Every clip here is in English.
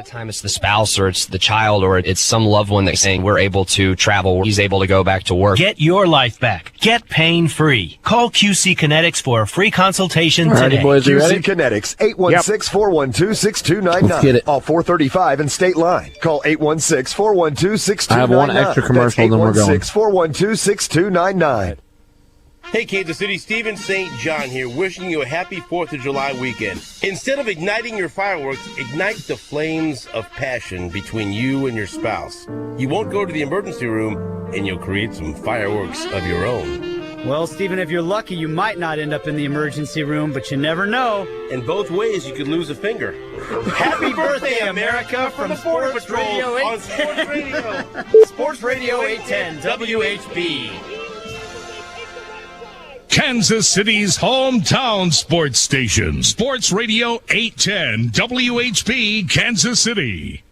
Time it's the spouse or it's the child or it's some loved one that's saying we're able to travel, he's able to go back to work. Get your life back. Get pain-free. Call QC Kinetics for a free consultation today. Boys, QC Kinetics, 816-412-6299. All 435 and state line. Call 816-412-6299. I have one extra commercial, then we're going. 816-412-6299. Hey, Kansas City, Stephen St. John here, wishing you a happy 4th of July weekend. Instead of igniting your fireworks, ignite the flames of passion between you and your spouse. You won't go to the emergency room, and you'll create some fireworks of your own. Well, Stephen, if you're lucky, you might not end up in the emergency room, but you never know. And both ways, you could lose a finger. Happy birthday, America, from Border Patrol on Sports Radio. Sports Radio 810 WHB. Kansas City's hometown sports station. Sports Radio 810 WHB, Kansas City.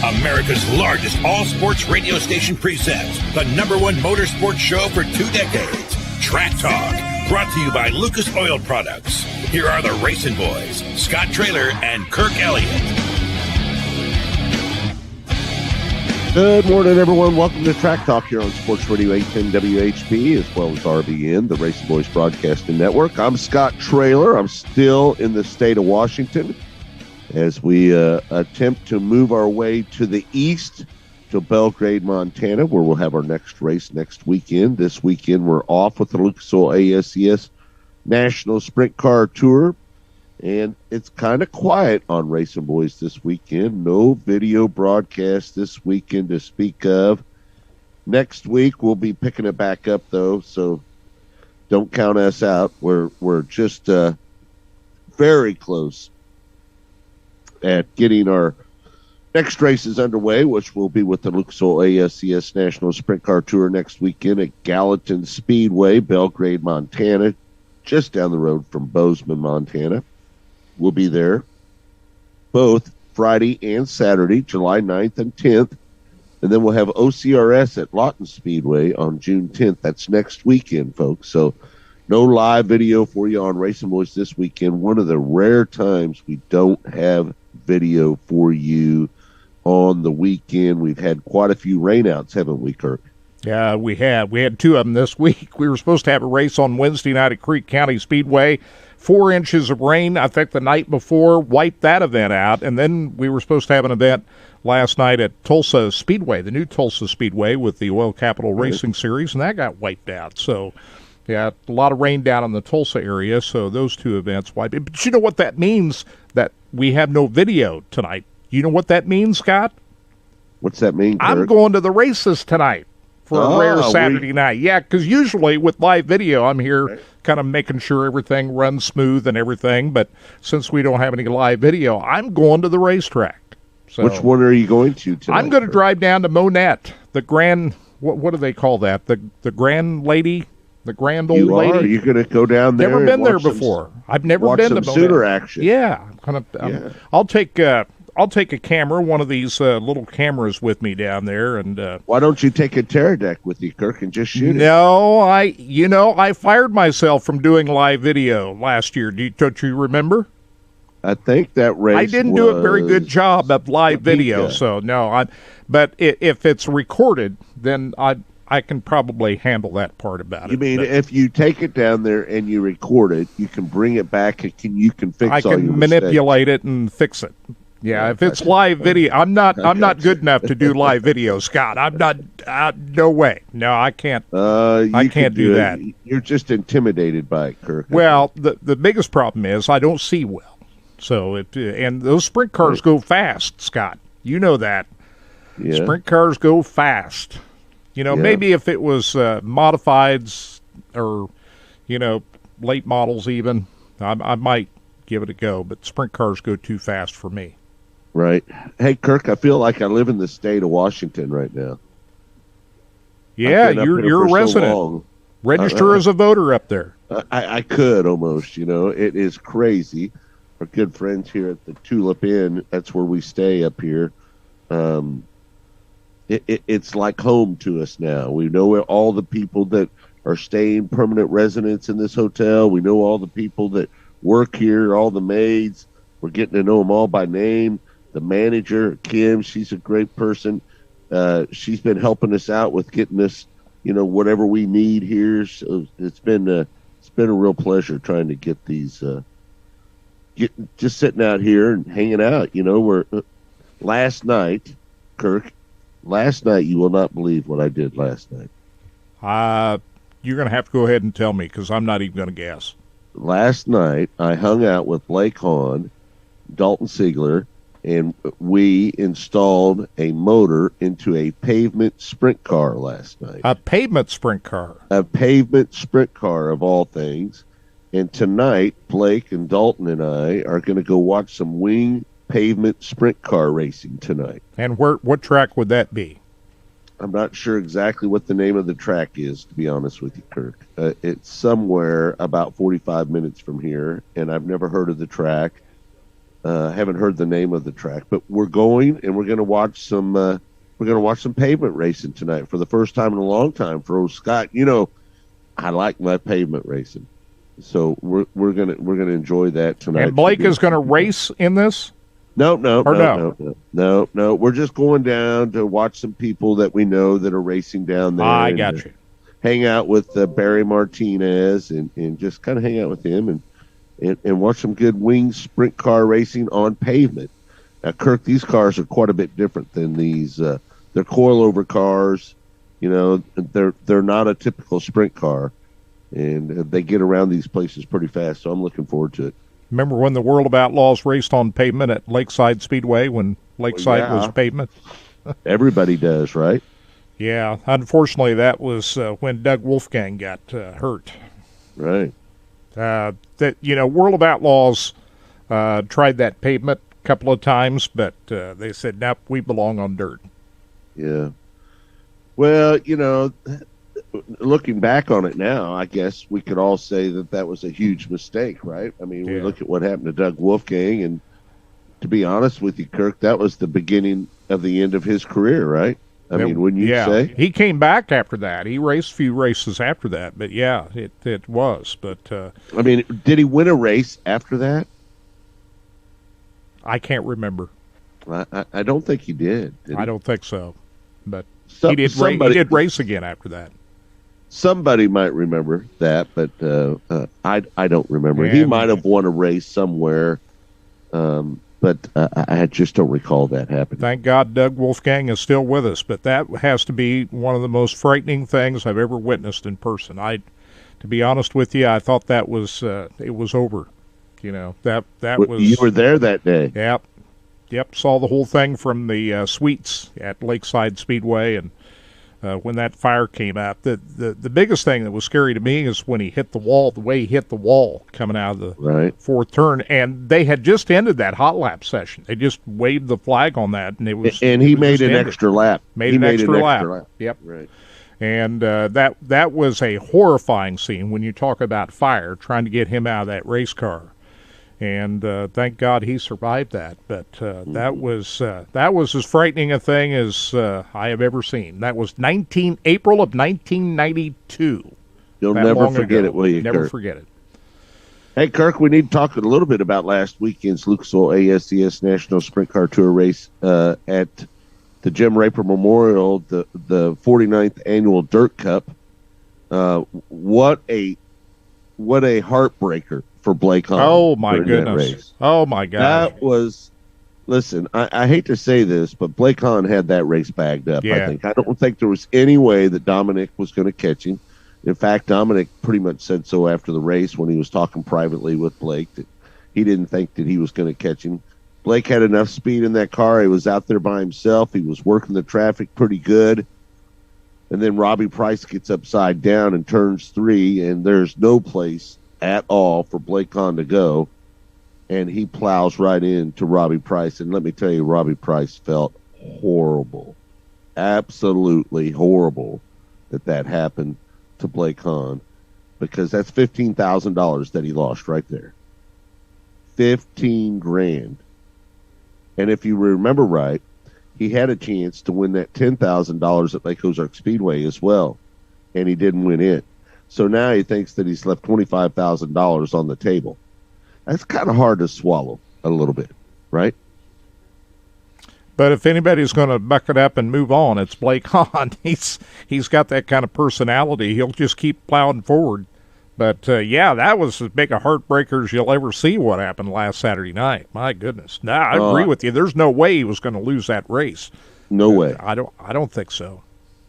America's largest all-sports radio station presents the #1 motorsports show for 2 decades, Track Talk, brought to you by Lucas Oil Products. Here are the Racing Boys, Scott Traylor and Kirk Elliott. Good morning, everyone. Welcome to Track Talk here on Sports Radio 810 WHB, as well as RBN, the Racing Boys Broadcasting Network. I'm Scott Traylor. I'm still in the state of Washington as we attempt to move our way to the east to Belgrade, Montana, where we'll have our next race next weekend. This weekend, we're off with the Lucas Oil ASCS National Sprint Car Tour. And it's kind of quiet on Racing Boys this weekend. No video broadcast this weekend to speak of. Next week, we'll be picking it back up, though, so don't count us out. We're just very close at getting our next races underway, which will be with the Lucas Oil ASCS National Sprint Car Tour next weekend at Gallatin Speedway, Belgrade, Montana, just down the road from Bozeman, Montana. We'll be there both Friday and Saturday, July 9th and 10th. And then we'll have OCRS at Lawton Speedway on June 10th. That's next weekend, folks. So no live video for you on Racing Boys this weekend. One of the rare times we don't have video for you on the weekend. We've had quite a few rainouts, haven't we, Kirk? Yeah, we have. We had 2 of them this week. We were supposed to have a race on Wednesday night at Creek County Speedway. 4 inches of rain, I think, the night before wiped that event out. And then we were supposed to have an event last night at Tulsa Speedway, the new Tulsa Speedway with the Oil Capital Racing Series, and that got wiped out. So, yeah, a lot of rain down in the Tulsa area, so those 2 events wiped. But you know what that means, that we have no video tonight? You know what that means, Scott? What's that mean, Kirk? I'm going to the races tonight for a rare Saturday night. Yeah, because usually with live video, I'm here kind of making sure everything runs smooth and everything. But since we don't have any live video, I'm going to the racetrack. So which one are you going to tonight? I'm going to drive down to Monette, the grand, what do they call that? The grand lady? The grand old lady? Are you going to go down there? Never been there before. I've never been to Monette. Sooner action. Yeah. I'll take a camera, one of these little cameras with me down there, and why don't you take a Teradek with you, Kirk, and just shoot it? No, I fired myself from doing live video last year. Don't you remember? I think that race I didn't do a very good job of live video, so no. But if it's recorded, then I can probably handle that part about it. You mean if you take it down there and you record it, you can bring it back and you can fix all your mistakes. I can manipulate it and fix it. Yeah, if it's live video, I'm not good enough to do live video, Scott. I'm not. No way. No, I can't. I can't do that. You're just intimidated by it, Kirk. Well, the biggest problem is I don't see well. So and those sprint cars go fast, Scott. You know that. Yeah. Sprint cars go fast. Maybe if it was modifieds or late models even, I might give it a go. But sprint cars go too fast for me. Right. Hey, Kirk, I feel like I live in the state of Washington right now. Yeah, you're a resident. So register as a voter up there. I could almost, It is crazy. Our good friends here at the Tulip Inn, that's where we stay up here. It's like home to us now. We know all the people that are staying permanent residents in this hotel. We know all the people that work here, all the maids. We're getting to know them all by name. The manager, Kim, she's a great person. She's been helping us out with getting us, whatever we need here. So it's been a real pleasure trying to get these, just sitting out here and hanging out. Last night, Kirk, you will not believe what I did last night. You're going to have to go ahead and tell me because I'm not even going to guess. Last night, I hung out with Blake Hahn, Dalton Siegler, and we installed a motor into a pavement sprint car last night. A pavement sprint car? A pavement sprint car, of all things. And tonight, Blake and Dalton and I are going to go watch some wing pavement sprint car racing tonight. And what track would that be? I'm not sure exactly what the name of the track is, to be honest with you, Kirk. It's somewhere about 45 minutes from here, and I've never heard of the track. Haven't heard the name of the track, but we're going and we're going to watch some. We're going to watch some pavement racing tonight for the first time in a long time for old Scott. I like my pavement racing, so we're gonna enjoy that tonight. And Blake is going to race in this. No. We're just going down to watch some people that we know that are racing down there. I got you. Hang out with Barry Martinez and just kind of hang out with him and watch some good wing sprint car racing on pavement. Now, Kirk, these cars are quite a bit different than these. They're coilover cars. They're not a typical sprint car, and they get around these places pretty fast. So I'm looking forward to it. Remember when the World of Outlaws raced on pavement at Lakeside Speedway when Lakeside was pavement? Everybody does, right? Yeah. Unfortunately, that was when Doug Wolfgang got hurt. Right. World of Outlaws tried that pavement a couple of times, but they said, nope, we belong on dirt. Yeah. Well, looking back on it now, I guess we could all say that was a huge mistake, right? I mean, we look at what happened to Doug Wolfgang, and to be honest with you, Kirk, that was the beginning of the end of his career, right? I mean, wouldn't you say? He came back after that. He raced a few races after that, but yeah, it was. But I mean, did he win a race after that? I can't remember. I don't think he did. I don't think so. But he did race again after that. Somebody might remember that, but I don't remember. He might have won a race somewhere, but I just don't recall that happening. Thank God Doug Wolfgang is still with us, but that has to be one of the most frightening things I've ever witnessed in person. To be honest with you, I thought that was it was over. That was. You were there that day. Yep. Saw the whole thing from the suites at Lakeside Speedway, and when that fire came out, the biggest thing that was scary to me is when he hit the wall. The way he hit the wall coming out of the fourth turn, and they had just ended that hot lap session. They just waved the flag on that, and it was. And he made an extra lap. Made an extra lap. Yep. Right. And that was a horrifying scene when you talk about fire, trying to get him out of that race car. And thank God he survived that. But that was as frightening a thing as I have ever seen. That was April of 1992. You'll never forget it, will you, Never Kirk? forget it. Hey, Kirk, we need to talk a little bit about last weekend's Lucas Oil ASCS National Sprint Car Tour race at the Jim Raper Memorial, the 49th Annual Dirt Cup. What a heartbreaker for Blake Hahn. Oh, my goodness. Oh, my God. That was, listen, I hate to say this, but Blake Hahn had that race bagged up, I think. I don't think there was any way that Dominic was going to catch him. In fact, Dominic pretty much said so after the race when he was talking privately with Blake that he didn't think that he was going to catch him. Blake had enough speed in that car. He was out there by himself. He was working the traffic pretty good. And then Robbie Price gets upside down in turns 3, and there's no place at all for Blake Hahn to go. And he plows right into Robbie Price. And let me tell you, Robbie Price felt horrible. Absolutely horrible that happened to Blake Hahn, because that's $15,000 that he lost right there. $15,000. And if you remember right, he had a chance to win that $10,000 at Lake Ozark Speedway as well, and he didn't win it. So now he thinks that he's left $25,000 on the table. That's kind of hard to swallow a little bit, right? But if anybody's going to buck it up and move on, it's Blake Hahn. He's got that kind of personality. He'll just keep plowing forward. But, yeah, that was as big a heartbreaker as you'll ever see what happened last Saturday night. My goodness. No, I agree with you. There's no way he was going to lose that race. No way. I don't think so.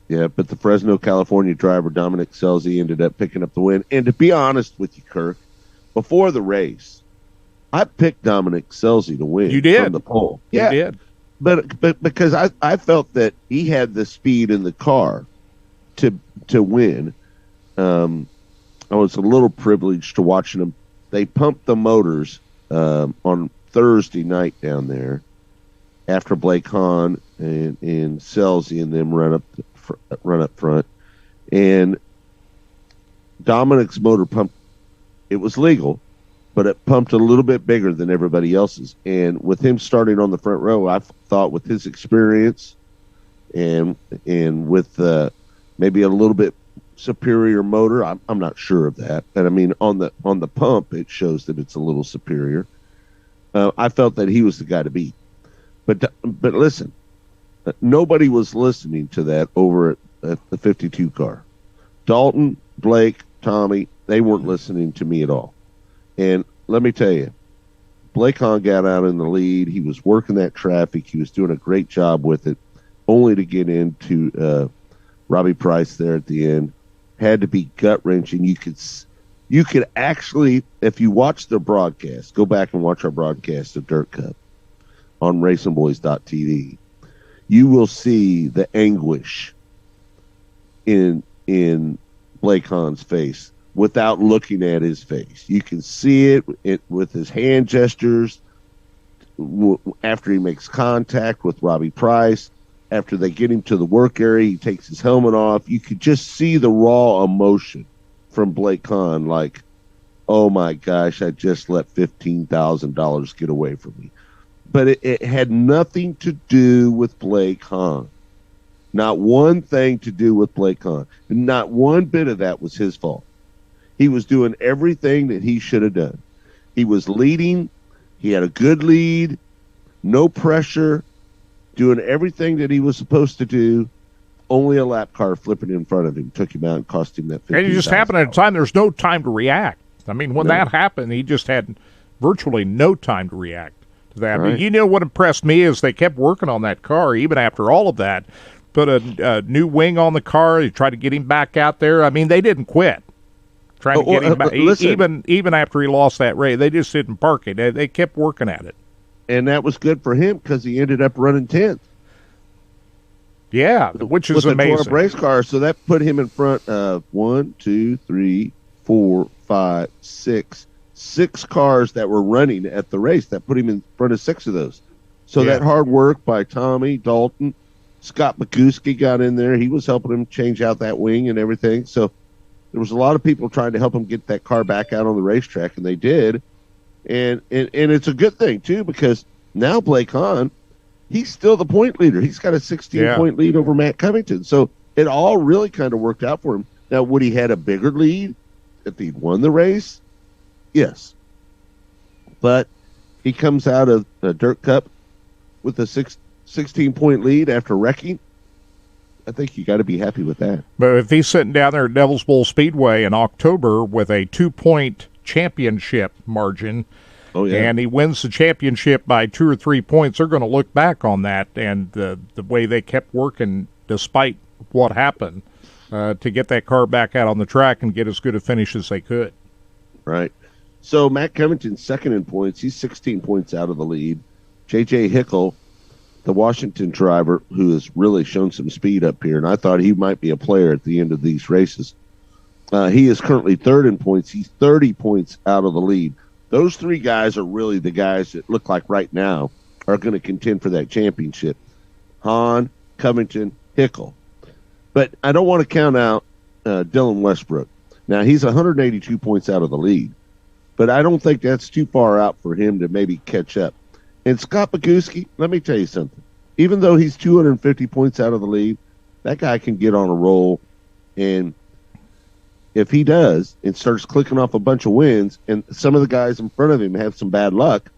Yeah, but the Fresno, California driver, Dominic Scelzi, ended up picking up the win. And to be honest with you, Kirk, before the race, I picked Dominic Scelzi to win. You did? From the pole. You did. But because I felt that he had the speed in the car to win. I was a little privileged to watching them. They pumped the motors on Thursday night down there after Blake Hahn and Scelzi and them run up front. And Dominic's motor pump, it was legal, but it pumped a little bit bigger than everybody else's. And with him starting on the front row, I thought with his experience and with maybe a little bit superior motor, I'm not sure of that. But I mean, on the pump, it shows that it's a little superior. I felt that he was the guy to beat. But listen, nobody was listening to that over at the 52 car. Dalton, Blake, Tommy, they weren't listening to me at all. And let me tell you, Blake Hahn got out in the lead. He was working that traffic. He was doing a great job with it, only to get into Robbie Price there at the end. Had to be gut-wrenching. You could actually, if you watch the broadcast, go back and watch our broadcast of Dirt Cup on racingboys.tv. You will see the anguish in Blake Hahn's face without looking at his face. You can see it with his hand gestures after he makes contact with Robbie Price. After they get him to the work area, he takes his helmet off. You could just see the raw emotion from Blake Hahn, like, oh my gosh, I just let $15,000 get away from me. But it had nothing to do with Blake Hahn. Not one thing to do with Blake Hahn. Not one bit of that was his fault. He was doing everything that he should have done. He was leading. He had a good lead, no pressure, doing everything that he was supposed to do. Only a lap car flipping in front of him took him out and cost him that $15,000. And it just happened at a time. There's no time to react. I mean, when that happened, he just had virtually no time to react to that. Right. But you know what impressed me is they kept working on that car even after all of that. Put a new wing on the car. They tried to get him back out there. I mean, they didn't quit trying to get him back. Even after he lost that race, they just didn't park it. They kept working at it. And that was good for him because he ended up running 10th. Yeah, which is with amazing. With the race car, so that put him in front of 6 cars that were running at the race. That put him in front of 6 of those. So that hard work by Tommy, Dalton, Scott Baguski got in there. He was helping him change out that wing and everything. So there was a lot of people trying to help him get that car back out on the racetrack, and they did. And it's a good thing, too, because now Blake Hahn, he's still the point leader. He's got a 16-point lead over Matt Covington. So it all really kind of worked out for him. Now, would he had a bigger lead if he'd won the race? Yes. But he comes out of the Dirt Cup with a 16-point lead after wrecking. I think you got to be happy with that. But if he's sitting down there at Devil's Bowl Speedway in October with a 2-point championship margin, and he wins the championship by 2 or 3 points, they're going to look back on that and the way they kept working despite what happened to get that car back out on the track and get as good a finish as they could. Right. So Matt Covington's second in points. He's 16 points out of the lead. J.J. Hickle, the Washington driver, who has really shown some speed up here, and I thought he might be a player at the end of these races. He is currently third in points. He's 30 points out of the lead. Those 3 guys are really the guys that look like right now are going to contend for that championship. Hahn, Covington, Hickle. But I don't want to count out Dylan Westbrook. Now, he's 182 points out of the lead, but I don't think that's too far out for him to maybe catch up. And Scott Baguski, let me tell you something. Even though he's 250 points out of the lead, that guy can get on a roll. And if he does and starts clicking off a bunch of wins, and some of the guys in front of him have some bad luck,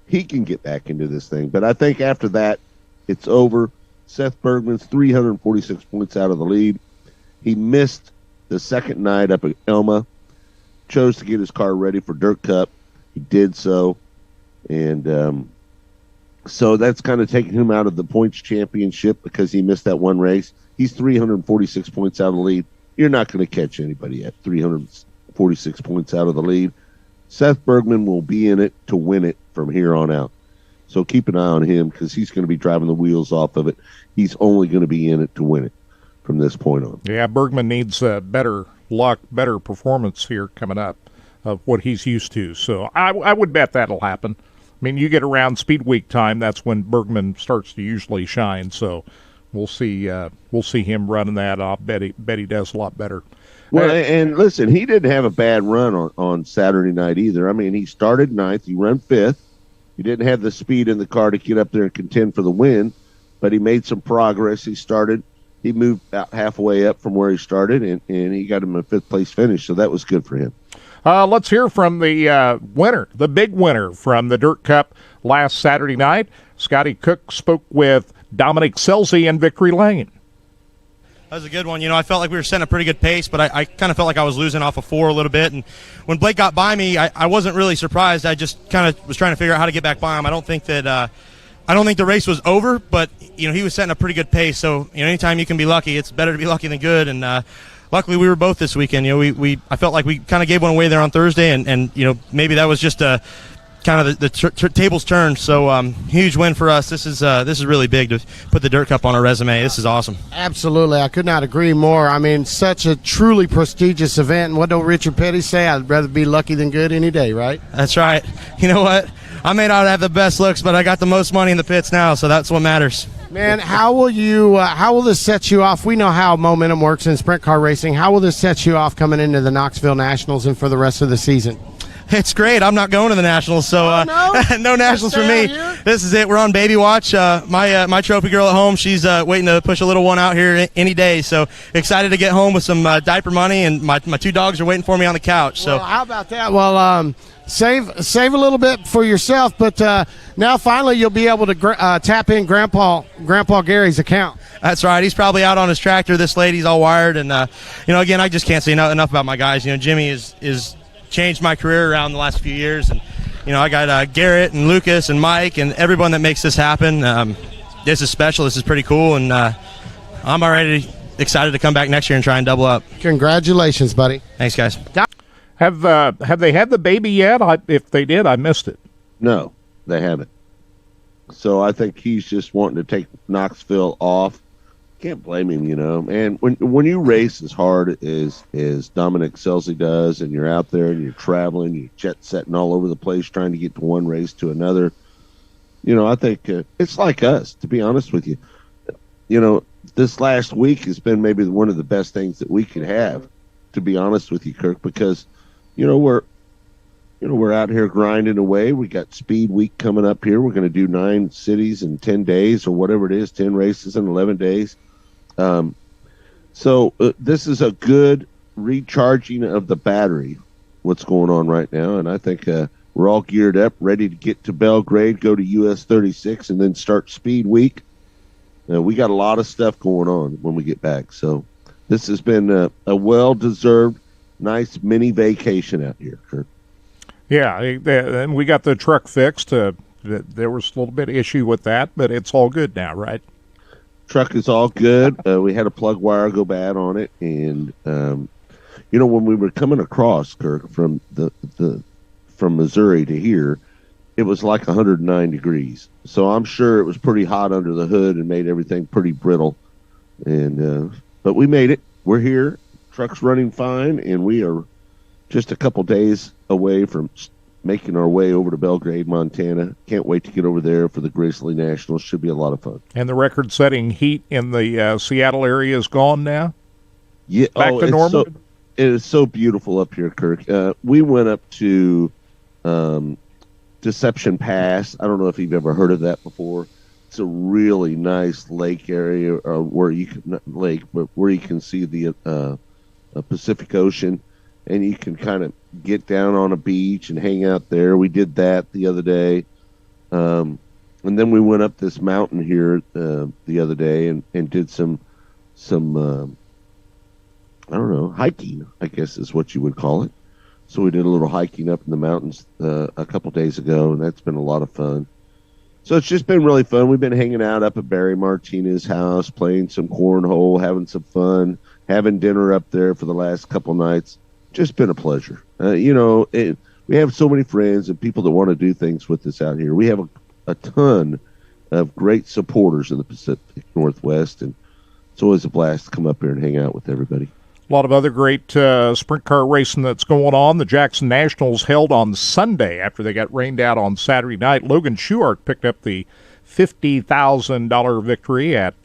he can get back into this thing. But I think after that, it's over. Seth Bergman's 346 points out of the lead. He missed the second night up at Elma, chose to get his car ready for Dirt Cup. He did so. And so that's kind of taking him out of the points championship because he missed that one race. He's 346 points out of the lead. You're not going to catch anybody at 346 points out of the lead. Seth Bergman will be in it to win it from here on out. So keep an eye on him because he's going to be driving the wheels off of it. He's only going to be in it to win it from this point on. Yeah, Bergman needs better luck, better performance here coming up of what he's used to. So I would bet that'll happen. I mean, you get around Speed Week time, that's when Bergman starts to usually shine. So we'll see him running that. I'll bet he does a lot better. Well, and listen, he didn't have a bad run on Saturday night either. I mean, he started ninth, he ran fifth. He didn't have the speed in the car to get up there and contend for the win, but he made some progress. He moved about halfway up from where he started, and he got him a fifth-place finish, so that was good for him. Let's hear from the winner, the big winner from the Dirt Cup last Saturday night. Scotty Cook spoke with Dominic Scelzi in Victory Lane. That was a good one. I felt like we were setting a pretty good pace, but I kind of felt like I was losing off of 4 a little bit. And when Blake got by me, I wasn't really surprised. I just kind of was trying to figure out how to get back by him. I don't think the race was over, but he was setting a pretty good pace. So anytime you can be lucky, it's better to be lucky than good. And luckily, we were both this weekend. I felt like we kind of gave one away there on Thursday, and maybe that was just a kind of the tables turned. So huge win for us. This is really big to put the Dirt Cup on our resume. This is awesome. Absolutely, I could not agree more. I mean, such a truly prestigious event. And what did Richard Petty say? I'd rather be lucky than good any day, right? That's right. You know what? I may not have the best looks, but I got the most money in the pits now, so that's what matters. Man, how will this set you off? We know how momentum works in sprint car racing. How will this set you off coming into the Knoxville Nationals and for the rest of the season? It's great. I'm not going to the Nationals, so no Nationals for me. This is it. We're on baby watch. My trophy girl at home, she's waiting to push a little one out here any day. So excited to get home with some diaper money, and my 2 dogs are waiting for me on the couch. So well, how about that? Well, save a little bit for yourself, but now finally you'll be able to tap in Grandpa Gary's account. That's right. He's probably out on his tractor. This lady's all wired, and again, I just can't say enough about my guys. Jimmy is changed my career around the last few years, and I got Garrett and Lucas and Mike and everyone that makes this happen. This is special. This is pretty cool, and I'm already excited to come back next year and try and double up. Congratulations, buddy. Thanks, guys. Have they had the baby yet? If they did, I missed it. No, they haven't. So I think he's just wanting to take Knoxville off. Can't blame him, And when you race as hard as Dominic Scelzi does, and you're out there and you're traveling, you're jet setting all over the place, trying to get to one race to another, I think it's like us, to be honest with you. This last week has been maybe one of the best things that we could have, to be honest with you, Kirk, because we're out here grinding away. We got Speed Week coming up here. We're going to do 9 cities in 10 days or whatever it is, 10 races in 11 days. So this is a good recharging of the battery, what's going on right now. And I think we're all geared up, ready to get to Belgrade, go to US 36, and then start Speed Week. We got a lot of stuff going on when we get back. So this has been a well-deserved, nice mini vacation out here, Kurt. Yeah, and we got the truck fixed. There was a little bit of issue with that, but it's all good now, right? Truck is all good. We had a plug wire go bad on it, and when we were coming across, Kirk, from from Missouri to here, it was like 109 degrees. So I'm sure it was pretty hot under the hood and made everything pretty brittle. And but we made it. We're here. Truck's running fine, and we are just a couple days away from making our way over to Belgrade, Montana. Can't wait to get over there for the Grizzly Nationals. Should be a lot of fun. And the record-setting heat in the Seattle area is gone now? Yeah, back to normal? It is so beautiful up here, Kirk. We went up to Deception Pass. I don't know if you've ever heard of that before. It's a really nice lake area where you can see the Pacific Ocean. and you can kind of get down on a beach and hang out there. We did that the other day. And then we went up this mountain here the other day and did some I don't know, hiking, I guess is what you would call it. So we did a little hiking up in the mountains a couple days ago, and that's been a lot of fun. So it's just been really fun. We've been hanging out up at Barry Martinez's house, playing some cornhole, having some fun, having dinner up there for the last couple nights. Just been a pleasure. We have so many friends and people that want to do things with us out here. We have a ton of great supporters in the Pacific Northwest, and it's always a blast to come up here and hang out with everybody. A lot of other great sprint car racing that's going on. The Jackson Nationals held on Sunday after they got rained out on Saturday night. Logan Schuart picked up the $50,000 victory at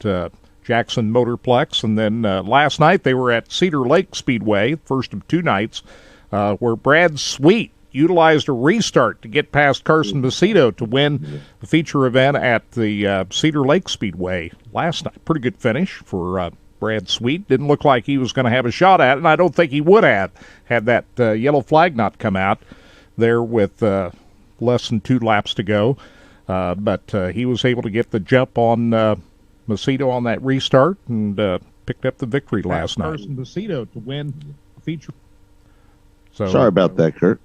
Jackson Motorplex. And then last night they were at Cedar Lake Speedway, first of two nights, where Brad Sweet utilized a restart to get past Carson Macedo to win the feature event at the Cedar Lake Speedway last night. Pretty good finish for Brad Sweet. Didn't look like he was going to have a shot at it, and I don't think he would have had that yellow flag not come out there with less than 2 laps to go. But he was able to get the jump on Macedo on that restart and picked up the victory last night. Carson Macedo to win the feature. So, sorry about that, Kurt.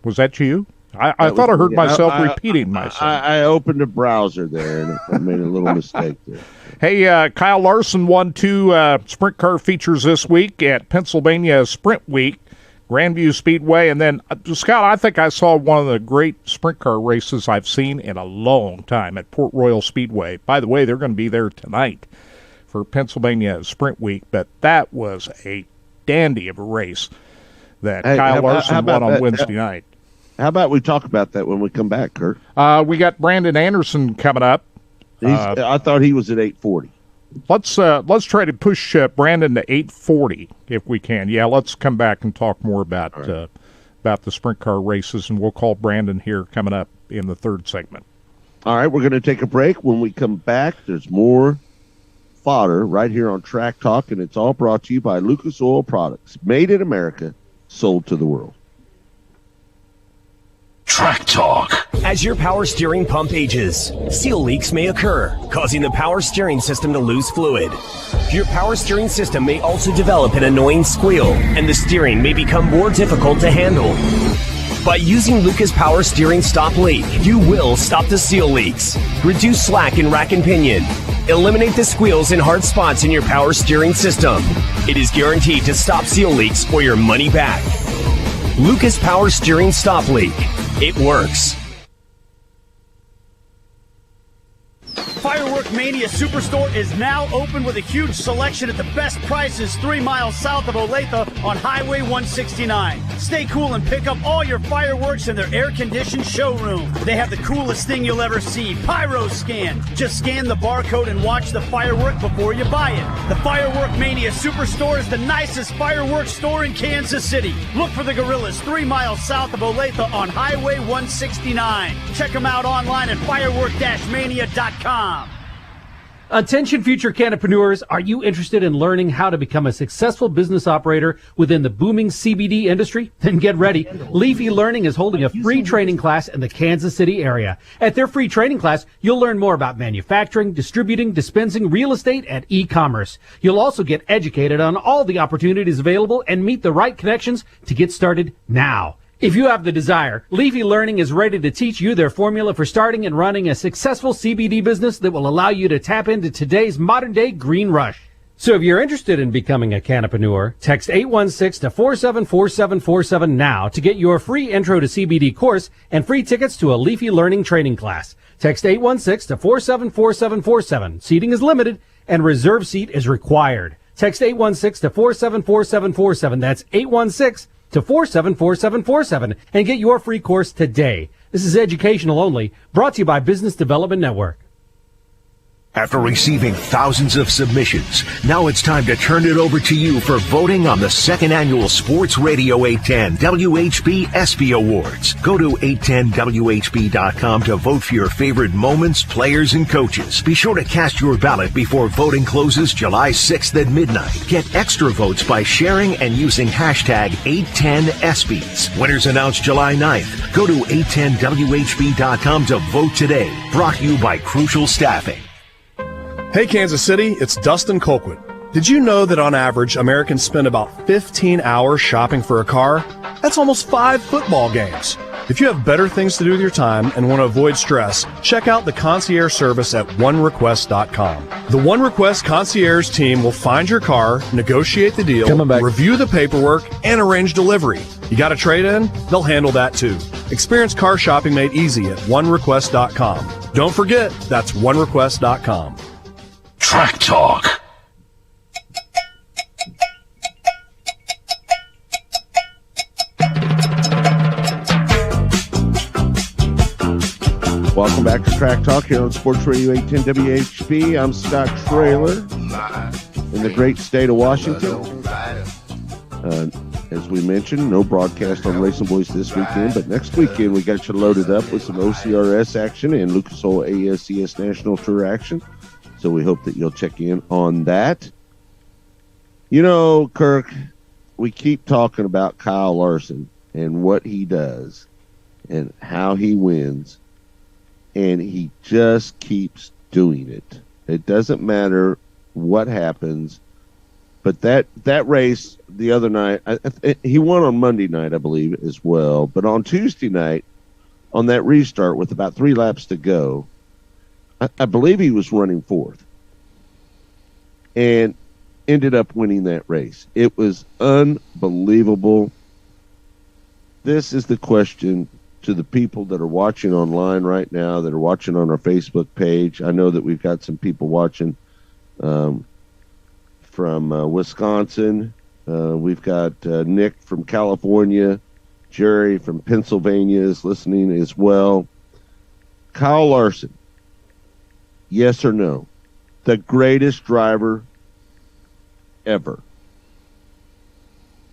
Was that you? I thought I heard myself repeating myself. I opened a browser there, and I made a little mistake there. Hey, Kyle Larson won 2 sprint car features this week at Pennsylvania Sprint Week, Grandview Speedway, and then, Scott, I think I saw one of the great sprint car races I've seen in a long time at Port Royal Speedway. By the way, they're going to be there tonight for Pennsylvania Sprint Week, but that was a dandy of a race that Kyle Larson won on Wednesday night. How about we talk about that when we come back, Kurt? We got Brandon Anderson coming up. I thought he was at 840. Let's try to push Brandon to 840 if we can. Yeah, let's come back and talk more about the sprint car races, and we'll call Brandon here coming up in the third segment. All right, we're going to take a break. When we come back, there's more fodder right here on Track Talk, and it's all brought to you by Lucas Oil Products, made in America, sold to the world. Track Talk. As your power steering pump ages, seal leaks may occur, causing the power steering system to lose fluid. Your power steering system may also develop an annoying squeal, and the steering may become more difficult to handle. By using Lucas Power Steering Stop Leak, you will stop the seal leaks, reduce slack in rack and pinion, eliminate the squeals and hard spots in your power steering system. It is guaranteed to stop seal leaks or your money back. Lucas Power Steering Stop Leak. It works. Firework Mania Superstore is now open with a huge selection at the best prices 3 miles south of Olathe on Highway 169. Stay cool and pick up all your fireworks in their air-conditioned showroom. They have the coolest thing you'll ever see, Pyro Scan. Just scan the barcode and watch the firework before you buy it. The Firework Mania Superstore is the nicest fireworks store in Kansas City. Look for the Gorillas 3 miles south of Olathe on Highway 169. Check them out online at firework-mania.com. Attention future canopreneurs, are you interested in learning how to become a successful business operator within the booming CBD industry? Then get ready. Leafy Learning is holding a free training class in the Kansas City area. At their free training class, you'll learn more about manufacturing, distributing, dispensing, real estate, and e-commerce. You'll also get educated on all the opportunities available and meet the right connections to get started now. If you have the desire, Leafy Learning is ready to teach you their formula for starting and running a successful CBD business that will allow you to tap into today's modern-day green rush. So if you're interested in becoming a canopreneur, text 816-474747 now to get your free Intro to CBD course and free tickets to a Leafy Learning training class. Text 816-474747. Seating is limited and reserve seat is required. Text 816-474747. That's 816-474747 and get your free course today. This is educational only, brought to you by Business Development Network. After receiving thousands of submissions, now it's time to turn it over to you for voting on the second annual Sports Radio 810 WHB ESPY Awards. Go to 810WHB.com to vote for your favorite moments, players, and coaches. Be sure to cast your ballot before voting closes July 6th at midnight. Get extra votes by sharing and using hashtag 810ESPYs. Winners announced July 9th. Go to 810WHB.com to vote today. Brought to you by Crucial Staffing. Hey Kansas City, it's Dustin Colquitt. Did you know that on average, Americans spend about 15 hours shopping for a car? That's almost 5 football games. If you have better things to do with your time and want to avoid stress, check out the concierge service at OneRequest.com. The OneRequest concierge team will find your car, negotiate the deal, review the paperwork, and arrange delivery. You got a trade-in? They'll handle that too. Experience car shopping made easy at OneRequest.com. Don't forget, that's OneRequest.com. Track Talk. Welcome back to Track Talk here on Sports Radio 810 WHB. I'm Scott Trailer in the great state of Washington. As we mentioned, no broadcast on Racing Boys this weekend, but next weekend we got you loaded up with some OCRS action and Lucas Oil ASCS National Tour action. So we hope that you'll check in on that. You know, Kirk, we keep talking about Kyle Larson and what he does and how he wins, and he just keeps doing it. It doesn't matter what happens, but that race the other night, he won on Monday night, I believe, as well. But on Tuesday night, on that restart with about 3 laps to go, I believe he was running 4th and ended up winning that race. It was unbelievable. This is the question to the people that are watching online right now, that are watching on our Facebook page. I know that we've got some people watching from Wisconsin. We've got Nick from California. Jerry from Pennsylvania is listening as well. Kyle Larson, yes or no? The greatest driver ever.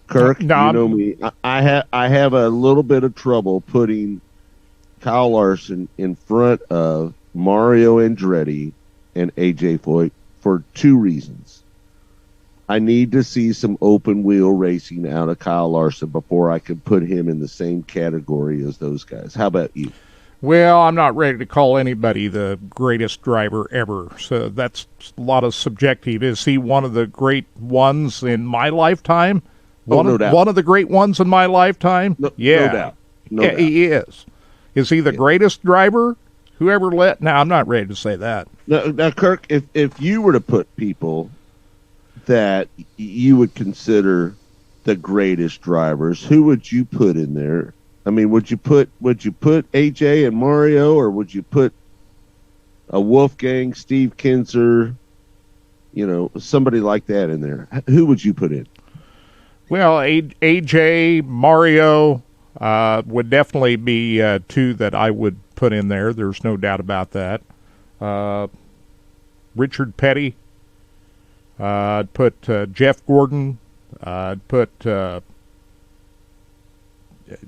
Kirk, you know me. I have a little bit of trouble putting Kyle Larson in front of Mario Andretti and AJ Foyt for 2 reasons. I need to see some open wheel racing out of Kyle Larson before I can put him in the same category as those guys. How about you? Well, I'm not ready to call anybody the greatest driver ever, so that's a lot of subjective. Is he one of the great ones in my lifetime? No doubt. One of the great ones in my lifetime? Yeah. No doubt. No doubt. He is. Is he the greatest driver who ever let? No, I'm not ready to say that. Now, Kirk, if you were to put people that you would consider the greatest drivers, who would you put in there? I mean, would you put AJ and Mario, or would you put a Wolfgang, Steve Kinser, somebody like that in there? Who would you put in? Well, AJ, Mario would definitely be 2 that I would put in there. There's no doubt about that. Richard Petty. I'd put Jeff Gordon. I'd put,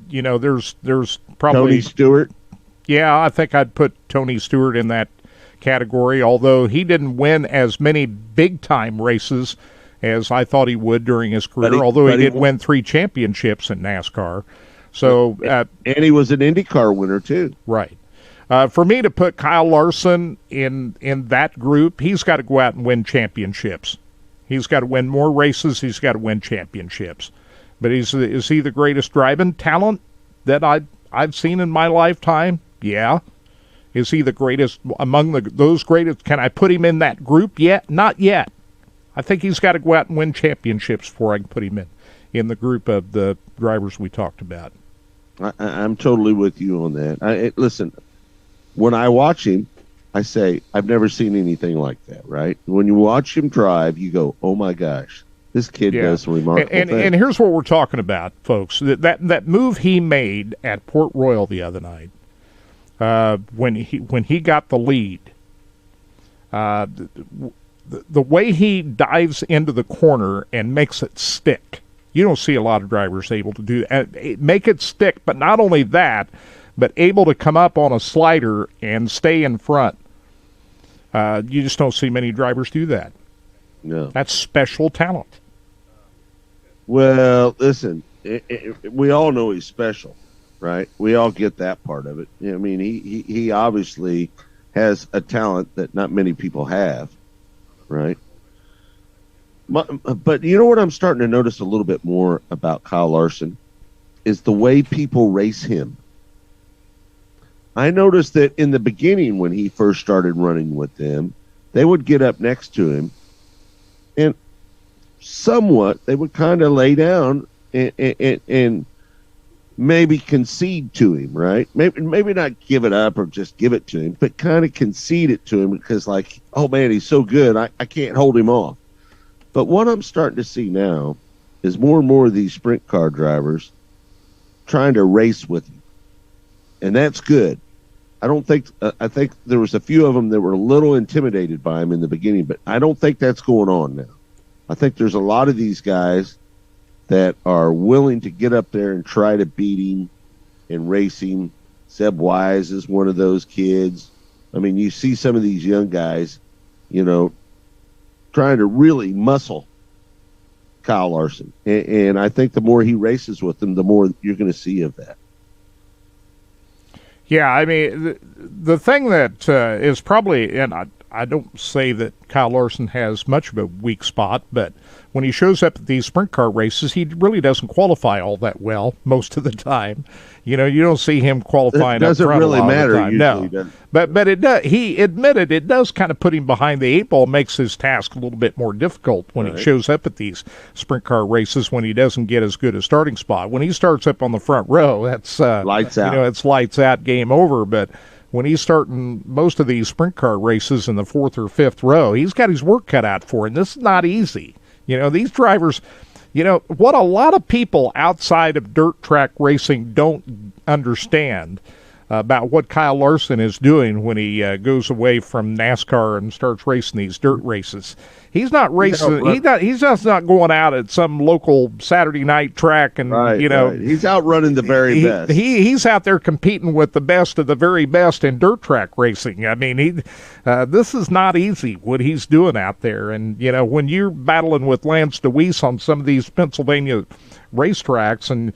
there's probably Tony Stewart. Yeah, I think I'd put Tony Stewart in that category, although he didn't win as many big-time races as I thought he would during his career, although he did win 3 championships in NASCAR. So, and he was an IndyCar winner, too. Right. For me to put Kyle Larson in that group, he's got to go out and win championships. He's got to win more races. He's got to win championships. But is he the greatest driving talent that I've seen in my lifetime? Yeah. Is he the greatest among those greatest? Can I put him in that group yet? Not yet. I think he's got to go out and win championships before I can put him in the group of the drivers we talked about. I'm totally with you on that. Listen, when I watch him, I say, I've never seen anything like that, right? When you watch him drive, you go, oh my gosh, this kid does some remarkable things. And here's what we're talking about, folks. That move he made at Port Royal the other night, when he got the lead, The way he dives into the corner and makes it stick. You don't see a lot of drivers able to do that. Make it stick, but not only that, but able to come up on a slider and stay in front. You just don't see many drivers do that. No. That's special talent. Well, listen, we all know he's special, right? We all get that part of it. I mean, he obviously has a talent that not many people have, right? But you know what I'm starting to notice a little bit more about Kyle Larson is the way people race him. I noticed that in the beginning when he first started running with them, they would get up next to him and somewhat they would kind of lay down and maybe concede to him, right? Maybe not give it up or just give it to him, but kind of concede it to him because like, oh man, he's so good, I can't hold him off. But what I'm starting to see now is more and more of these sprint car drivers trying to race with him. And that's good. I think there was a few of them that were a little intimidated by him in the beginning, but I don't think that's going on now. I think there's a lot of these guys that are willing to get up there and try to beat him in racing. Seb Wise is one of those kids. I mean, you see some of these young guys, you know, trying to really muscle Kyle Larson. And I think the more he races with them, the more you're going to see of that. Yeah, I mean, the thing that is probably, and I don't say that Kyle Larson has much of a weak spot, but when he shows up at these sprint car races, he really doesn't qualify all that well most of the time. You know, you don't see him qualifying up front. It doesn't really matter usually, no. But it does. He admitted it does kind of put him behind the eight ball, makes his task a little bit more difficult when he shows up at these sprint car races when he doesn't get as good a starting spot. When he starts up on the front row, that's lights out. You know, it's lights out, game over. But when he's starting most of these sprint car races in the fourth or fifth row, he's got his work cut out for him. This is not easy. You know, these drivers, you know, what a lot of people outside of dirt track racing don't understand about what Kyle Larson is doing when he goes away from NASCAR and starts racing these dirt races. He's not racing. He's just not going out at some local Saturday night track and you know he's out running the very best. He's out there competing with the best of the very best in dirt track racing. I mean, this is not easy what he's doing out there. And you know, when you're battling with Lance DeWeese on some of these Pennsylvania racetracks and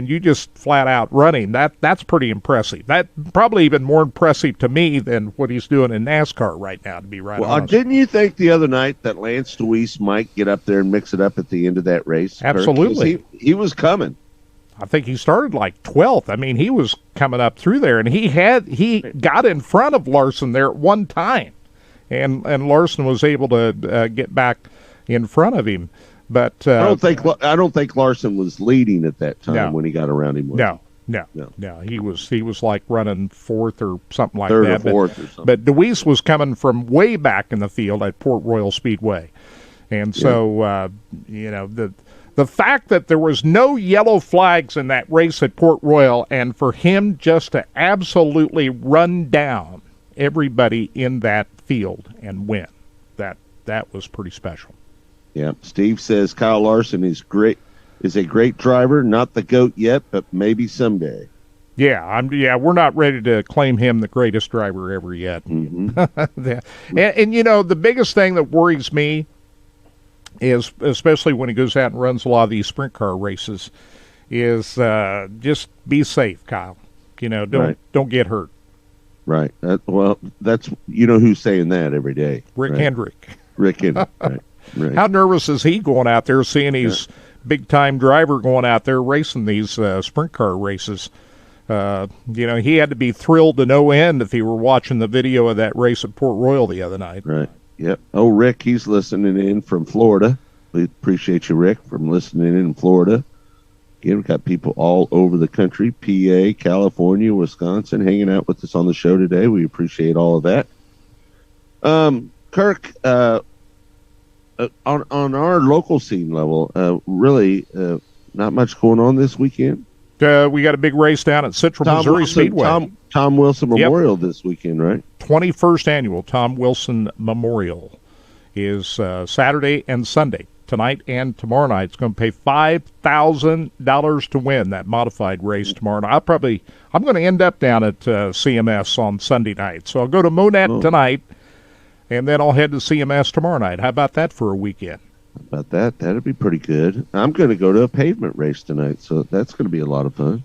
you just flat out running, that's pretty impressive. That probably even more impressive to me than what he's doing in NASCAR right now, to be right honest. Didn't you think the other night that Lance DeWeese might get up there and mix it up at the end of that race? Absolutely. He was coming. I think he started like 12th. I mean, he was coming up through there, and he got in front of Larson there at one time, and Larson was able to get back in front of him. But I don't think Larson was leading at that time when he got around him. No. He was like running fourth or something like third that. Or fourth or something. But DeWeese was coming from way back in the field at Port Royal Speedway, and so you know the fact that there was no yellow flags in that race at Port Royal, and for him just to absolutely run down everybody in that field and win, that was pretty special. Yeah, Steve says Kyle Larson is a great driver, not the GOAT yet, but maybe someday. Yeah, we're not ready to claim him the greatest driver ever yet. Mm-hmm. and you know, the biggest thing that worries me is, especially when he goes out and runs a lot of these sprint car races, is just be safe, Kyle. You know, don't get hurt. Right. That's you know who's saying that every day. Rick Hendrick. Rick Hendrick. Right. How nervous is he going out there seeing his big-time driver going out there racing these sprint car races? You know, he had to be thrilled to no end if he were watching the video of that race at Port Royal the other night. Right. Yep. Oh, Rick, he's listening in from Florida. We appreciate you, Rick, from listening in Florida. Again, we've got people all over the country, PA, California, Wisconsin, hanging out with us on the show today. We appreciate all of that. Kirk, on our local scene level, really not much going on this weekend. We got a big race down at Central Missouri Speedway. Tom Wilson Memorial this weekend, right? 21st annual Tom Wilson Memorial is Saturday and Sunday, tonight and tomorrow night. It's going to pay $5,000 to win that modified race tomorrow night. I'm going to end up down at CMS on Sunday night. So I'll go to Monette tonight, and then I'll head to CMS tomorrow night. How about that for a weekend? How about that? That'd be pretty good. I'm going to go to a pavement race tonight, so that's going to be a lot of fun.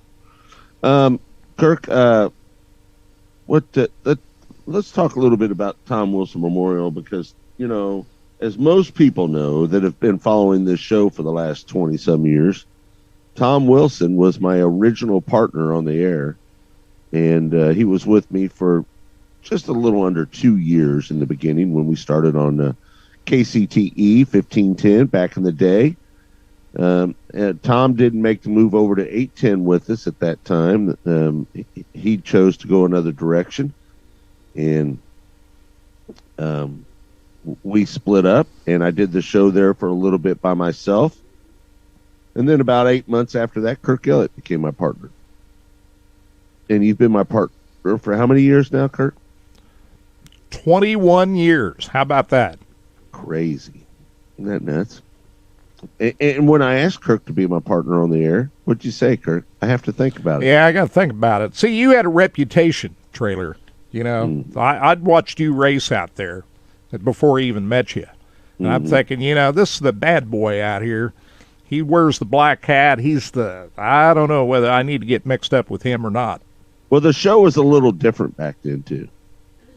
Kirk, let's talk a little bit about Tom Wilson Memorial because, you know, as most people know that have been following this show for the last 20-some years, Tom Wilson was my original partner on the air, and he was with me for just a little under 2 years in the beginning when we started on KCTE 1510 back in the day. And Tom didn't make the move over to 810 with us at that time. He chose to go another direction, and we split up, and I did the show there for a little bit by myself. And then about 8 months after that, Kirk Elliott became my partner. And you've been my partner for how many years now, Kirk? 21 years. How about that? Crazy. Isn't that nuts? And when I asked Kirk to be my partner on the air, what'd you say, Kirk? I have to think about it. Yeah, I got to think about it. See, you had a reputation, Trailer. You know, I'd watched you race out there before I even met you. And I'm thinking, you know, this is the bad boy out here. He wears the black hat. I don't know whether I need to get mixed up with him or not. Well, the show was a little different back then, too.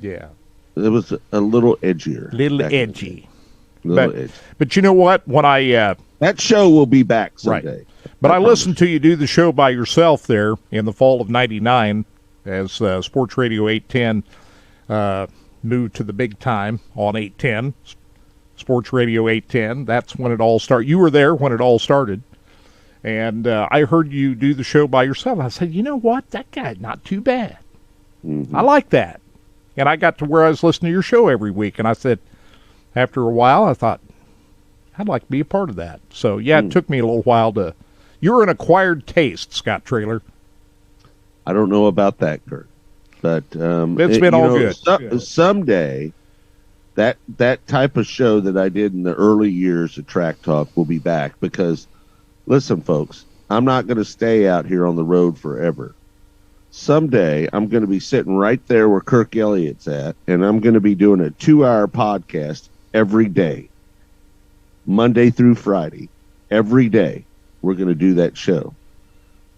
Yeah. It was a little edgier. Edgy. Edgy. But you know what? When that show will be back someday. Right. But I listened to you do the show by yourself there in the fall of '99 as Sports Radio 810 moved to the big time on 810. Sports Radio 810. That's when it all started. You were there when it all started. And I heard you do the show by yourself. I said, you know what? That guy's not too bad. I like that. And I got to where I was listening to your show every week. And I said, after a while, I thought, I'd like to be a part of that. So, yeah, it took me a little while to... You're an acquired taste, Scott Trailer. I don't know about that, Kurt. But it's been all good. Someday, that type of show that I did in the early years of Track Talk will be back. Because, listen, folks, I'm not going to stay out here on the road forever. Someday, I'm going to be sitting right there where Kirk Elliott's at, and I'm going to be doing a 2-hour podcast every day, Monday through Friday. Every day, we're going to do that show.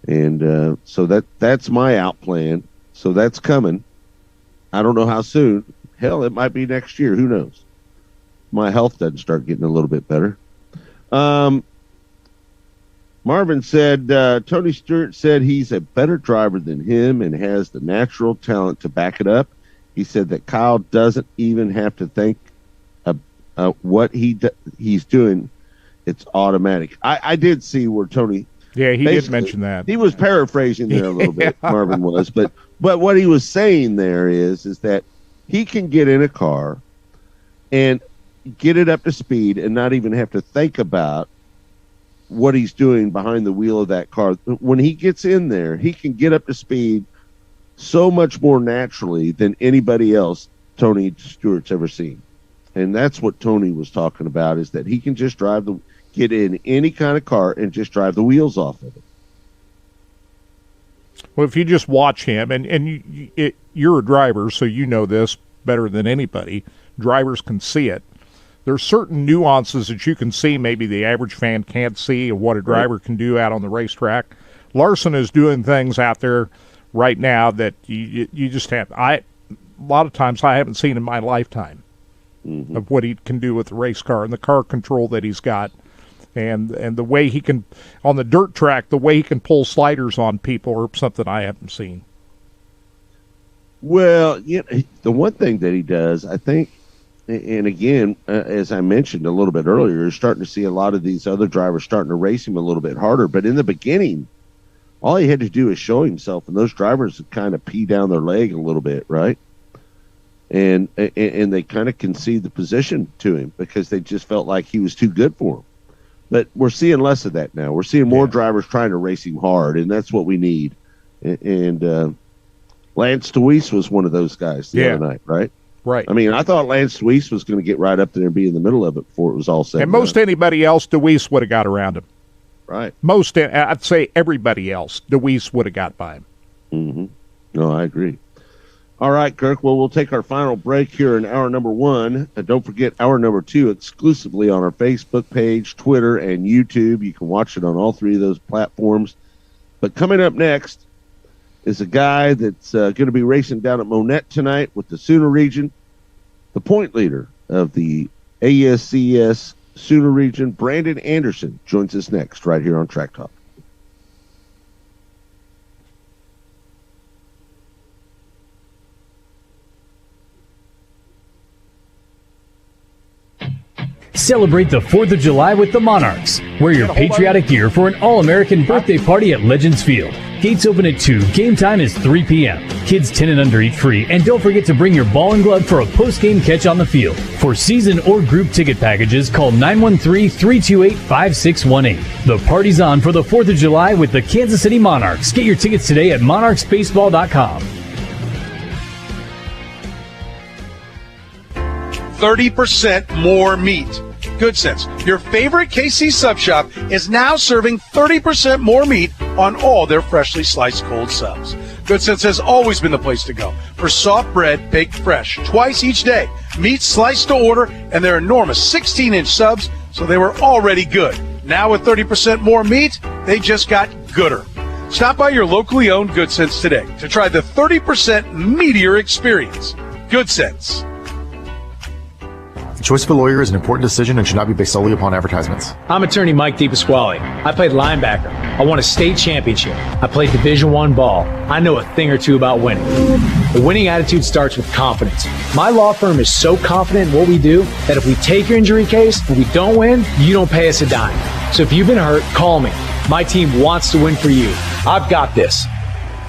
And so that's my out plan. So that's coming. I don't know how soon. Hell, it might be next year. Who knows? My health doesn't start getting a little bit better. Marvin said, Tony Stewart said he's a better driver than him and has the natural talent to back it up. He said that Kyle doesn't even have to think what he's doing. It's automatic. I did see where Tony... Yeah, he did mention that. He was paraphrasing there a little bit, Marvin was. But what he was saying there is that he can get in a car and get it up to speed and not even have to think about what he's doing behind the wheel of that car. When he gets in there, he can get up to speed so much more naturally than anybody else Tony Stewart's ever seen. And that's what Tony was talking about, is that he can just get in any kind of car and just drive the wheels off of it. Well, if you just watch him, and you're a driver, so you know this better than anybody. Drivers can see it. There's certain nuances that you can see maybe the average fan can't see of what a driver can do out on the racetrack. Larson is doing things out there right now that you just have. A lot of times I haven't seen in my lifetime of what he can do with the race car and the car control that he's got, and the way he can, on the dirt track, the way he can pull sliders on people or something I haven't seen. Well, the one thing that he does, I think, and again, as I mentioned a little bit earlier, you're starting to see a lot of these other drivers starting to race him a little bit harder. But in the beginning, all he had to do is show himself, and those drivers would kind of pee down their leg a little bit, right? And they kind of concede the position to him because they just felt like he was too good for them. But we're seeing less of that now. We're seeing more drivers trying to race him hard, and that's what we need. And Lance Deweese was one of those guys the other night, right? Right. I mean, I thought Lance Deweese was going to get right up there and be in the middle of it before it was all said. And most anybody else, Deweese would have got around him. Right. Most, I'd say everybody else, Deweese would have got by him. Mm-hmm. No, I agree. All right, Kirk. Well, we'll take our final break here in hour number 1. And don't forget hour number 2 exclusively on our Facebook page, Twitter, and YouTube. You can watch it on all 3 of those platforms. But coming up next is a guy that's going to be racing down at Monette tonight with the Sooner region. The point leader of the ASCS Sooner region, Brandon Anderson, joins us next right here on Track Talk. Celebrate the 4th of July with the Monarchs. Wear your patriotic gear for an all-American birthday party at Legends Field. Gates open at 2. Game time is 3 p.m. Kids 10 and under eat free. And don't forget to bring your ball and glove for a post-game catch on the field. For season or group ticket packages, call 913-328-5618. The party's on for the 4th of July with the Kansas City Monarchs. Get your tickets today at monarchsbaseball.com. 30% more meat. Good Sense, your favorite KC sub shop, is now serving 30% more meat on all their freshly sliced cold subs. Good Sense has always been the place to go for soft bread baked fresh twice each day, meat sliced to order, and their enormous 16-inch subs, so they were already good. Now with 30% more meat, they just got gooder. Stop by your locally owned Good Sense today to try the 30% meatier experience. Good Sense. The choice of a lawyer is an important decision and should not be based solely upon advertisements. I'm attorney Mike DePasquale. I played linebacker. I won a state championship. I played Division I ball. I know a thing or two about winning. A winning attitude starts with confidence. My law firm is so confident in what we do that if we take your injury case and we don't win, you don't pay us a dime. So if you've been hurt, call me. My team wants to win for you. I've got this.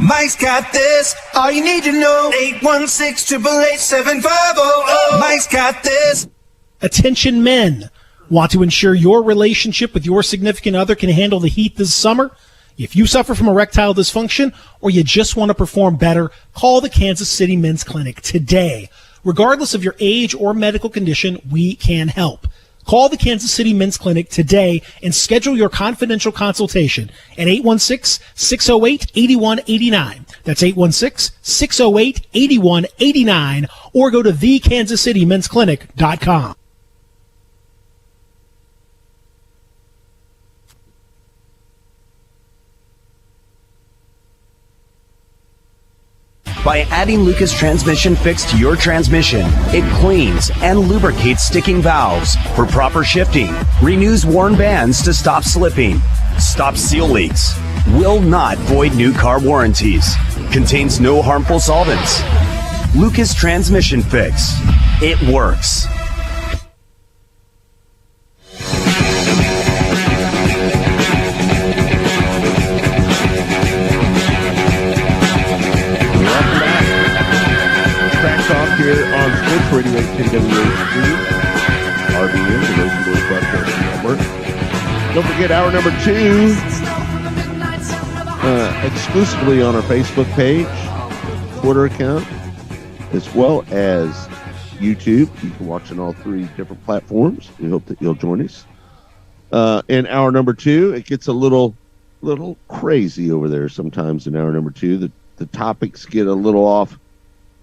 Mike's got this. All you need to know. 816-888-7500. Mike's got this. Attention men. Want to ensure your relationship with your significant other can handle the heat this summer? If you suffer from erectile dysfunction or you just want to perform better, call the Kansas City Men's Clinic today. Regardless of your age or medical condition, we can help. Call the Kansas City Men's Clinic today and schedule your confidential consultation at 816-608-8189. That's 816-608-8189, or go to theKansasCityMen'sClinic.com. By adding Lucas Transmission Fix to your transmission, it cleans and lubricates sticking valves for proper shifting, renews worn bands to stop slipping, stops seal leaks, will not void new car warranties, contains no harmful solvents. Lucas Transmission Fix. It works. Here on Sports Radio 810 WHB, RBN, the Racing Boys Broadcasting Network. Don't forget hour number 2, exclusively on our Facebook page, Twitter account, as well as YouTube. You can watch on all 3 different platforms. We hope that you'll join us. In hour number 2, it gets a little crazy over there sometimes in hour number 2. The topics get a little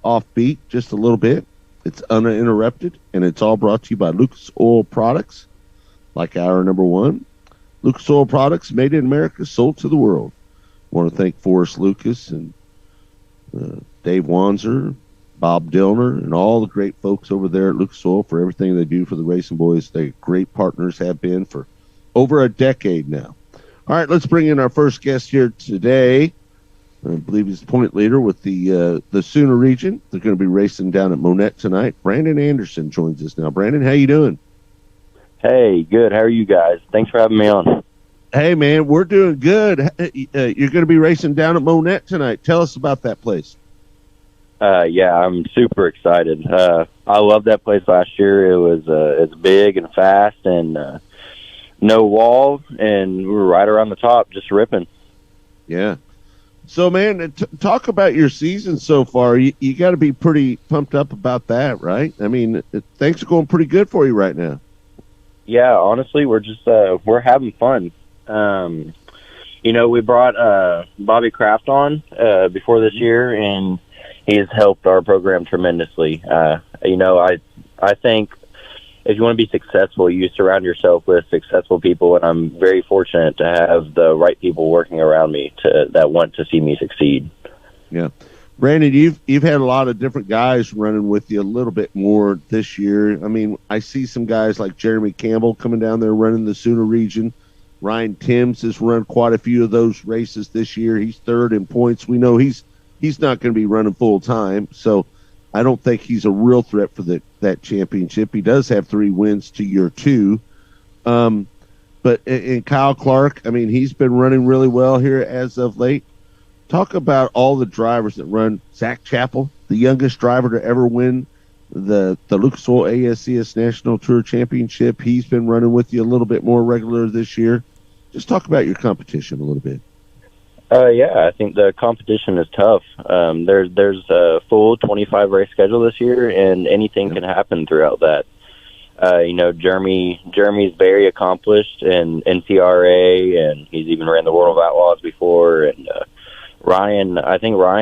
offbeat just a little bit. It's uninterrupted, and it's all brought to you by Lucas Oil Products. Like hour number 1, Lucas Oil Products, made in America, sold to the world. I want to thank Forrest Lucas and Dave Wanzer, Bob Dillner, and all the great folks over there at Lucas Oil for everything they do for the Racing Boys. They're great partners, have been for over a decade now. All right, let's bring in our first guest here today. I believe he's the point leader with the Sooner region. They're going to be racing down at Monette tonight. Brandon Anderson joins us now. Brandon, how you doing? Hey, good. How are you guys? Thanks for having me on. Hey, man, we're doing good. You're going to be racing down at Monette tonight. Tell us about that place. Yeah, I'm super excited. I loved that place last year. It was it's big and fast and no wall, and we were right around the top, just ripping. Yeah. So, man, talk about your season so far. You got to be pretty pumped up about that, right? I mean, things are going pretty good for you right now. Yeah, honestly, we're just we're having fun. We brought Bobby Kraft on before this year, and he has helped our program tremendously. I think if you want to be successful, you surround yourself with successful people, and I'm very fortunate to have the right people working around me that want to see me succeed. Yeah. Brandon, you've had a lot of different guys running with you a little bit more this year. I mean, I see some guys like Jeremy Campbell coming down there running the Sooner region. Ryan Timms has run quite a few of those races this year. He's third in points. We know he's not going to be running full time, so I don't think he's a real threat for that championship. He does have 3 wins to your 2. But in Kyle Clark, I mean, he's been running really well here as of late. Talk about all the drivers that run. Zach Chappell, the youngest driver to ever win the Lucas Oil ASCS National Tour Championship. He's been running with you a little bit more regular this year. Just talk about your competition a little bit. Yeah, I think the competition is tough. There's a full 25 race schedule this year, and anything can happen throughout that. Jeremy's very accomplished in NCRA, and he's even ran the World of Outlaws before. And Ryan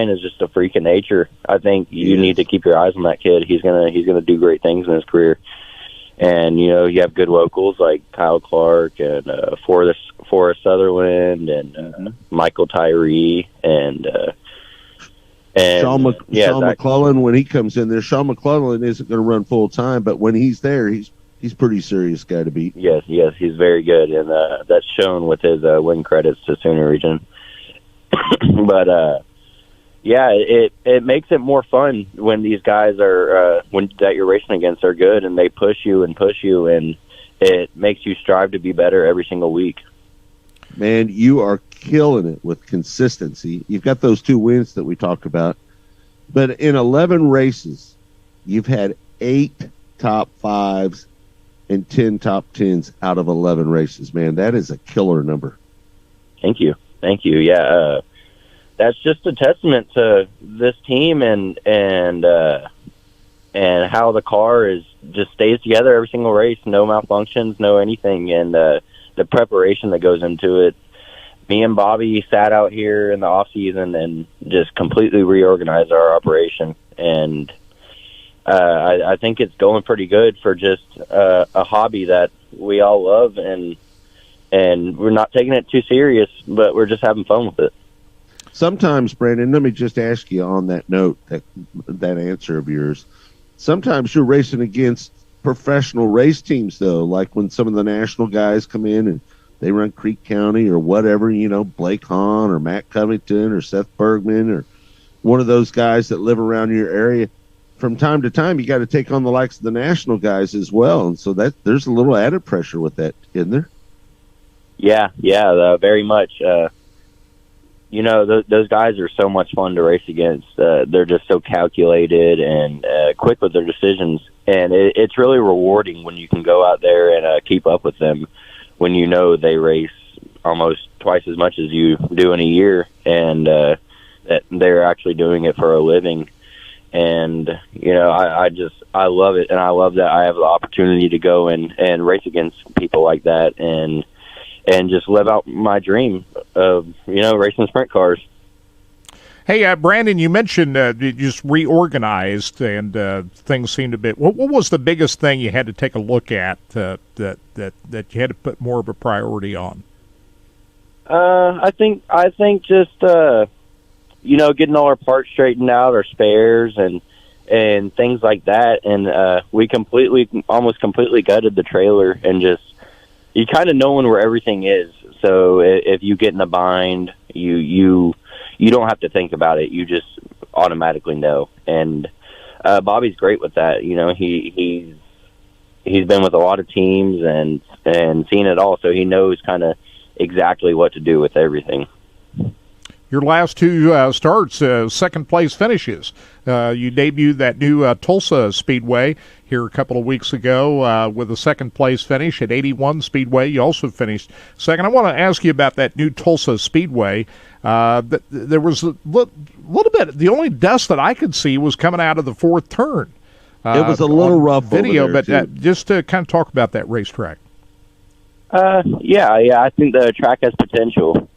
is just a freak of nature. I think you need to keep your eyes on that kid. He's gonna do great things in his career. And you have good locals like Kyle Clark and Forrest Sutherland and Michael Tyree and Sean McClellan when he comes in there. Sean McClellan isn't going to run full time, but when he's there, he's pretty serious guy to beat. Yes, he's very good, and that's shown with his win credits to Sooner Region. But it makes it more fun when these guys are that you're racing against are good, and they push you, and it makes you strive to be better every single week. Man, you are killing it with consistency. You've got those 2 wins that we talked about, but in 11 races, you've had 8 top 5s and 10 top 10s out of 11 races. Man, that is a killer number. Thank you. Yeah, that's just a testament to this team and how the car just stays together every single race. No malfunctions, no anything, and the preparation that goes into it. Me and Bobby sat out here in the off season and just completely reorganized our operation, and I think it's going pretty good for just a hobby that we all love, and we're not taking it too serious, but we're just having fun with it. Sometimes, Brandon, let me just ask you on that note, that answer of yours. Sometimes you're racing against professional race teams, though, like when some of the national guys come in and they run Creek County or whatever, Blake Hahn or Matt Covington or Seth Bergman or one of those guys that live around your area. From time to time, you got to take on the likes of the national guys as well. And so there's a little added pressure with that, isn't there? Yeah, very much. Those guys are so much fun to race against. They're just so calculated and quick with their decisions. And it's really rewarding when you can go out there and keep up with them when they race almost twice as much as you do in a year, and that they're actually doing it for a living. And, I love it, and I love that I have the opportunity to go and race against people like that and just live out my dream of, racing sprint cars. Hey, Brandon, you mentioned you just reorganized and things seemed a bit. What was the biggest thing you had to take a look at that you had to put more of a priority on? I think just getting all our parts straightened out, our spares and things like that, and we almost completely gutted the trailer and just you kind of knowing where everything is. So if you get in a bind, you don't have to think about it. You just automatically know. And Bobby's great with that. He's been with a lot of teams and seen it all, so he knows kind of exactly what to do with everything. your last two starts, second-place finishes. You debuted that new Tulsa Speedway here a couple of weeks ago with a second-place finish at 81 Speedway. You also finished second. I want to ask you about that new Tulsa Speedway. There was a little bit. The only dust that I could see was coming out of the fourth turn. It was a little rough video, over there, but just to kind of talk about that racetrack. Yeah, I think the track has potential.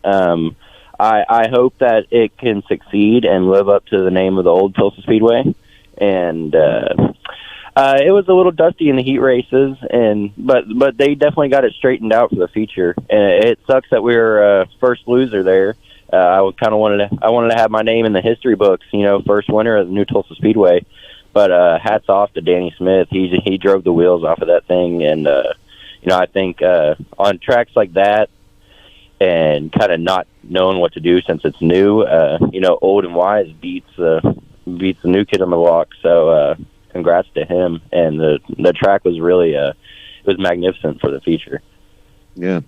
I hope that it can succeed and live up to the name of the old Tulsa Speedway. And it was a little dusty in the heat races, but they definitely got it straightened out for the future. And it sucks that we were first loser there. I wanted to have my name in the history books, first winner of the new Tulsa Speedway. But hats off to Danny Smith. He drove the wheels off of that thing, and I think on tracks like that, and kind of not knowing what to do since it's new, old and wise beats the new kid on the block. So congrats to him. And the track was really it was magnificent for the future. Yeah.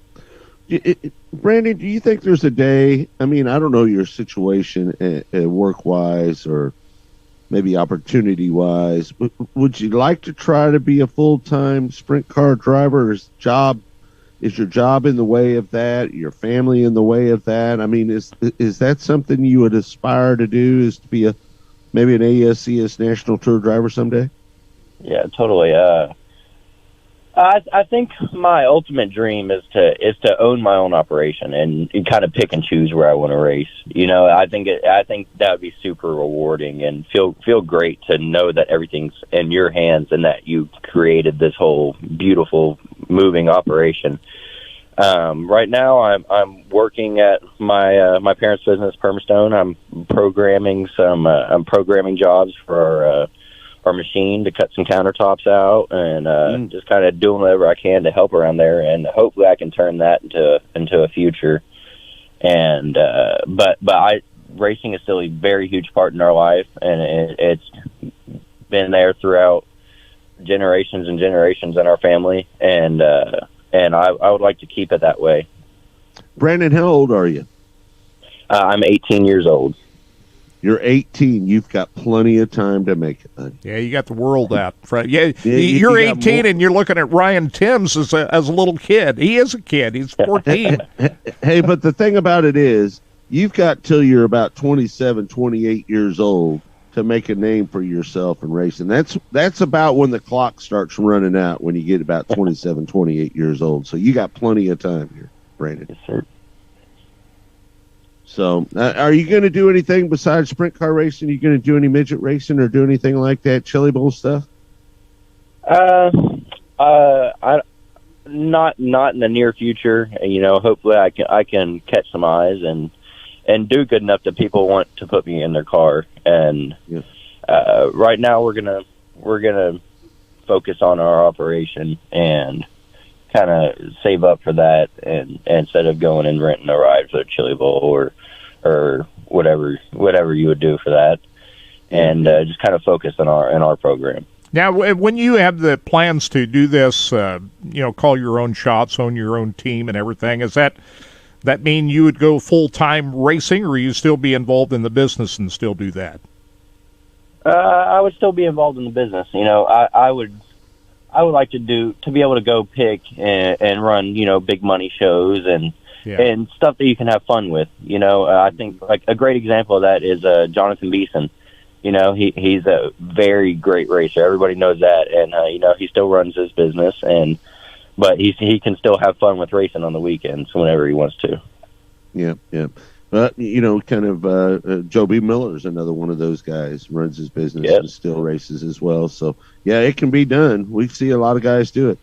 Brandon, do you think there's a day? I mean, I don't know your situation work-wise or maybe opportunity-wise. Would you like to try to be a full-time sprint car driver? Is your job in the way of that? Your family in the way of that? I mean, is that something you would aspire to do? Is to be maybe an ASCS National Tour driver someday? Yeah, totally. I think my ultimate dream is to own my own operation and kind of pick and choose where I want to race. I think that would be super rewarding and feel great to know that everything's in your hands and that you created this whole beautiful moving operation. Right now, I'm working at my parents' business, Permastone. I'm programming jobs for our machine to cut some countertops out, and just kind of doing whatever I can to help around there, and hopefully I can turn that into a future. And but racing is still a very huge part in our life, and it's been there throughout generations and generations in our family, and I would like to keep it that way. Brandon, how old are you? I'm 18 years old. You're 18. You've got plenty of time to make it, buddy. Yeah, you got the world out. Yeah, you're 18 and you're looking at Ryan Timms as a little kid. He is a kid. He's 14. Hey, but the thing about it is, you've got till you're about 27, 28 years old to make a name for yourself in racing. That's about when the clock starts running out, when you get about 27, 28 years old. So you got plenty of time here, Brandon. Yes, sir. So, are you going to do anything besides sprint car racing? Are you going to do any midget racing or do anything like that, Chili Bowl stuff? Not in the near future. Hopefully I can catch some eyes and do good enough that people want to put me in their car. And right now we're gonna focus on our operation and kind of save up for that, and instead of going and renting a ride for the Chili Bowl or whatever you would do for that, and just kind of focus on our program. Now, when you have the plans to do this, call your own shots, own your own team and everything, is that mean you would go full-time racing, or you still be involved in the business and still do that? I would still be involved in the business. I would like to be able to go pick and run, big money shows and stuff that you can have fun with. I think like a great example of that is Jonathan Beeson. He's a very great racer. Everybody knows that, and he still runs his business, but he can still have fun with racing on the weekends whenever he wants to. Yeah. But, Joe B. Miller is another one of those guys, runs his business and still races as well. So, yeah, it can be done. We see a lot of guys do it.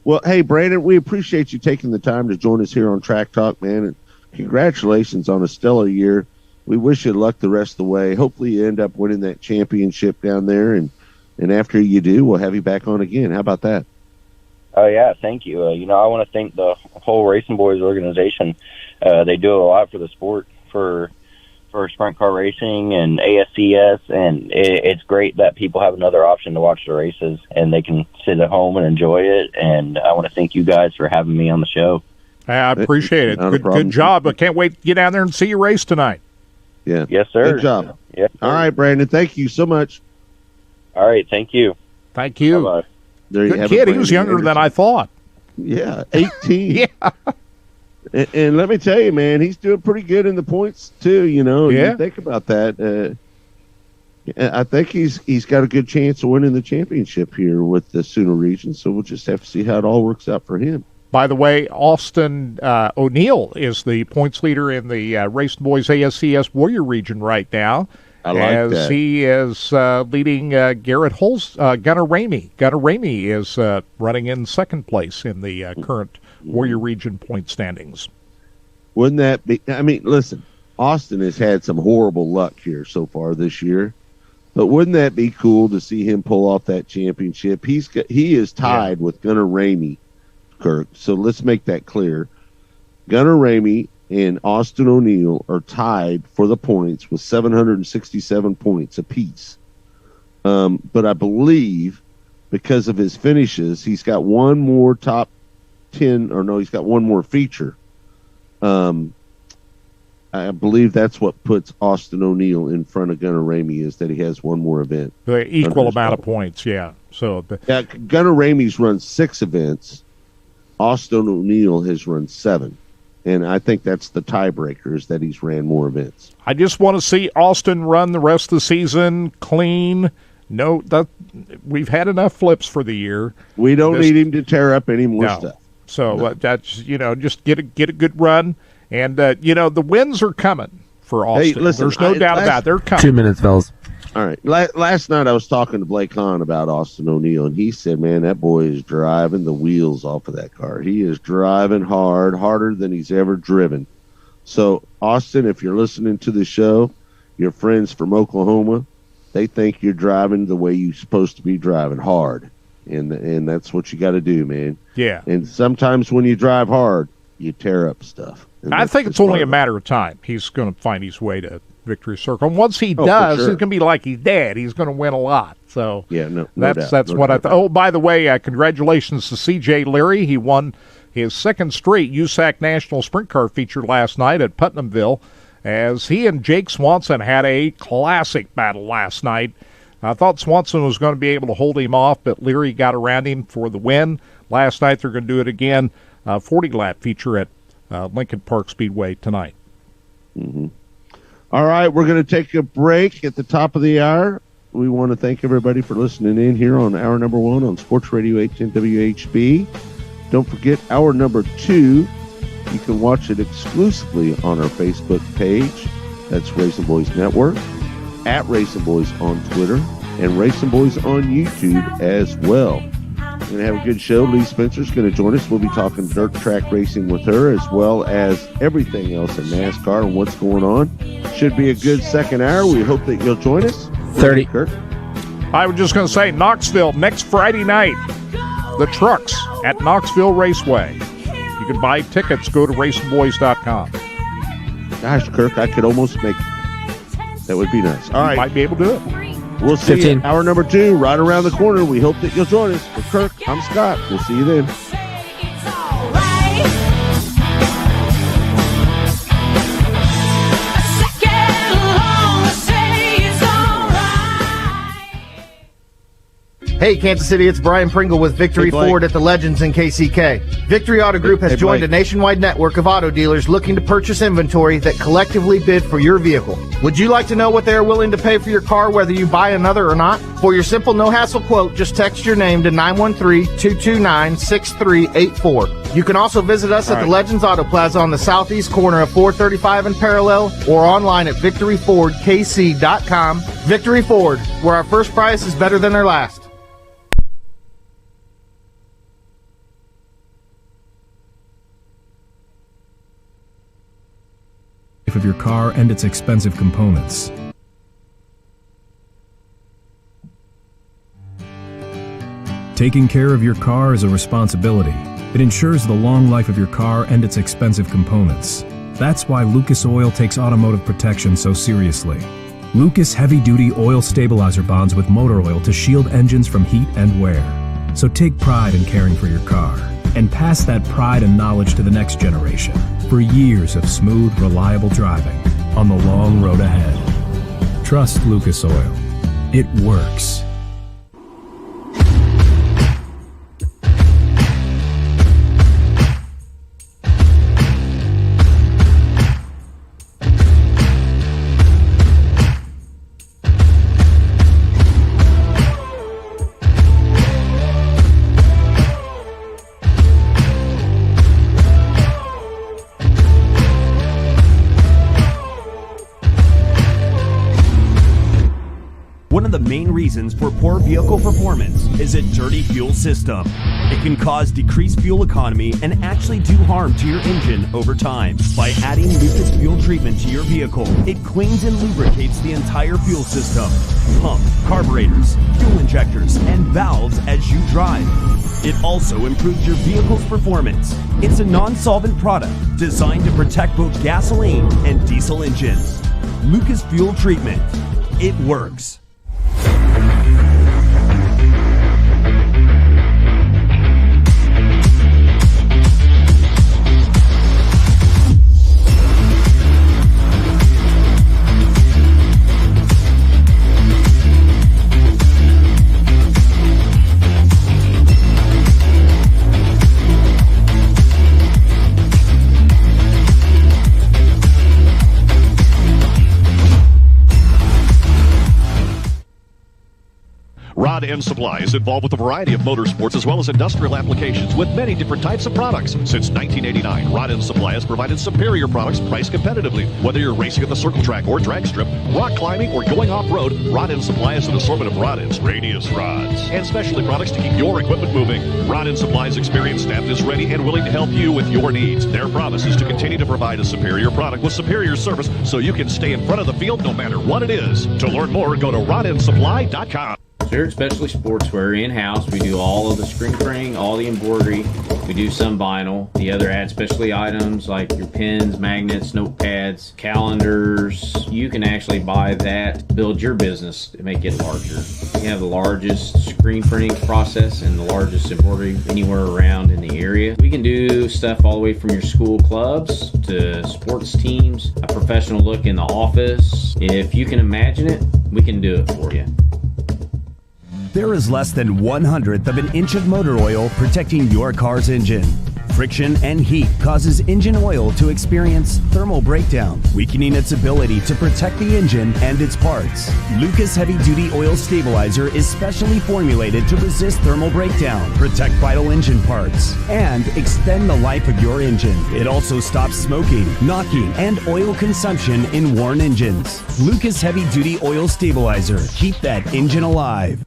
Well, hey, Brandon, we appreciate you taking the time to join us here on Track Talk, man. And congratulations on a stellar year. We wish you luck the rest of the way. Hopefully you end up winning that championship down there. And after you do, we'll have you back on again. How about that? Oh, yeah, thank you. I want to thank the whole Racing Boys organization. They do a lot for the sport, for sprint car racing and ASCS, and it's great that people have another option to watch the races, and they can sit at home and enjoy it. And I want to thank you guys for having me on the show. I appreciate it. Good job. I can't wait to get down there and see you race tonight. Yeah. Yes, sir. Good job. Yes, sir. All right, Brandon. Thank you so much. All right. Thank you. Thank you. Bye-bye. There you Good have kid. it, He was Brandon younger than Anderson. I thought. Yeah, 18. Yeah. And let me tell you, man, he's doing pretty good in the points too. You know, Yeah. You think about that. I think he's got a good chance of winning the championship here with the Sooner region. So we'll just have to see how it all works out for him. By the way, Austin O'Neill is the points leader in the Racing Boys ASCS Warrior region right now. I like as that. he is leading Garrett Gunnar Ramey. Gunnar Ramey is running in second place in the current Warrior region point standings. Wouldn't that be? I mean, listen, Austin has had some horrible luck here so far this year, but wouldn't that be cool to see him pull off that championship? He is tied with Gunnar Ramey, Kirk. So let's make that clear. Gunnar Ramey and Austin O'Neill are tied for the points with 767 points apiece. But I believe because of his finishes, he's got one more top 10, or no, he's got one more feature. I believe that's what puts Austin O'Neill in front of Gunnar Ramey, is that he has one more event. The equal amount of points, yeah. So yeah, Gunnar Ramey's run 6 events. Austin O'Neill has run 7. And I think that's the tiebreaker, is that he's ran more events. I just want to see Austin run the rest of the season clean. No, we've had enough flips for the year. We don't need him to tear up any more stuff. So that's, just get a good run. And, the wins are coming for Austin. Hey, listen, there's no doubt about it. They're coming. 2 minutes, fellas. All right. Last night I was talking to Blake Hahn about Austin O'Neill, and he said, man, that boy is driving the wheels off of that car. He is driving hard, harder than he's ever driven. So, Austin, if you're listening to the show, your friends from Oklahoma, they think you're driving the way you're supposed to be driving, hard. And that's what you got to do, man. Yeah. And sometimes when you drive hard, you tear up stuff. And I think it's only a matter of time. He's going to find his way to Victory Circle. And once he Oh, does, for sure. it's going to be like his dad. He's going to win a lot. So yeah, no that's doubt. what I thought. Oh, by the way, congratulations to C.J. Leary. He won his second straight USAC National Sprint Car feature last night at Putnamville, as he and Jake Swanson had a classic battle last night. I thought Swanson was going to be able to hold him off, but Leary got around him for the win. Last night they're going to do it again, 40-lap feature at Lincoln Park Speedway tonight. Mm-hmm. All right, we're going to take a break at the top of the hour. We want to thank everybody for listening in here on hour number 1 on Sports Radio 810 WHB. Don't forget hour number 2. You can watch it exclusively on our Facebook page. That's Racing Boys Network, at Racing Boys on Twitter, and Racing Boys on YouTube as well. We're going to have a good show. Lee Spencer's going to join us. We'll be talking dirt track racing with her, as well as everything else in NASCAR and what's going on. Should be a good second hour. We hope that you'll join us. 30. Kirk? I was just going to say, Knoxville, next Friday night, the trucks at Knoxville Raceway. You can buy tickets. Go to racingboys.com. Gosh, Kirk, I could almost make it. That would be nice. All right. You might be able to do it. We'll see 15. you hour number 2 right around the corner. We hope that you'll join us. For Kirk, I'm Scott. We'll see you then. Hey, Kansas City, it's Brian Pringle with Victory Hey, Blake. Ford at the Legends in KCK. Victory Auto Group has Hey, joined Blake. a nationwide network of auto dealers looking to purchase inventory that collectively bid for your vehicle. Would you like to know what they are willing to pay for your car, whether you buy another or not? For your simple, no-hassle quote, just text your name to 913-229-6384. You can also visit us at the Legends Auto Plaza on the southeast corner of 435 and Parallel, or online at victoryfordkc.com. Victory Ford, where our first price is better than their last. Of your car and its expensive components. Taking care of your car is a responsibility. It ensures the long life of your car and its expensive components. That's why Lucas Oil takes automotive protection so seriously. Lucas heavy-duty oil stabilizer bonds with motor oil to shield engines from heat and wear. So take pride in caring for your car and pass that pride and knowledge to the next generation for years of smooth, reliable driving. on the long road ahead. Trust Lucas Oil. It works. One of the main reasons for poor vehicle performance is a dirty fuel system. It can cause decreased fuel economy and actually do harm to your engine over time. By adding Lucas Fuel Treatment to your vehicle, it cleans and lubricates the entire fuel system, pump, carburetors, fuel injectors, and valves as you drive. It also improves your vehicle's performance. It's a non-solvent product designed to protect both gasoline and diesel engines. Lucas Fuel Treatment. It works. Rod End Supply is involved with a variety of motorsports as well as industrial applications with many different types of products. Since 1989, Rod End Supply has provided superior products priced competitively. Whether you're racing at the circle track or drag strip, rock climbing, or going off-road, Rod End Supply has an assortment of rod ends, radius rods, and specialty products to keep your equipment moving. Rod End Supply's experienced staff is ready and willing to help you with your needs. Their promise is to continue to provide a superior product with superior service so you can stay in front of the field no matter what it is. To learn more, go to rodendsupply.com. Spirit Specialty Sportswear in-house. We do all of the screen printing, all the embroidery. We do some vinyl. The other add specialty items like your pens, magnets, notepads, calendars. You can actually buy that, build your business to make it larger. We have the largest screen printing process and the largest embroidery anywhere around in the area. We can do stuff all the way from your school clubs to sports teams, a professional look in the office. If you can imagine it, we can do it for you. There is less than 1/100th of an inch of motor oil protecting your car's engine. Friction and heat causes engine oil to experience thermal breakdown, weakening its ability to protect the engine and its parts. Lucas Heavy Duty Oil Stabilizer is specially formulated to resist thermal breakdown, protect vital engine parts, and extend the life of your engine. It also stops smoking, knocking, and oil consumption in worn engines. Lucas Heavy Duty Oil Stabilizer. Keep that engine alive.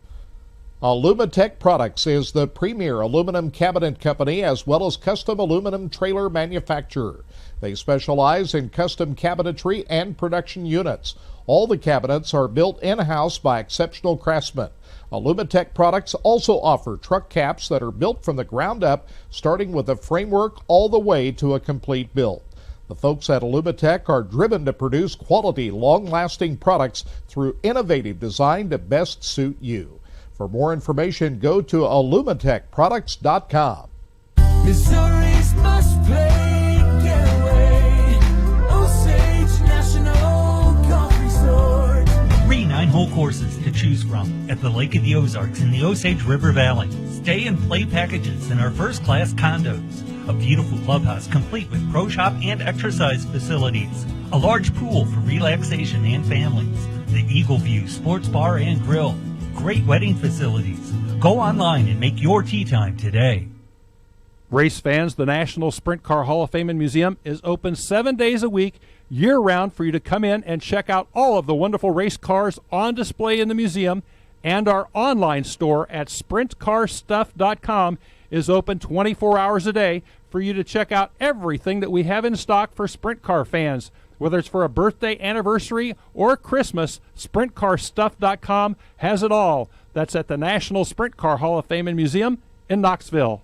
Alumatech Products is the premier aluminum cabinet company as well as custom aluminum trailer manufacturer. They specialize in custom cabinetry and production units. All the cabinets are built in-house by exceptional craftsmen. Alumatech Products also offer truck caps that are built from the ground up, starting with a framework all the way to a complete build. The folks at Alumatech are driven to produce quality, long-lasting products through innovative design to best suit you. For more information, go to alumatechproducts.com. Missouri's must play getaway. Osage National Golf Resort. 3 9-hole courses to choose from at the Lake of the Ozarks in the Osage River Valley. Stay and play packages in our first-class condos. A beautiful clubhouse complete with pro shop and exercise facilities. A large pool for relaxation and families. The Eagle View Sports Bar and Grill. Great wedding facilities. Go online and make your tee time today. Race fans, the National Sprint Car Hall of Fame and Museum is open 7 days a week, year-round, for you to come in and check out all of the wonderful race cars on display in the museum. And our online store at sprintcarstuff.com is open 24 hours a day for you to check out everything that we have in stock for sprint car fans. Whether it's for a birthday, anniversary, or Christmas, SprintCarStuff.com has it all. That's at the National Sprint Car Hall of Fame and Museum in Knoxville.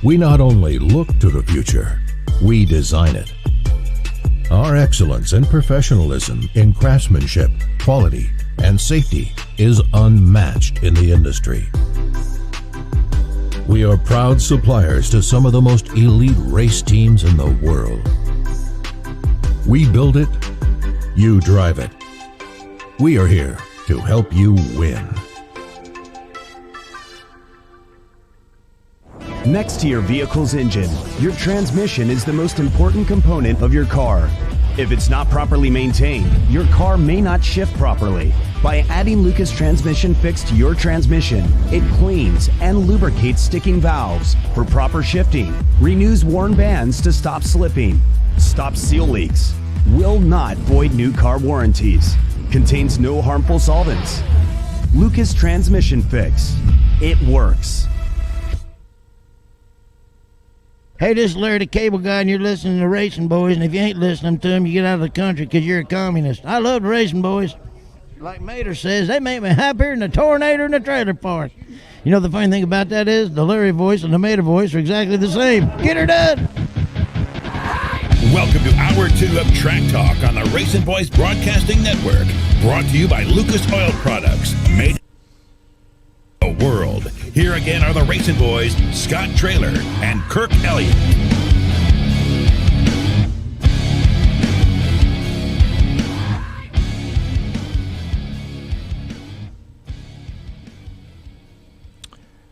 We not only look to the future, we design it. Our excellence and professionalism in craftsmanship, quality, and safety is unmatched in the industry. We are proud suppliers to some of the most elite race teams in the world. We build it, you drive it. We are here to help you win. Next to your vehicle's engine, your transmission is the most important component of your car. If it's not properly maintained, your car may not shift properly. By adding Lucas Transmission Fix to your transmission, it cleans and lubricates sticking valves for proper shifting, renews worn bands to stop slipping, stops seal leaks, will not void new car warranties, contains no harmful solvents. Lucas Transmission Fix. It works. Hey, this is Larry the Cable Guy, and you're listening to Racing Boys, and if you ain't listening to them, you get out of the country because you're a communist. I love the Racing Boys. Like Mater says, they make me happier than a tornado in a trailer park. You know the funny thing about that is, the Larry voice and the Mater voice are exactly the same. Get her done! Welcome to Hour 2 of Track Talk on the Racing Boys Broadcasting Network. Brought to you by Lucas Oil Products. Made the world. Here again are the Racing Boys, Scott Traylor and Kirk Elliott.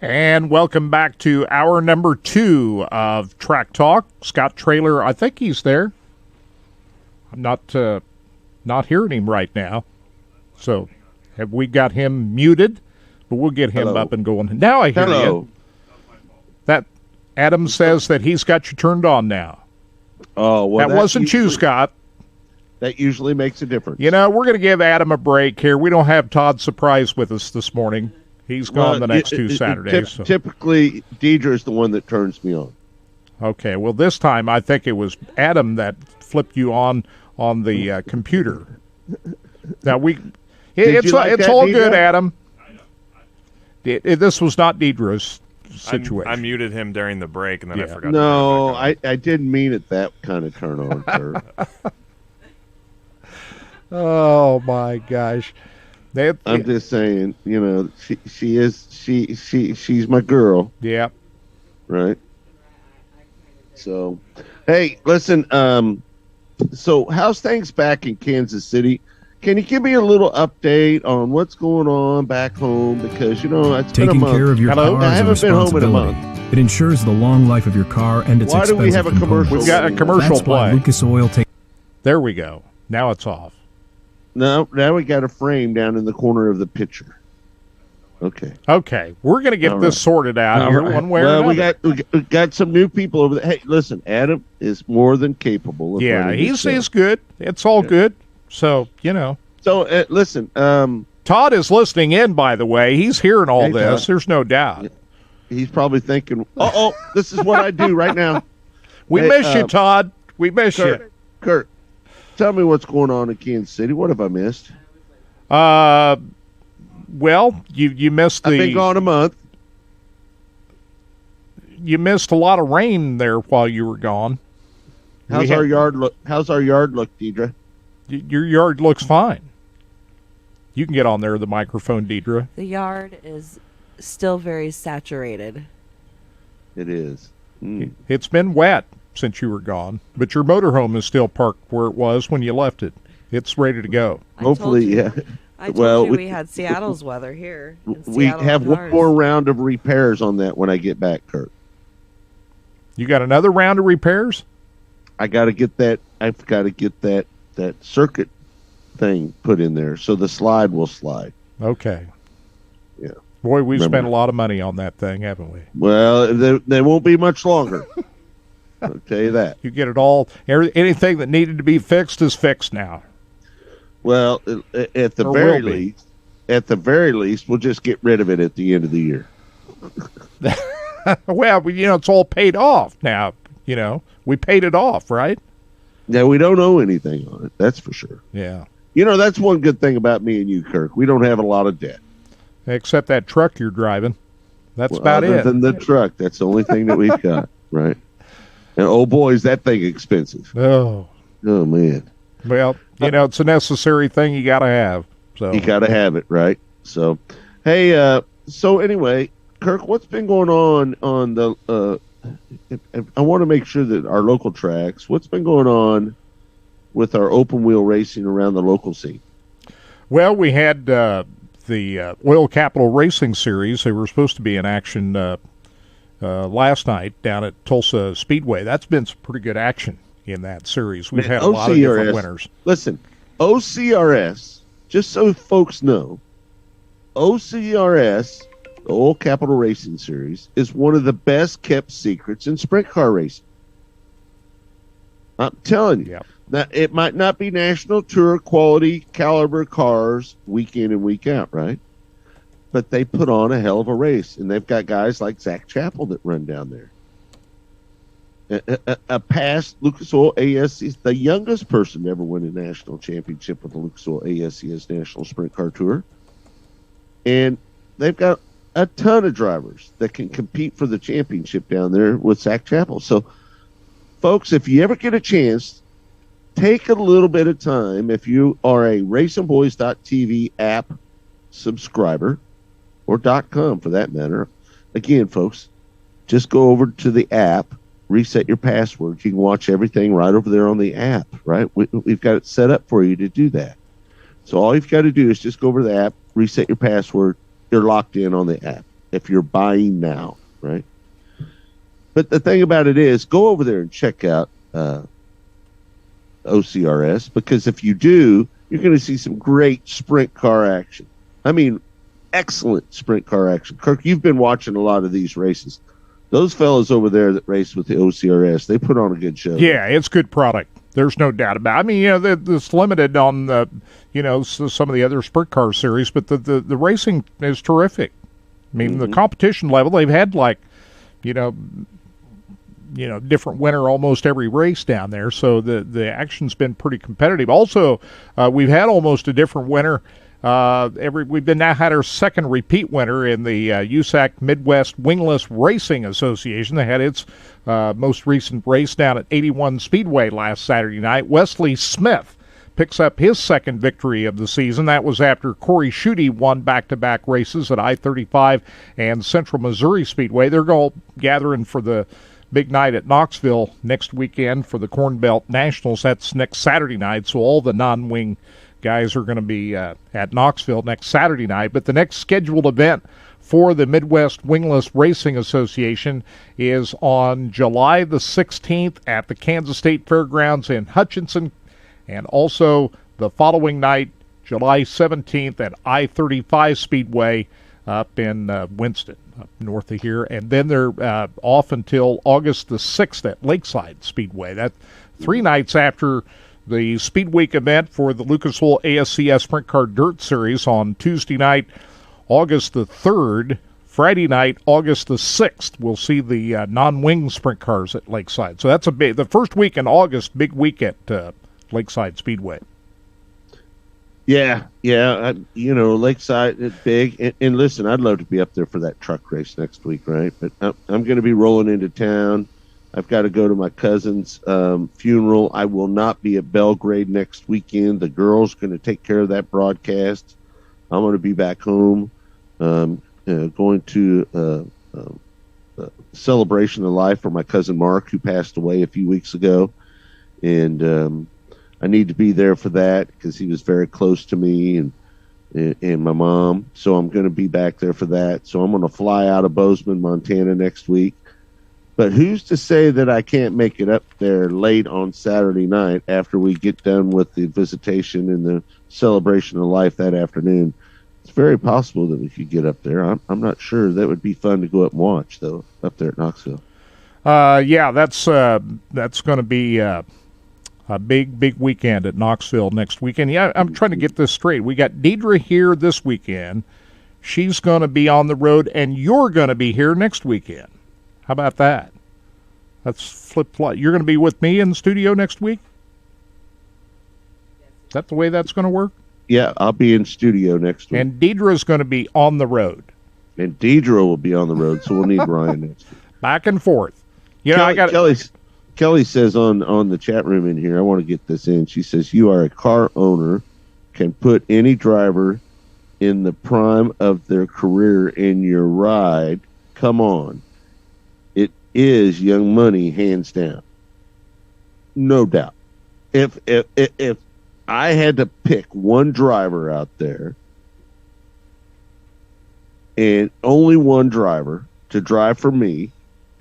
And welcome back to hour number 2 of Track Talk. Scott Traylor, I think he's there. I'm not hearing him right now. So have we got him muted? But we'll get him up and going. Now I hear you. That Adam says that he's got you turned on now. Oh, well, that wasn't you, Scott. That usually makes a difference. You know, we're going to give Adam a break here. We don't have Todd Surprise with us this morning. He's gone the next 2 Saturdays. Typically, Deidre is the one that turns me on. Okay, well, this time I think it was Adam that flipped you on the computer. Now it's all good, Adam. This was not Deidre's situation. I muted him during the break, and then I forgot. No, I didn't mean it that kind of turn on, sir. Oh my gosh! I'm just saying, you know, she's my girl. Yeah. Right. So, hey, listen. So how's things back in Kansas City? Can you give me a little update on what's going on back home? Because, you know, it's been a month. Taking care of your car I is a haven't been home in a responsibility. month. It ensures the long life of your car and its Why do expensive we have a components. commercial? We've got a commercial That's why play. Lucas Oil takes. There we go. Now it's off. No, now we got a frame down in the corner of the picture. Okay. Okay, we're going to get All this right. sorted out here one way or another. we got some new people over there. Hey, listen, Adam is more than capable of running this he's show. good. It's all good. So, you know. So, listen. Todd is listening in, by the way. He's hearing all Hey, this. Todd. There's no doubt. He's probably thinking, this is what I do right now. We Hey, miss you, Todd. We miss you. Kurt, tell me what's going on in Kansas City. What have I missed? Well, you missed the. I've been gone a month. You missed a lot of rain there while you were gone. How's our yard look? How's our yard look, Deidre? Your yard looks fine. You can get on there with the microphone, Deidre. The yard is still very saturated. It is. It's been wet since you were gone, but your motorhome is still parked where it was when you left it. It's ready to go. Hopefully, yeah. I told you we had Seattle's weather here. in We Seattle have and one ours. more round of repairs on that when I get back, Kurt. You got another round of repairs? I got to get that. I've got to get that circuit thing put in there so the slide will slide. Okay. Yeah. Boy, we've Remember. spent a lot of money on that thing, haven't we? Well, they won't be much longer. I'll tell you that. You get it all. Anything that needed to be fixed is fixed now. Well, at the Or very will be. least, we'll just get rid of it at the end of the year. Well, it's all paid off now. We paid it off, right? Now, we don't owe anything on it. That's for sure. Yeah. That's one good thing about me and you, Kirk. We don't have a lot of debt. Except that truck you're driving. That's about Other it. than the truck, that's the only thing that we've got, right? And oh boy, is that thing expensive. Oh man. Well, it's a necessary thing you got to have. So You got to have it, right? So, hey, so anyway, Kirk, what's been going on the? I want to make sure that our local tracks. What's been going on with our open wheel racing around the local scene? Well, we had the Oil Capital Racing Series. They were supposed to be in action last night down at Tulsa Speedway. That's been some pretty good action in that series. We've had a lot of different winners. Listen, OCRS, just so folks know, OCRS, the Oil Capital Racing Series, is one of the best kept secrets in sprint car racing. I'm telling you. Yep. Now, it might not be national tour quality caliber cars week in and week out, right? But they put on a hell of a race, and they've got guys like Zach Chappell that run down there. A past Lucas Oil ASCS, the youngest person to ever win a national championship with the Lucas Oil ASCS National Sprint Car Tour. And they've got a ton of drivers that can compete for the championship down there with Zach Chappell. So, folks, if you ever get a chance, take a little bit of time. If you are a RacingBoys.tv app subscriber, or .com for that matter, again, folks, just go over to the app, reset your password. You can watch everything right over there on the app, right? We've got it set up for you to do that. So all you've got to do is just go over to the app, reset your password. You're locked in on the app if you're buying now, right? But the thing about it is, go over there and check out OCRS, because if you do, you're going to see some great sprint car action. I mean, excellent sprint car action. Kirk, you've been watching a lot of these races. Those fellas over there that race with the OCRS, they put on a good show. Yeah, it's good product. There's no doubt about it. I mean, it's limited on the, some of the other sprint car series, but the racing is terrific. I mean, the competition level, they've had different winner almost every race down there, so the action's been pretty competitive. Also, we've had almost a different winner. We've now had our second repeat winner in the USAC Midwest Wingless Racing Association. They had its most recent race down at 81 Speedway last Saturday night. Wesley Smith picks up his second victory of the season. That was after Corey Schutte won back-to-back races at I-35 and Central Missouri Speedway. They're all gathering for the big night at Knoxville next weekend for the Corn Belt Nationals. That's next Saturday night, so all the non-wing guys are going to be at Knoxville next Saturday night. But the next scheduled event for the Midwest Wingless Racing Association is on July the 16th at the Kansas State Fairgrounds in Hutchinson, and also the following night, July 17th at I-35 Speedway up in Winston, up north of here. And then they're off until August the 6th at Lakeside Speedway. That's 3 nights after the Speed Week event for the Lucas Oil ASCS Sprint Car Dirt Series on Tuesday night, August the 3rd. Friday night, August the 6th, we'll see the non-wing sprint cars at Lakeside. So that's the first week in August, big week at Lakeside Speedway. Yeah. Lakeside is big. And listen, I'd love to be up there for that truck race next week, right? But I'm going to be rolling into town. I've got to go to my cousin's funeral. I will not be at Belgrade next weekend. The girl's going to take care of that broadcast. I'm going to be back home, going to celebration of life for my cousin Mark, who passed away a few weeks ago. And I need to be there for that because he was very close to me and my mom. So I'm going to be back there for that. So I'm going to fly out of Bozeman, Montana next week. But who's to say that I can't make it up there late on Saturday night after we get done with the visitation and the celebration of life that afternoon? It's very possible that we could get up there. I'm not sure. That would be fun to go up and watch, though, up there at Knoxville. Yeah, that's going to be a big weekend at Knoxville next weekend. Yeah, I'm trying to get this straight. We got Deidre here this weekend. She's going to be on the road, and you're going to be here next weekend. How about that? That's flip-flop. You're going to be with me in the studio next week? Is that the way that's going to work? Yeah, I'll be in studio next week. And Deidre's going to be on the road. And Deidre will be on the road, so we'll need Ryan next week. Back and forth. Kelly says on the chat room in here, I want to get this in. She says, you are a car owner, can put any driver in the prime of their career in your ride. Come on. It is Young Money, hands down. No doubt. if I had to pick one driver out there, and only one driver to drive for me,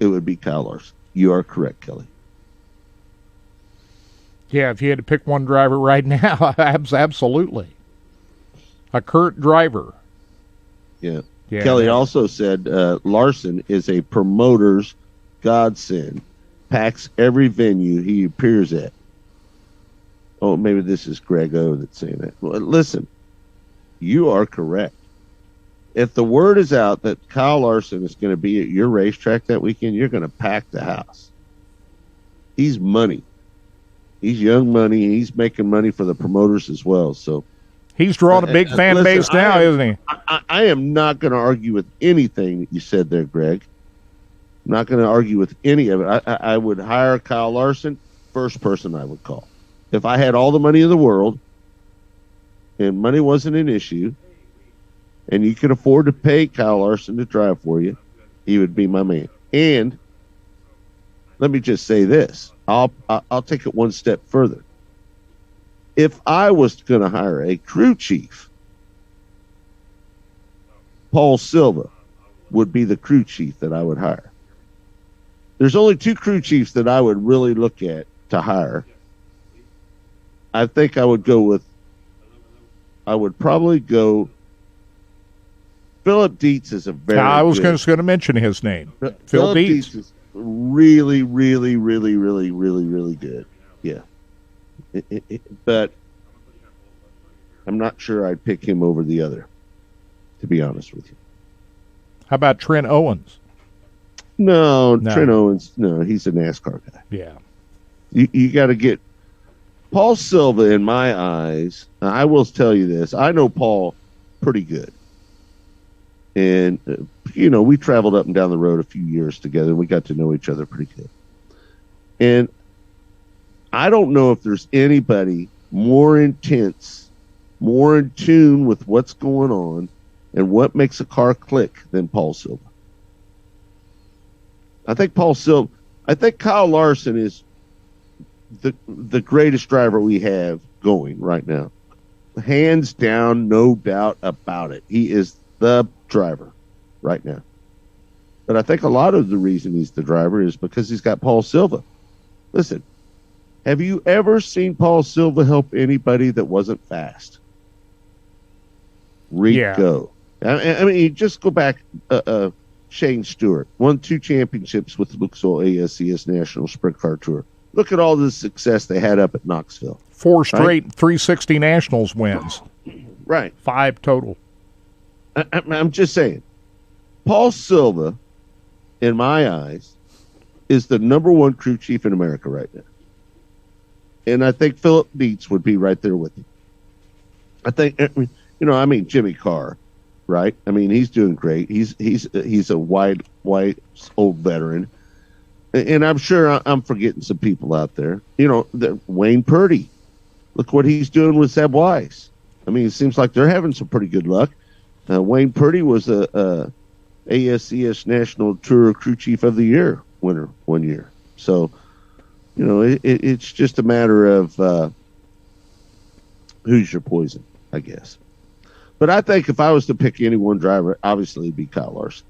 it would be Kyle Larson. You are correct, Kelly. Yeah, if you had to pick one driver right now, absolutely. A current driver. Yeah. Yeah, Kelly yeah. also said Larson is a promoter's godsend. Packs every venue he appears at. Oh, maybe this is Greg O that's saying that. Well, listen, you are correct. If the word is out that Kyle Larson is going to be at your racetrack that weekend, you're going to pack the house. He's money. He's young money. He's making money for the promoters as well. So he's drawing a big fan base now, isn't he? I am not going to argue with anything that you said there, Greg. I'm not going to argue with any of it. I would hire Kyle Larson, first person I would call. If I had all the money in the world and money wasn't an issue and you could afford to pay Kyle Larson to drive for you, he would be my man. And let me just say this. I'll take it one step further. If I was going to hire a crew chief, Paul Silva would be the crew chief that I would hire. There's only two crew chiefs that I would really look at to hire. I think I would probably go. Philip Dietz is a very. I was going to mention his name. Phil Dietz is really, really, really, really, really, really good. Yeah, but I'm not sure I'd pick him over the other. To be honest with you. How about Trent Owens? No. Trent Owens. No, he's a NASCAR guy. Yeah, you got to get. Paul Silva, in my eyes, I will tell you this. I know Paul pretty good. And, we traveled up and down the road a few years together, and we got to know each other pretty good. And I don't know if there's anybody more intense, more in tune with what's going on and what makes a car click than Paul Silva. I think Kyle Larson is the greatest driver we have going right now. Hands down, no doubt about it. He is the driver right now. But I think a lot of the reason he's the driver is because he's got Paul Silva. Listen, have you ever seen Paul Silva help anybody that wasn't fast? Rico. Yeah. I mean, you just go back. Shane Stewart won 2 championships with the Lucas Oil ASCS National Sprint Car Tour. Look at all the success they had up at Knoxville. 4 straight 360 Nationals wins. Right. 5 total. I'm just saying. Paul Silva, in my eyes, is the number 1 crew chief in America right now. And I think Philip Dietz would be right there with him. I think, Jimmy Carr, right? I mean, he's doing great. He's a white old veteran. And I'm sure I'm forgetting some people out there. Wayne Purdy. Look what he's doing with Zeb Weiss. I mean, it seems like they're having some pretty good luck. Wayne Purdy was a ASCS National Tour Crew Chief of the Year winner one year. So, it's just a matter of who's your poison, I guess. But I think if I was to pick any one driver, obviously it'd be Kyle Larson.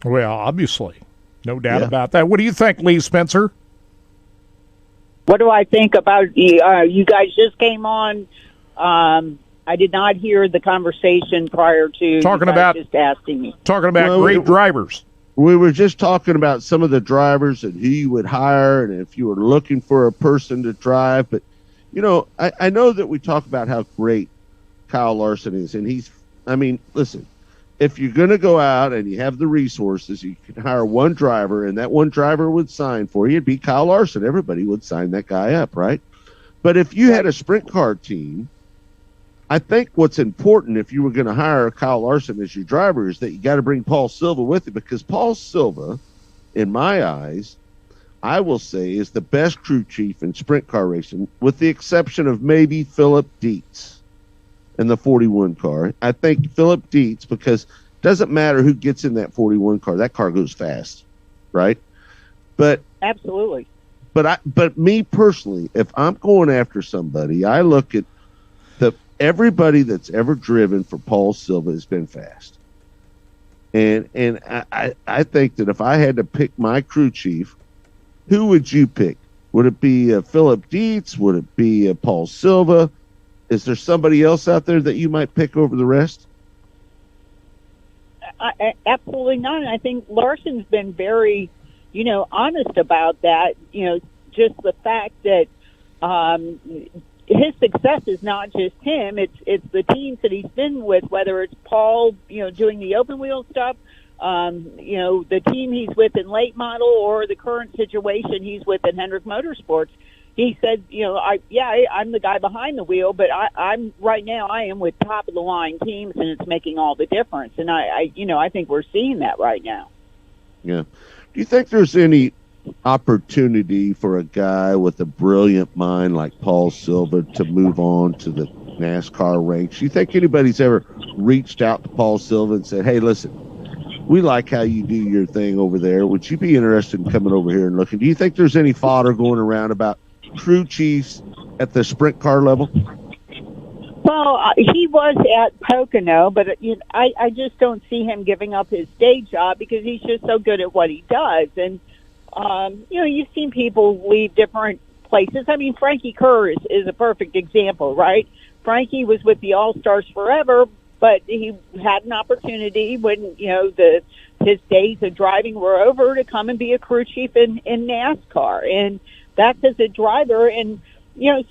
Well, obviously. No doubt about that. What do you think, Lee Spencer? What do I think about you guys just came on? I did not hear the conversation prior to just asking me. Talking about great drivers. We were just talking about some of the drivers and who you would hire and if you were looking for a person to drive. But, I know that we talk about how great Kyle Larson is. And listen, if you're going to go out and you have the resources, you can hire one driver, and that one driver would sign for you. It'd be Kyle Larson. Everybody would sign that guy up, right? But if you had a sprint car team, I think what's important if you were going to hire Kyle Larson as your driver is that you got to bring Paul Silva with you, because Paul Silva, in my eyes, I will say is the best crew chief in sprint car racing, with the exception of maybe Philip Dietz in the 41 car. I think Philip Dietz, because it doesn't matter who gets in that 41 car, that car goes fast, right? But absolutely. But me personally, if I'm going after somebody, I look at everybody that's ever driven for Paul Silva has been fast. And I think that if I had to pick my crew chief, who would you pick? Would it be Philip Dietz? Would it be Paul Silva? Is there somebody else out there that you might pick over the rest? Absolutely not. And I think Larson's been very, honest about that. Just the fact that his success is not just him; it's the teams that he's been with. Whether it's Paul, doing the open wheel stuff, the team he's with in late model, or the current situation he's with in Hendrick Motorsports. He said, I'm the guy behind the wheel, but I'm right now I am with top of the line teams, and it's making all the difference. And I think we're seeing that right now. Yeah. Do you think there's any opportunity for a guy with a brilliant mind like Paul Silva to move on to the NASCAR ranks? Do you think anybody's ever reached out to Paul Silva and said, "Hey, listen, we like how you do your thing over there. Would you be interested in coming over here and looking?" Do you think there's any fodder going around about crew chiefs at the sprint car level? Well, he was at Pocono, but I just don't see him giving up his day job because he's just so good at what he does. And, you've seen people leave different places. I mean, Frankie Kerr is a perfect example, right? Frankie was with the All-Stars forever, but he had an opportunity when, his days of driving were over to come and be a crew chief in NASCAR. And that's as a driver. And,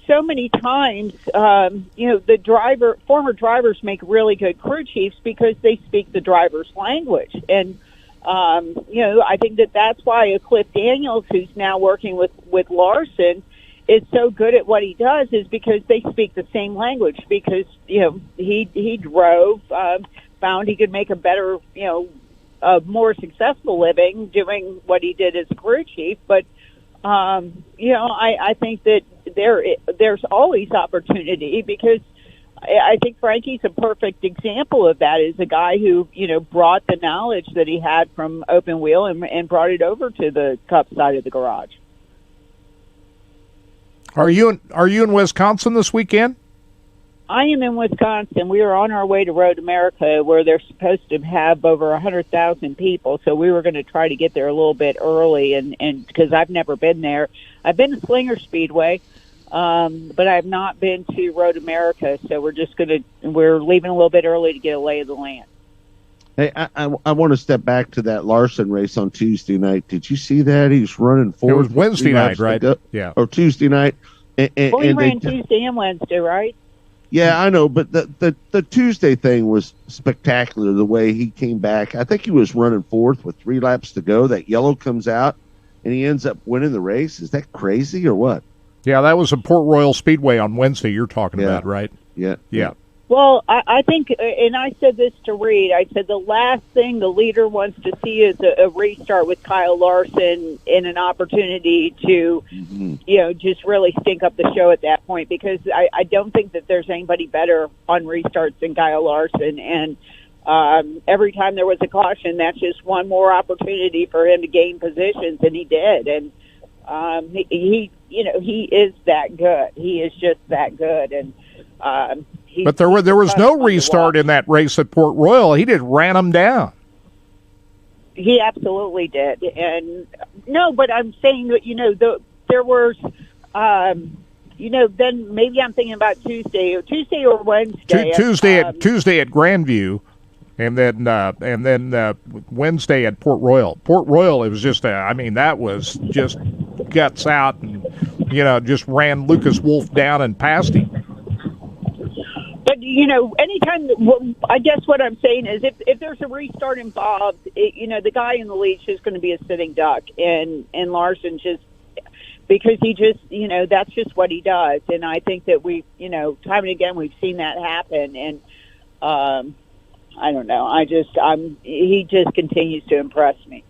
so many times, the former drivers make really good crew chiefs because they speak the driver's language. And, I think that's why Cliff Daniels, who's now working with Larson, is so good at what he does, is because they speak the same language. Because, he drove, found he could make a better, a more successful living doing what he did as crew chief. But, I think that there's always opportunity, because I think Frankie's a perfect example of that. Is a guy who, brought the knowledge that he had from open wheel and brought it over to the Cup side of the garage. Are you in Wisconsin this weekend? I am in Wisconsin. We are on our way to Road America, where they're supposed to have over 100,000 people. So we were going to try to get there a little bit early, and because I've never been there. I've been to Slinger Speedway, but I have not been to Road America. So we're leaving a little bit early to get a lay of the land. Hey, I want to step back to that Larson race on Tuesday night. Did you see that? He was running fourth. It was Wednesday night, right? Yeah. Or Tuesday night. He ran Tuesday and Wednesday, right? Yeah, I know, but the Tuesday thing was spectacular, the way he came back. I think he was running fourth with 3 laps to go. That yellow comes out, and he ends up winning the race. Is that crazy or what? Yeah, that was at Port Royal Speedway on Wednesday you're talking about, right? Yeah. Yeah. Well, I think, and I said this to Reed, I said the last thing the leader wants to see is a restart with Kyle Larson and an opportunity to, just really stink up the show at that point, because I don't think that there's anybody better on restarts than Kyle Larson. And every time there was a caution, that's just one more opportunity for him to gain positions, and he did. And he is that good. He is just that good. And but there was no restart in that race at Port Royal. He just ran them down. He absolutely did. And no, but I'm saying that, there was, then maybe I'm thinking about Tuesday or Wednesday. Tuesday at Grandview, and then Wednesday at Port Royal. Port Royal, it was just that was just guts out, and just ran Lucas Wolf down and passed him. But, anytime, I guess what I'm saying is if there's a restart involved, the guy in the lead is going to be a sitting duck. And Larson just, because he just, that's just what he does. And I think that we, time and again, we've seen that happen. And I don't know. He just continues to impress me.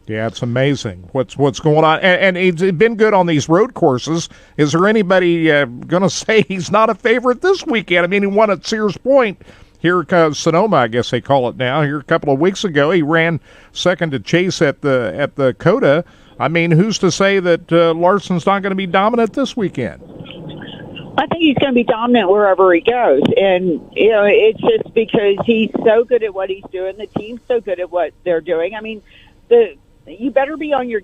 Yeah, it's amazing what's going on, and he's been good on these road courses. Is there anybody going to say he's not a favorite this weekend? I mean, he won at Sears Point here, Sonoma, I guess they call it now. Here a couple of weeks ago, he ran second to Chase at the Coda. I mean, who's to say that Larson's not going to be dominant this weekend? I think he's going to be dominant wherever he goes. And, it's just because he's so good at what he's doing. The team's so good at what they're doing. I mean, you better be on your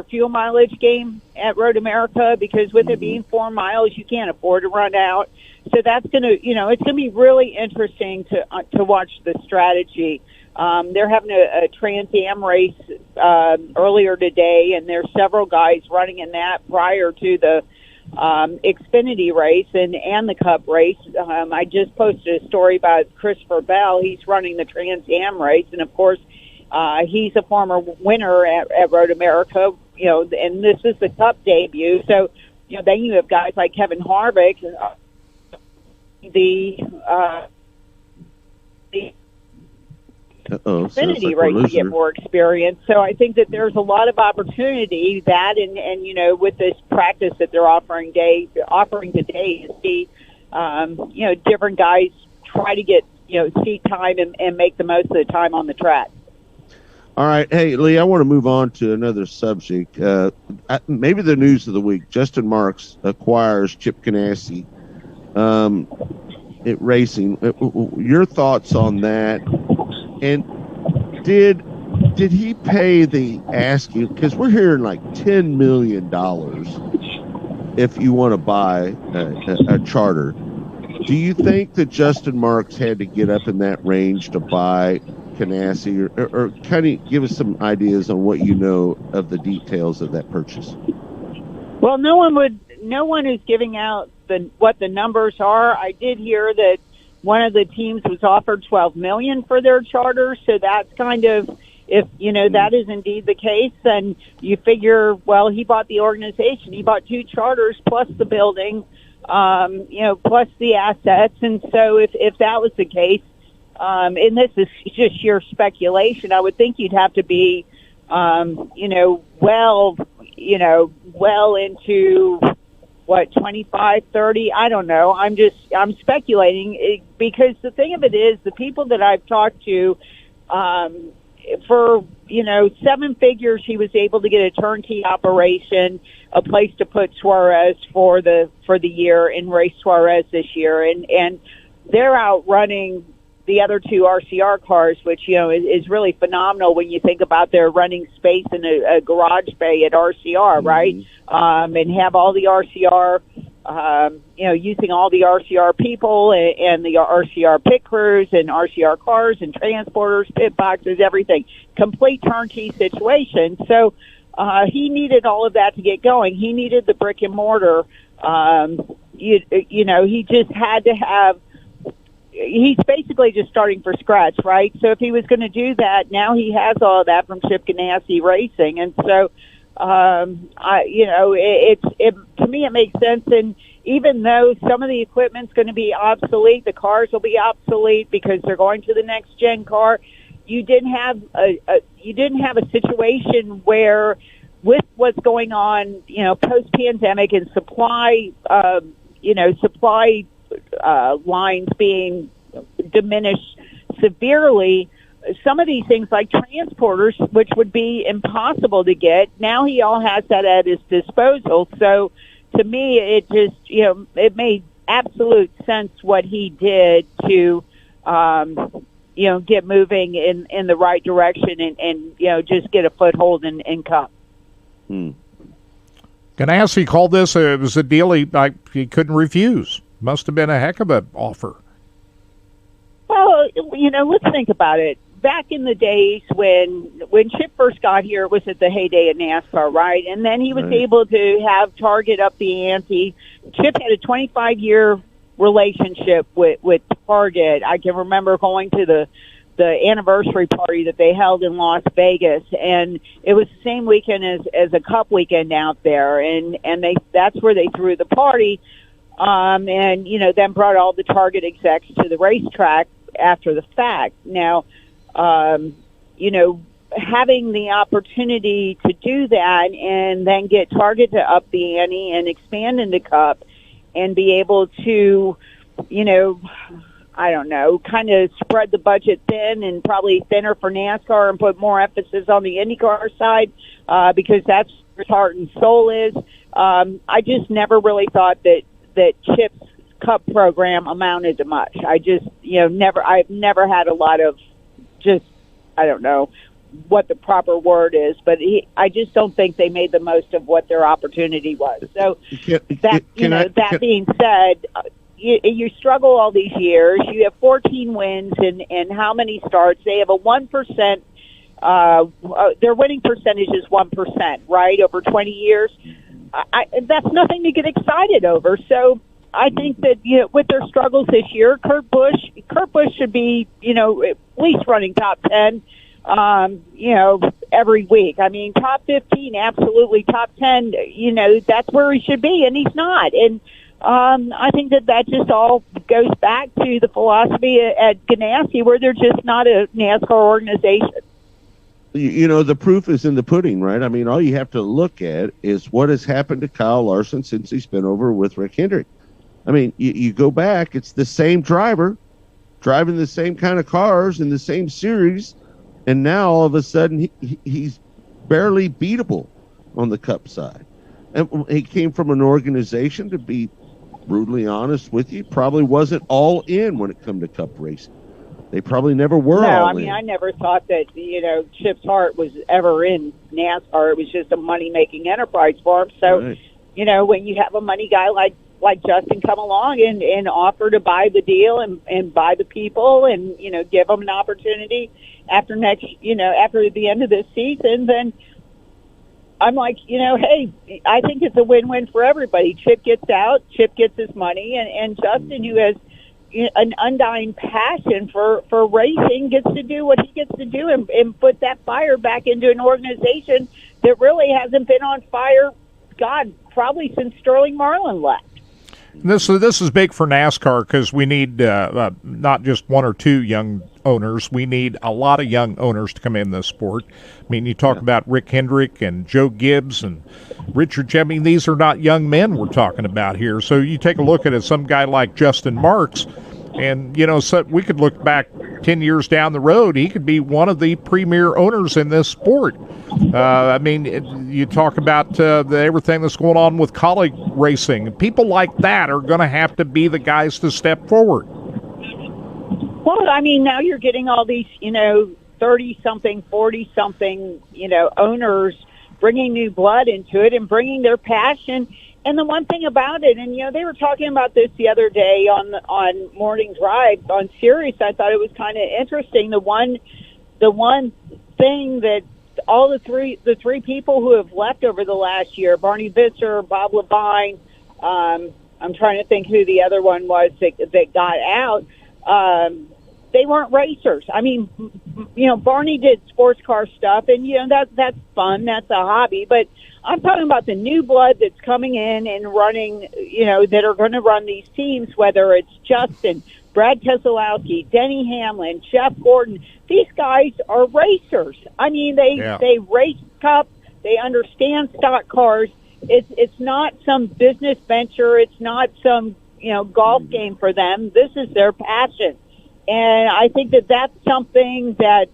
fuel mileage game at Road America, because with it being 4 miles, you can't afford to run out. So that's going to, it's going to be really interesting to watch the strategy. They're having a Trans Am race earlier today, and there's several guys running in that prior to the Xfinity race and the Cup race. I just posted a story about Christopher Bell. He's running the Trans Am race, and of course, he's a former winner at Road America. And this is the Cup debut. So, then you have guys like Kevin Harvick, the Xfinity race to get more experience. So I think that there's a lot of opportunity that, and with this practice that they're offering today, to see, different guys try to get, seat time and make the most of the time on the track. All right. Hey, Lee, I want to move on to another subject. Maybe the news of the week. Justin Marks acquires Chip Ganassi at Racing. Your thoughts on that? And did he pay the asking? Because we're hearing like $10 million if you want to buy a charter. Do you think that Justin Marks had to get up in that range to buy Ganassi, or kind of give us some ideas on what you know of the details of that purchase? Well, no one is giving out what the numbers are. I did hear that one of the teams was offered $12 million for their charter, so that's kind of, if that is indeed the case, then you figure, well, he bought the organization, he bought 2 charters plus the building, plus the assets, and so if that was the case, and this is just sheer speculation, I would think you'd have to be, well into what, 25, 30? I don't know. I'm speculating because the thing of it is, the people that I've talked to, for 7 figures, he was able to get a turnkey operation, a place to put Suarez for the year and race Suarez this year, and they're out running the other 2 RCR cars, which is really phenomenal when you think about their running space in a garage bay at RCR, right? And have all the RCR, using all the RCR people and the RCR pit crews and RCR cars and transporters, pit boxes, everything, complete turnkey situation. So he needed all of that to get going. He needed the brick and mortar. He just had to have. He's basically just starting from scratch, right? So if he was going to do that, now he has all of that from Chip Ganassi Racing, and so to me it makes sense. And even though some of the equipment's going to be obsolete, the cars will be obsolete because they're going to the next gen car. You didn't have a situation where, with what's going on, post pandemic and supply lines being diminished severely, some of these things like transporters, which would be impossible to get, now he all has that at his disposal. So to me, it just, it made absolute sense what he did to, get moving in the right direction and just get a foothold in Cup. Ganassi called this, it was a deal he couldn't refuse. Must have been a heck of an offer. Well, let's think about it. Back in the days when Chip first got here, it was at the heyday of NASCAR, right? And then he was able to have Target up the ante. Chip had a 25-year relationship with Target. I can remember going to the anniversary party that they held in Las Vegas, and it was the same weekend as a Cup weekend out there, and that's where they threw the party. And then brought all the Target execs to the racetrack after the fact. Now, having the opportunity to do that and then get Target to up the ante and expand into Cup and be able to, I don't know, kind of spread the budget thin and probably thinner for NASCAR and put more emphasis on the IndyCar side because that's where his heart and soul is. I just never really thought that Chip's Cup program amounted to much. I just, I've never had a lot of just, I don't know what the proper word is, but I just don't think they made the most of what their opportunity was. So that being said, you struggle all these years. You have 14 wins and how many starts? They have a 1%. Their winning percentage is 1%, right, over 20 years. That's nothing to get excited over. So I think that with their struggles this year, Kurt Busch should be at least running top 10. Every week. I mean, top 15, absolutely top 10, that's where he should be, and he's not. And I think that just all goes back to the philosophy at Ganassi, where they're just not a NASCAR organization. The proof is in the pudding, right? I mean, all you have to look at is what has happened to Kyle Larson since he's been over with Rick Hendrick. I mean, you go back, it's the same driver driving the same kind of cars in the same series. And now all of a sudden he's barely beatable on the Cup side. And he came from an organization, to be brutally honest with you, probably wasn't all in when it come to Cup racing. They probably never were all in. I never thought that, Chip's heart was ever in NASCAR. It was just a money-making enterprise for him. So, right. When you have a money guy like Justin come along and offer to buy the deal and buy the people and, give them an opportunity after the end of this season, then I'm like, hey, I think it's a win-win for everybody. Chip gets out, Chip gets his money, and Justin, who has an undying passion for racing, gets to do what he gets to do and put that fire back into an organization that really hasn't been on fire, probably since Sterling Marlin left. This is big for NASCAR because we need not just one or two young owners. We need a lot of young owners to come in this sport. I mean, you talk about Rick Hendrick and Joe Gibbs and Richard Cheb. I mean, these are not young men we're talking about here. So you take a look at it, some guy like Justin Marks, and, so we could look back 10 years down the road. He could be one of the premier owners in this sport. You talk about everything that's going on with college racing. People like that are going to have to be the guys to step forward. Well, now you're getting all these, 30-something, 40-something, owners bringing new blood into it and bringing their passion. And the one thing about it, and they were talking about this the other day on Morning Drive on Sirius. I thought it was kind of interesting. The one thing that all the three people who have left over the last year, Barney Visser, Bob Levine, I'm trying to think who the other one was that got out. They weren't racers. I mean, Barney did sports car stuff, and that's fun. That's a hobby, but I'm talking about the new blood that's coming in and running, that are going to run these teams, whether it's Justin, Brad Keselowski, Denny Hamlin, Jeff Gordon. These guys are racers. I mean, they race Cup. They understand stock cars. It's not some business venture. It's not some, golf game for them. This is their passion. And I think that's something that,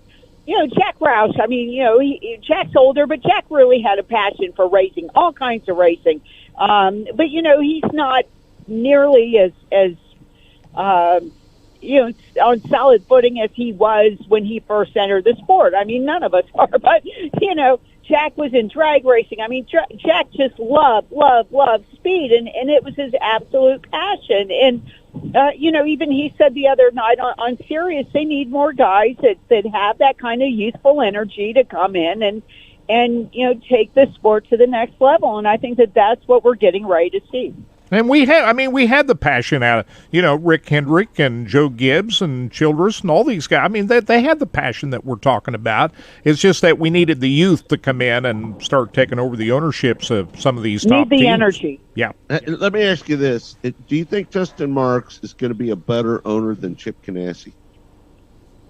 Jack Roush, Jack's older, but Jack really had a passion for racing, all kinds of racing. But, he's not nearly as on solid footing as he was when he first entered the sport. I mean, none of us are, but, Jack was in drag racing. I mean, Jack just loved speed, and it was his absolute passion. And, even he said the other night on Sirius, they need more guys that have that kind of youthful energy to come in and take the sport to the next level. And I think that's what we're getting ready to see. And we had the passion out of, Rick Hendrick and Joe Gibbs and Childress and all these guys. I mean, they had the passion that we're talking about. It's just that we needed the youth to come in and start taking over the ownerships of some of these top teams. Need the energy. Yeah. Let me ask you this. Do you think Justin Marks is going to be a better owner than Chip Ganassi?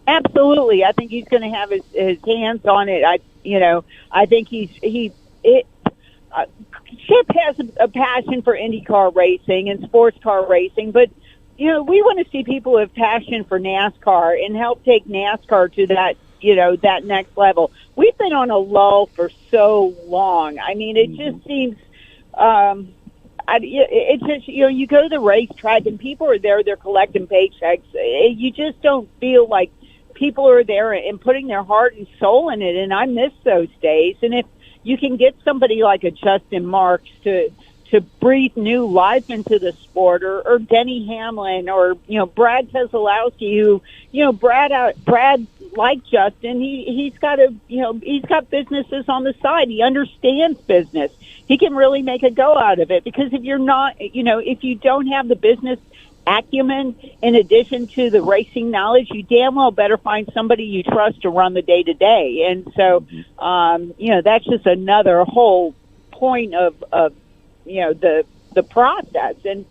Absolutely. I think he's going to have his hands on it. I think Chip has a passion for IndyCar racing and sports car racing, but we want to see people who have passion for NASCAR and help take NASCAR to that, that next level. We've been on a lull for so long. I mean, it just seems, it's just, you go to the racetrack and people are there, they're collecting paychecks. You just don't feel like people are there and putting their heart and soul in it. And I miss those days. And if you can get somebody like a Justin Marks to breathe new life into the sport, or Denny Hamlin, or Brad Keselowski, who Brad like Justin, he's got businesses on the side. He understands business. He can really make a go out of it, because if you're not, if you don't have the business acumen in addition to the racing knowledge, you damn well better find somebody you trust to run the day to day. And so, that's just another whole point of the process. And,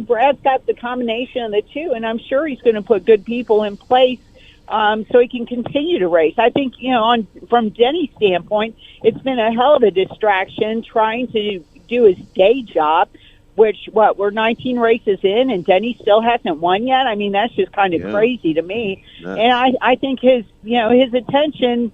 Brad's got the combination of the two, and I'm sure he's going to put good people in place so he can continue to race. I think, from Denny's standpoint, it's been a hell of a distraction trying to do his day job, which, we're 19 races in, and Denny still hasn't won yet. I mean, that's just kind of crazy to me. Yeah. And I think his attention,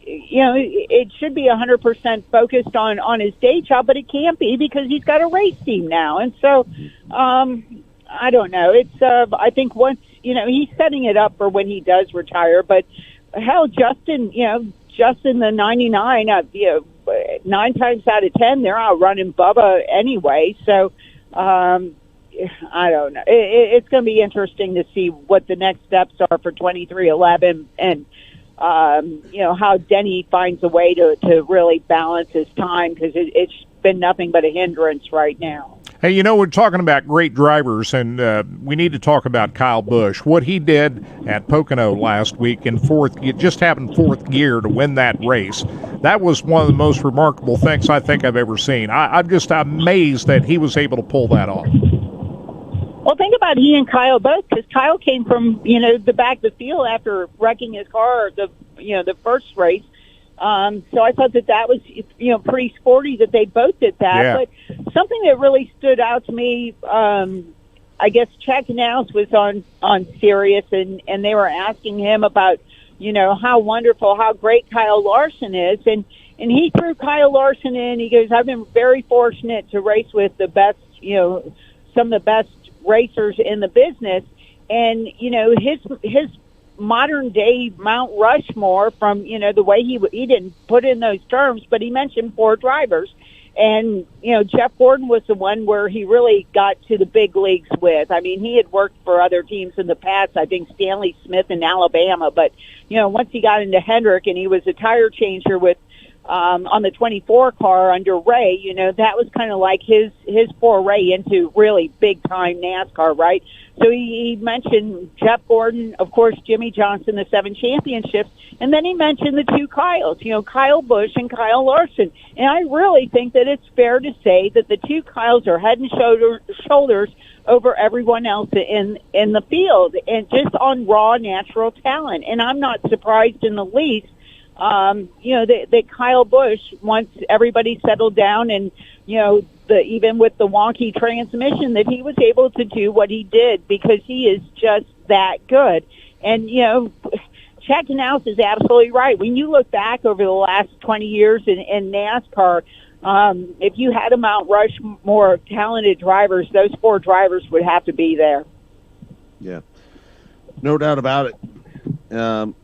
it should be 100% focused on his day job, but it can't be, because he's got a race team now. And so, I don't know. It's, I think once, he's setting it up for when he does retire, but hell, Justin the 99, 9 times out of 10, they're out running Bubba anyway. So, I don't know. It's going to be interesting to see what the next steps are for 23XI, and how Denny finds a way to really balance his time, because it's been nothing but a hindrance right now. Hey, we're talking about great drivers, and we need to talk about Kyle Busch. What he did at Pocono last week in just having fourth gear to win that race, that was one of the most remarkable things I think I've ever seen. I'm just amazed that he was able to pull that off. Well, think about he and Kyle both, because Kyle came from, the back of the field after wrecking his car the first race. So I thought that was, pretty sporty that they both did that. Yeah. But something that really stood out to me, I guess Chad Knaus was on Sirius, and they were asking him about, how wonderful, how great Kyle Larson is. And he threw Kyle Larson in. He goes, I've been very fortunate to race with the best, some of the best racers in the business. And, his modern day Mount Rushmore, from the way he didn't put in those terms, but he mentioned 4 drivers, and Jeff Gordon was the one where he really got to the big leagues with. I mean, he had worked for other teams in the past, I think Stanley Smith in Alabama, but once he got into Hendrick and he was a tire changer with on the 24 car under Ray, that was kind of like his foray into really big time NASCAR, right? So he mentioned Jeff Gordon, of course, Jimmy Johnson, the 7 championships, and then he mentioned the 2 Kyles, Kyle Busch and Kyle Larson. And I really think that it's fair to say that the 2 Kyles are head and shoulders over everyone else in the field, and just on raw natural talent. And I'm not surprised in the least, that Kyle Busch, once everybody settled down and, even with the wonky transmission, that he was able to do what he did, because he is just that good. And, Chad Knaus is absolutely right. When you look back over the last 20 years in NASCAR, if you had a Mount Rushmore of talented drivers, those 4 drivers would have to be there. Yeah, no doubt about it.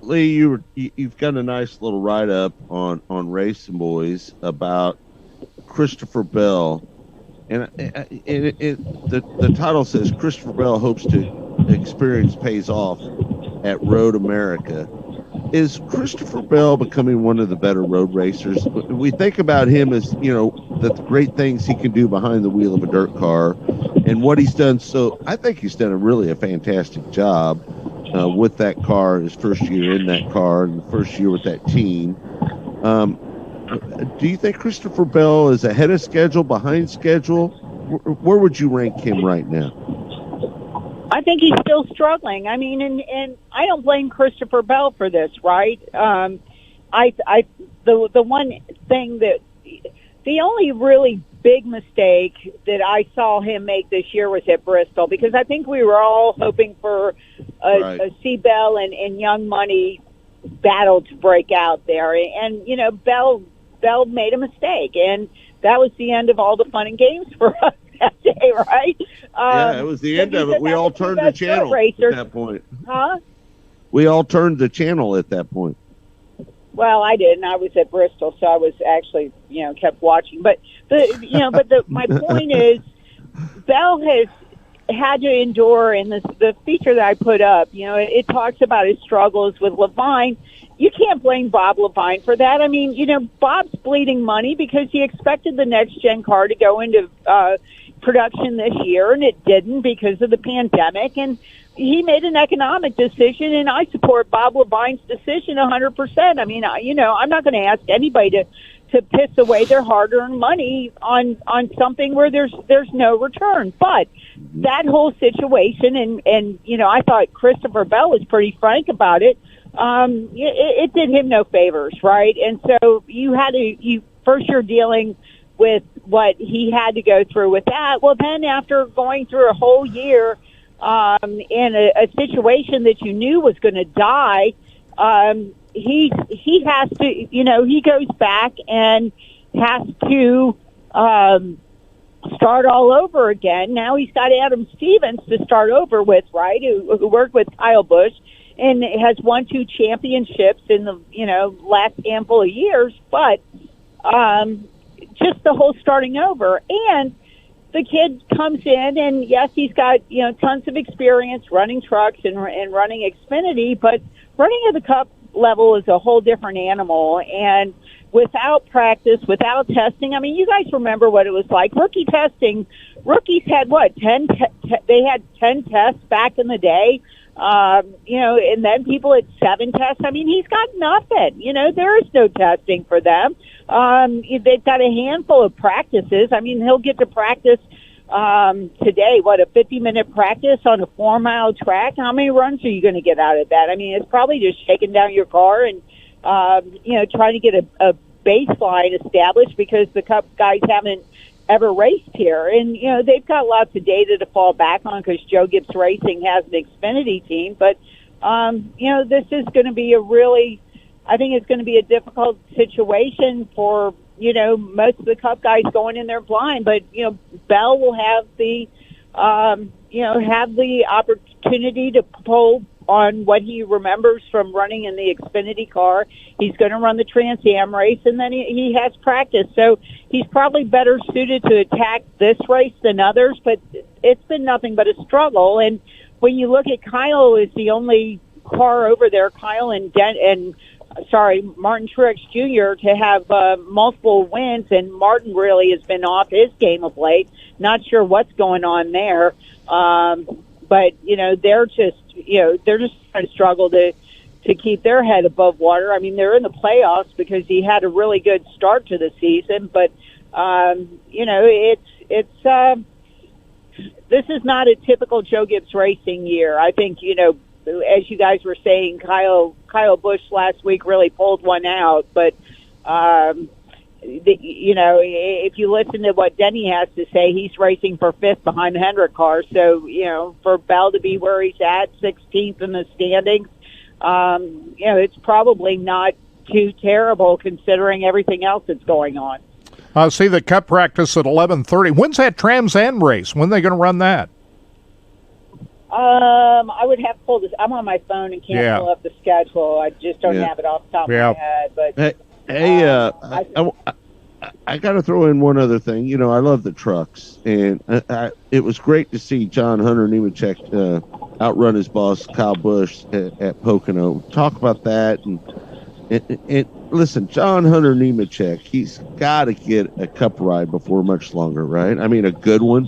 Lee, you've got a nice little write-up on Racing Boys about Christopher Bell, and the title says Christopher Bell hopes to experience pays off at Road America. Is Christopher Bell becoming one of the better road racers? We think about him as, the great things he can do behind the wheel of a dirt car and what he's done. So I think he's done a fantastic job with that car, his first year in that car, and the first year with that team. Do you think Christopher Bell is ahead of schedule, behind schedule? Where would you rank him right now? I think he's still struggling. I mean, and I don't blame Christopher Bell for this, right? The one thing that The only really big mistake that I saw him make this year was at Bristol, because I think we were all hoping for a C-Bell and Young Money battle to break out there. And, you know, Bell made a mistake, and that was the end of all the fun and games for us that day, right? Yeah, it was the end of it. We all turned the channel at that point. Huh? We all turned the channel at that point. Well, I didn't. I was at Bristol, so I was actually, you know, kept watching. But my point is, Bell has had to endure, and the feature that I put up, you know, it talks about his struggles with Levine. You can't blame Bob Levine for that. I mean, you know, Bob's bleeding money because he expected the next gen car to go into production this year, and it didn't because of the pandemic. And he made an economic decision, and I support Bob Levine's decision 100%. I mean, you know, I'm not going to ask anybody to piss away their hard-earned money on something where there's no return. But that whole situation, and you know, I thought Christopher Bell was pretty frank about it. It did him no favors, right? And so first you're dealing with what he had to go through with that. Well, then after going through a whole year in a situation that you knew was going to die, he has to, you know, he goes back and has to start all over again. Now he's got Adam Stevens to start over with, right, who worked with Kyle Busch and has won 2 championships in the, you know, last handful of years. But just the whole starting over. And the kid comes in, and yes, he's got, you know, tons of experience running trucks and running Xfinity, but running at the Cup level is a whole different animal. And without practice, without testing, I mean, you guys remember what it was like. Rookie testing, rookies had what, 10? They had 10 tests back in the day. You know, and then people at 7 tests. I mean, he's got nothing. You know, there is no testing for them. They've got a handful of practices. I mean, he'll get to practice today, what, a 50-minute practice on a 4-mile track? How many runs are you going to get out of that? I mean, it's probably just shaking down your car and, you know, trying to get a baseline established, because the Cup guys haven't ever raced here. And, you know, they've got lots of data to fall back on because Joe Gibbs Racing has an Xfinity team. But, you know, this is going to be I think it's going to be a difficult situation for, you know, most of the Cup guys going in there blind. But, you know, Bell will have the, you know, have the opportunity to pull on what he remembers from running in the Xfinity car. He's going to run the Trans Am race, and then he has practice. So he's probably better suited to attack this race than others, but it's been nothing but a struggle. And when you look at Kyle is the only car over there, Kyle and Martin Truex Jr. to have multiple wins, and Martin really has been off his game of late. Not sure what's going on there. But, you know, they're just trying to struggle to keep their head above water. I mean, they're in the playoffs because he had a really good start to the season, but, you know, this is not a typical Joe Gibbs Racing year. I think, you know, as you guys were saying, Kyle Busch last week really pulled one out, but, you know, if you listen to what Denny has to say, he's racing for 5th behind the Hendrick car. So, you know, for Bell to be where he's at, 16th in the standings, you know, it's probably not too terrible considering everything else that's going on. I see the Cup practice at 11:30. When's that Trans Am race? When are they going to run that? I would have to pull this. I'm on my phone and can't pull up the schedule. I just don't have it off the top of my head. But I got to throw in one other thing. You know, I love the trucks, and it was great to see John Hunter Nemechek outrun his boss Kyle Busch at Pocono. Talk about that, and listen, John Hunter Nemechek, he's got to get a Cup ride before much longer, right? I mean, a good one.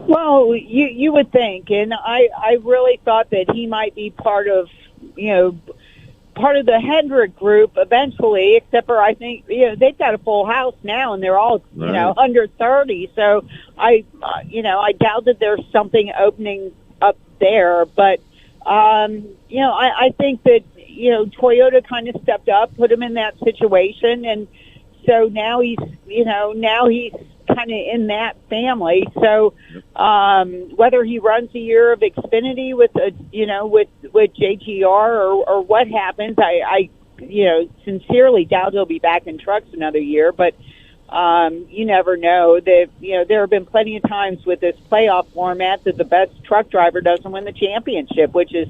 Well, you would think, and I really thought that he might be part of the Hendrick group eventually, except for I think, you know, they've got a full house now and they're all, you know, under 30. So I doubt that there's something opening up there. But, you know, I think that, you know, Toyota kind of stepped up, put him in that situation. And So now he's kind of in that family. So whether he runs a year of Xfinity with JGR or what happens, I sincerely doubt he'll be back in trucks another year. But you never know. That there have been plenty of times with this playoff format that the best truck driver doesn't win the championship, which is,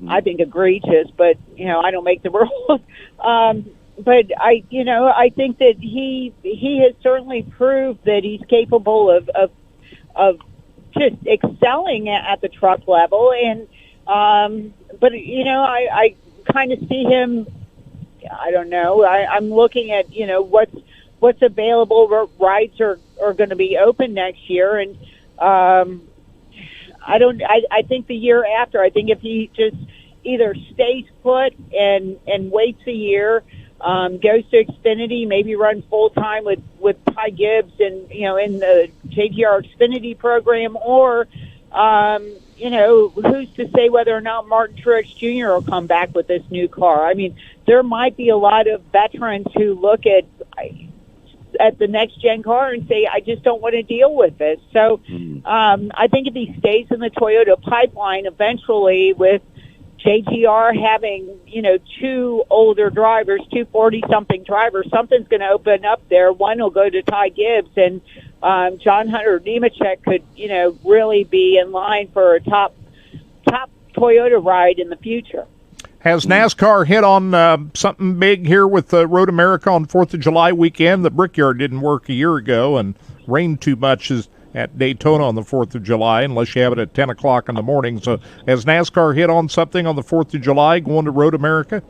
I think, egregious. But I don't make the rules. But I think that he has certainly proved that he's capable of just excelling at the truck level. And but I kind of see him. I don't know. I'm looking at what's available. Rides are going to be open next year, and I think the year after. I think if he just either stays put and waits a year. Goes to Xfinity, maybe runs full time with Ty Gibbs and in the JGR Xfinity program, or who's to say whether or not Martin Truex Jr. will come back with this new car? I mean, there might be a lot of veterans who look at the next gen car and say, I just don't want to deal with this. So I think if he stays in the Toyota pipeline, eventually with JGR having, two older drivers, 40-something drivers, something's going to open up there. One will go to Ty Gibbs, and John Hunter Nemechek could, really be in line for a top Toyota ride in the future. Has NASCAR hit on something big here with Road America on 4th of July weekend? The Brickyard didn't work a year ago, and rained too much at Daytona on the 4th of July, unless you have it at 10 o'clock in the morning. So has NASCAR hit on something on the 4th of July going to Road America?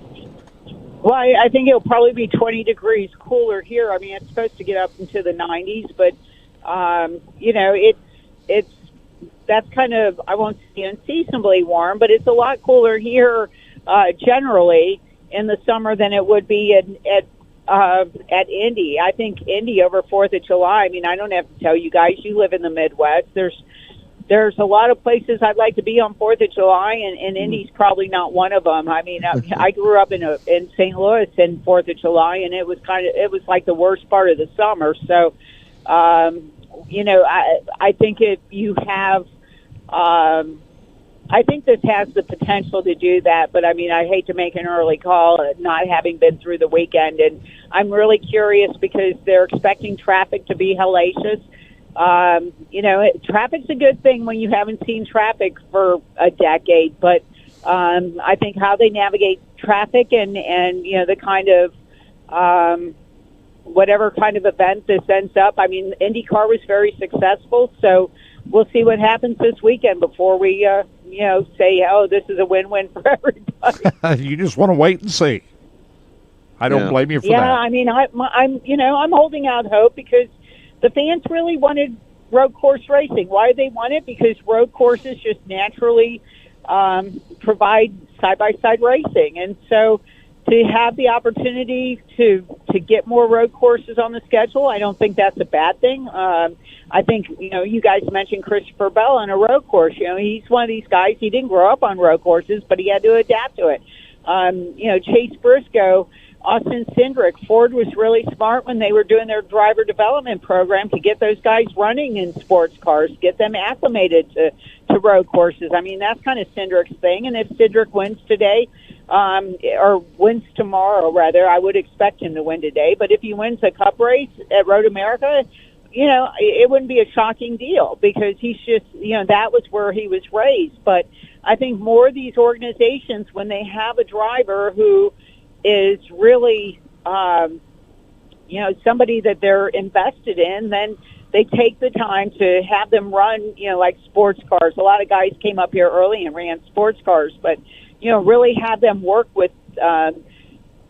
Well, I think it'll probably be 20 degrees cooler here. I mean, it's supposed to get up into the 90s, but, that's kind of, I won't say unseasonably warm, but it's a lot cooler here generally in the summer than it would be at Indy. I think Indy over 4th of July, I mean, I don't have to tell you guys, you live in the Midwest. There's a lot of places I'd like to be on 4th of July, and Indy's probably not one of them. I mean, I grew up in St. Louis in 4th of July, and it was like the worst part of the summer. So, I think if you have, I think this has the potential to do that, but I mean, I hate to make an early call, not having been through the weekend, and I'm really curious because they're expecting traffic to be hellacious. Traffic's a good thing when you haven't seen traffic for a decade, but I think how they navigate traffic and the kind of whatever kind of event this ends up. I mean, IndyCar was very successful, so we'll see what happens this weekend before we say, oh, this is a win-win for everybody. You just want to wait and see. I don't blame you for that. Yeah, I mean, I'm holding out hope because the fans really wanted road course racing. Why do they want it? Because road courses just naturally provide side-by-side racing. And so to have the opportunity to get more road courses on the schedule, I don't think that's a bad thing. I think, you guys mentioned Christopher Bell on a road course. He's one of these guys, he didn't grow up on road courses, but he had to adapt to it. Chase Briscoe, Austin Cindric, Ford was really smart when they were doing their driver development program to get those guys running in sports cars, get them acclimated to road courses. I mean, that's kind of Cindric's thing. And if Cindric wins today, or wins tomorrow, rather, I would expect him to win today. But if he wins a cup race at Road America, it wouldn't be a shocking deal because he's just, that was where he was raised. But I think more of these organizations, when they have a driver who is really, somebody that they're invested in, then they take the time to have them run, like sports cars. A lot of guys came up here early and ran sports cars, but, really have them work with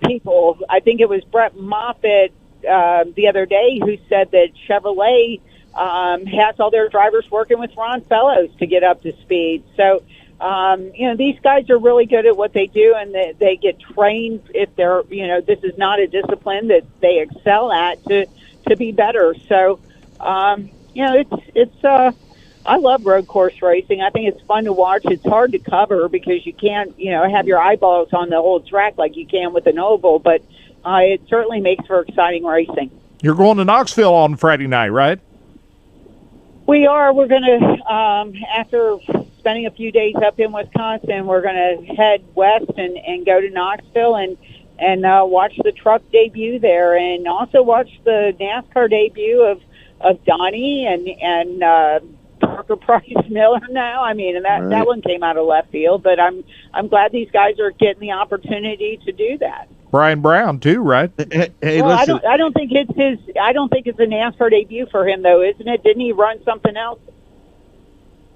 people. I think it was Brett Moffitt the other day who said that Chevrolet has all their drivers working with Ron Fellows to get up to speed. So, these guys are really good at what they do, and they get trained if they're, this is not a discipline that they excel at to be better. So, I love road course racing. I think it's fun to watch. It's hard to cover because you can't, have your eyeballs on the whole track like you can with an oval, but it certainly makes for exciting racing. You're going to Knoxville on Friday night, right? We are. We're going to, after spending a few days up in Wisconsin, we're going to head west and go to Knoxville and watch the truck debut there, and also watch the NASCAR debut of Donnie and Parker Price Miller now. I mean, and that one came out of left field, but I'm glad these guys are getting the opportunity to do that. Brian Brown too, right? Hey, well, listen. I don't think it's a NASCAR debut for him, though, isn't it? Didn't he run something else?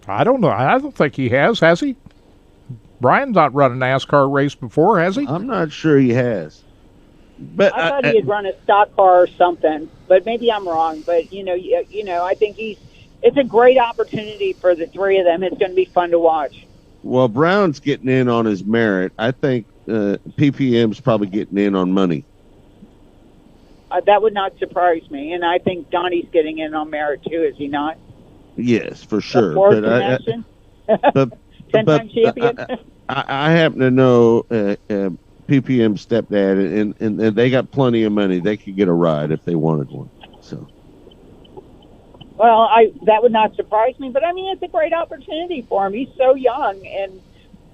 I don't know. I don't think he has he? Brian's not run a NASCAR race before, has he? I'm not sure he has. But I thought he had run a stock car or something, but maybe I'm wrong. But I think it's a great opportunity for the three of them. It's going to be fun to watch. Well, Brown's getting in on his merit. I think PPM's probably getting in on money. That would not surprise me, and I think Donnie's getting in on merit too. Is he not? Yes, for sure. Fourth But dimension? but 10-time champion. I happen to know PPM's stepdad, and they got plenty of money. They could get a ride if they wanted one. So. Well, that would not surprise me, but I mean, it's a great opportunity for him. He's so young, and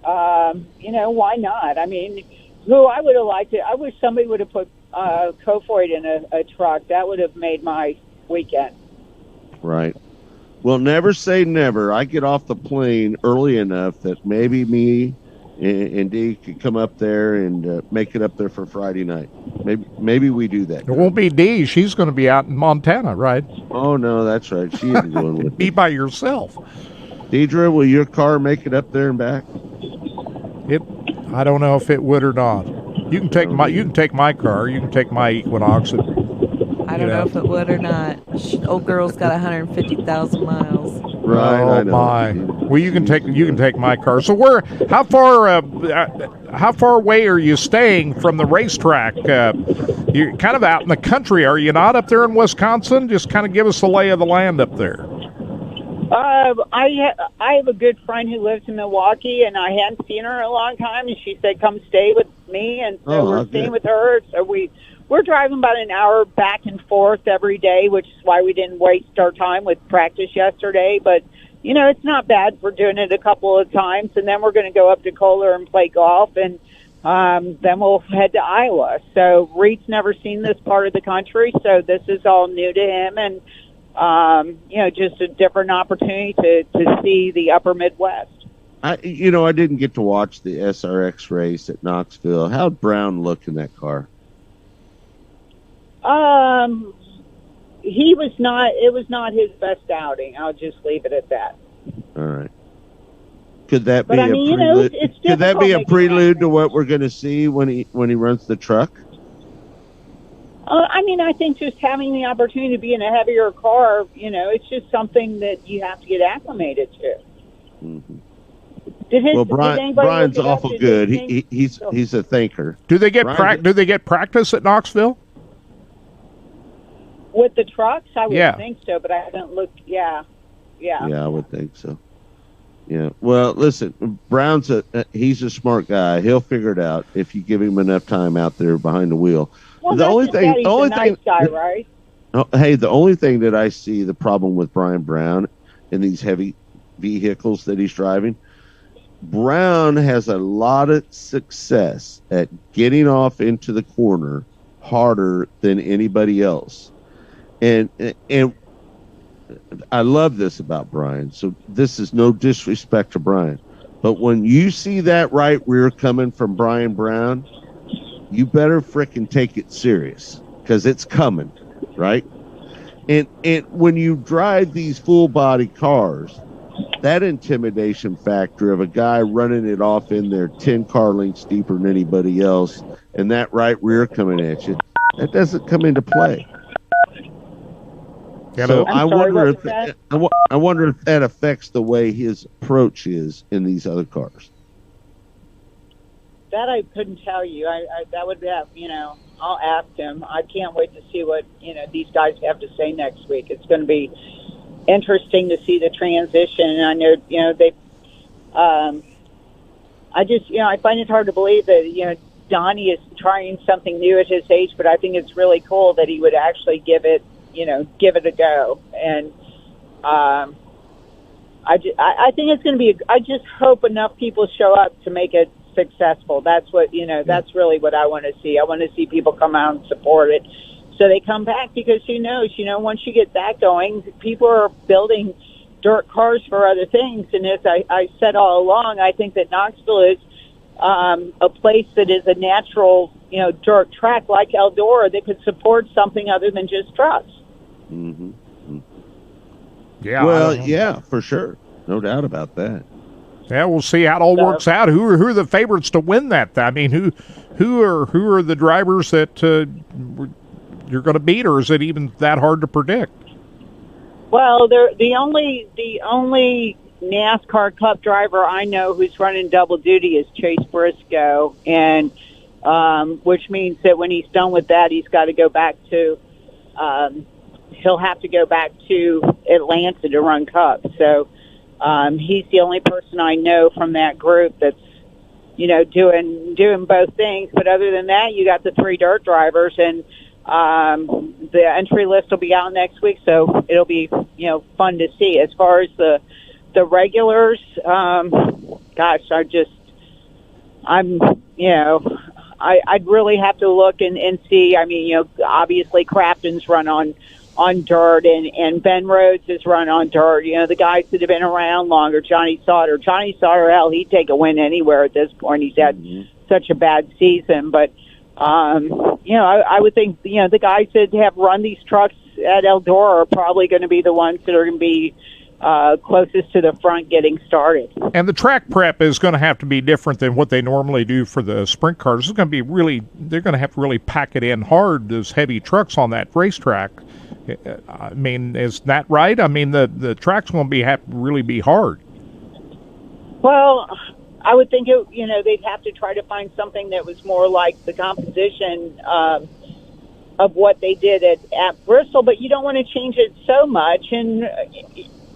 why not? I mean, who I would have liked it. I wish somebody would have put Kofoid in a truck. That would have made my weekend. Right. Well, never say never. I get off the plane early enough that maybe me and Dee could come up there and make it up there for Friday night. Maybe we do that. It won't be Dee. She's going to be out in Montana, right? Oh, no, that's right. She isn't going with me. Be by yourself. Deidre, will your car make it up there and back? I don't know if it would or not. You can take my car. You can take my Equinox. I don't know if it would or not. Old girl's got 150,000 miles. Right. Oh I know. my. Well, you can take my car. So how far away are you staying from the racetrack? You're kind of out in the country, are you not, up there in Wisconsin? Just kind of give us the lay of the land up there. I have a good friend who lives in Milwaukee, and I hadn't seen her in a long time, and she said, "Come stay with me," and so we're staying with her. So we're driving about an hour back and forth every day, which is why we didn't waste our time with practice yesterday. But it's not bad for doing it a couple of times, and then we're going to go up to Kohler and play golf, and then we'll head to Iowa. So Reed's never seen this part of the country, so this is all new to him, and just a different opportunity to see the upper Midwest. I didn't get to watch the SRX race at Knoxville. How'd Brown look in that car? It was not his best outing. I'll just leave it at that. All right. Could that But be I mean, a prelude? it's Could that difficult be a making prelude to what we're going to see when he runs the truck? I think just having the opportunity to be in a heavier car, it's just something that you have to get acclimated to. Mm-hmm. Brian's awful good. He's a thinker. Do they get practice at Knoxville? With the trucks, I would Yeah. think so, but I haven't looked. Yeah. Yeah, I would think so. Yeah. Well, listen, Brown's he's a smart guy. He'll figure it out if you give him enough time out there behind the wheel. Well, the only he's thing, a nice guy, right? the only thing that I see the problem with Brian Brown in these heavy vehicles that he's driving, Brown has a lot of success at getting off into the corner harder than anybody else. And I love this about Brian. So this is no disrespect to Brian, but when you see that right rear coming from Brian Brown, you better frickin' take it serious because it's coming, right? And when you drive these full body cars, that intimidation factor of a guy running it off in there 10 car lengths deeper than anybody else, and that right rear coming at you, that doesn't come into play. So I wonder if that affects the way his approach is in these other cars. That I couldn't tell you. That would have, I'll ask him. I can't wait to see what, these guys have to say next week. It's going to be interesting to see the transition. And I know, they, I find it hard to believe that, Donnie is trying something new at his age, but I think it's really cool that he would actually give it a go. And I think it's going to be. I just hope enough people show up to make it successful. That's what That's really what I want to see. I want to see people come out and support it, so they come back, because who knows? Once you get that going, people are building dirt cars for other things. And as I said all along, I think that Knoxville is a place that is a natural, dirt track like Eldora that could support something other than just trucks. Mm-hmm. Yeah. Well, yeah, for sure. No doubt about that. Yeah, we'll see how it all works out. Who are the favorites to win that? I mean, who are the drivers that you're going to beat, or is it even that hard to predict? Well, the only NASCAR Cup driver I know who's running double duty is Chase Briscoe, and which means that when he's done with that, he's got to go back to he'll have to go back to Atlanta to run Cup. So he's the only person I know from that group that's doing both things. But other than that, you got the 3 dirt drivers, and the entry list will be out next week, so it'll be fun to see. As far as the regulars, I'd really have to look and see. I mean, obviously Crafton's run on dirt, and Ben Rhodes has run on dirt. The guys that have been around longer, Johnny Sauter, hell, he'd take a win anywhere at this point. He's had such a bad season, but I would think the guys that have run these trucks at Eldora are probably going to be the ones that are going to be closest to the front getting started. And the track prep is going to have to be different than what they normally do for the sprint cars. It's going to be they're going to have to really pack it in hard, those heavy trucks on that racetrack. I mean, is that right? I mean, the track's going to have to really be hard. Well, I would think they'd have to try to find something that was more like the composition of what they did at Bristol, but you don't want to change it so much. And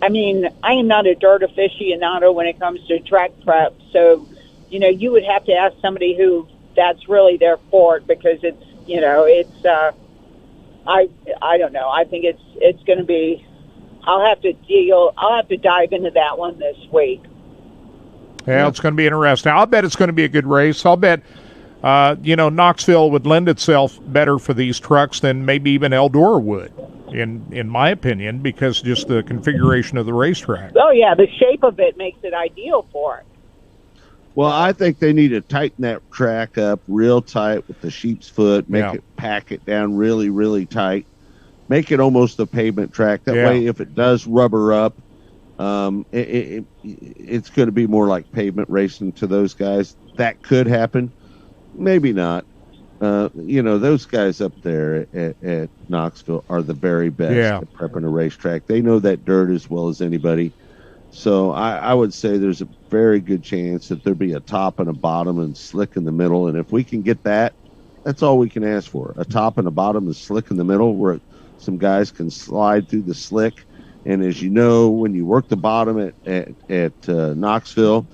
I mean, I am not a dirt aficionado when it comes to track prep, so you would have to ask somebody who that's really their forte, because it's I don't know. I think it's going to be. I'll have to dive into that one this week. Yeah, it's going to be interesting. I'll bet it's going to be a good race. I'll bet, Knoxville would lend itself better for these trucks than maybe even Eldora would, in my opinion, because just the configuration of the racetrack. Oh, yeah, the shape of it makes it ideal for it. Well, I think they need to tighten that track up real tight with the sheep's foot, pack it down really, really tight, make it almost a pavement track. That way, if it does rubber up, it's going to be more like pavement racing to those guys. That could happen. Maybe not. Those guys up there at Knoxville are the very best at prepping a racetrack. They know that dirt as well as anybody. So I would say there's a very good chance that there'll be a top and a bottom and slick in the middle. And if we can get that, that's all we can ask for. A top and a bottom and slick in the middle where some guys can slide through the slick. And as you know, when you work the bottom at Knoxville,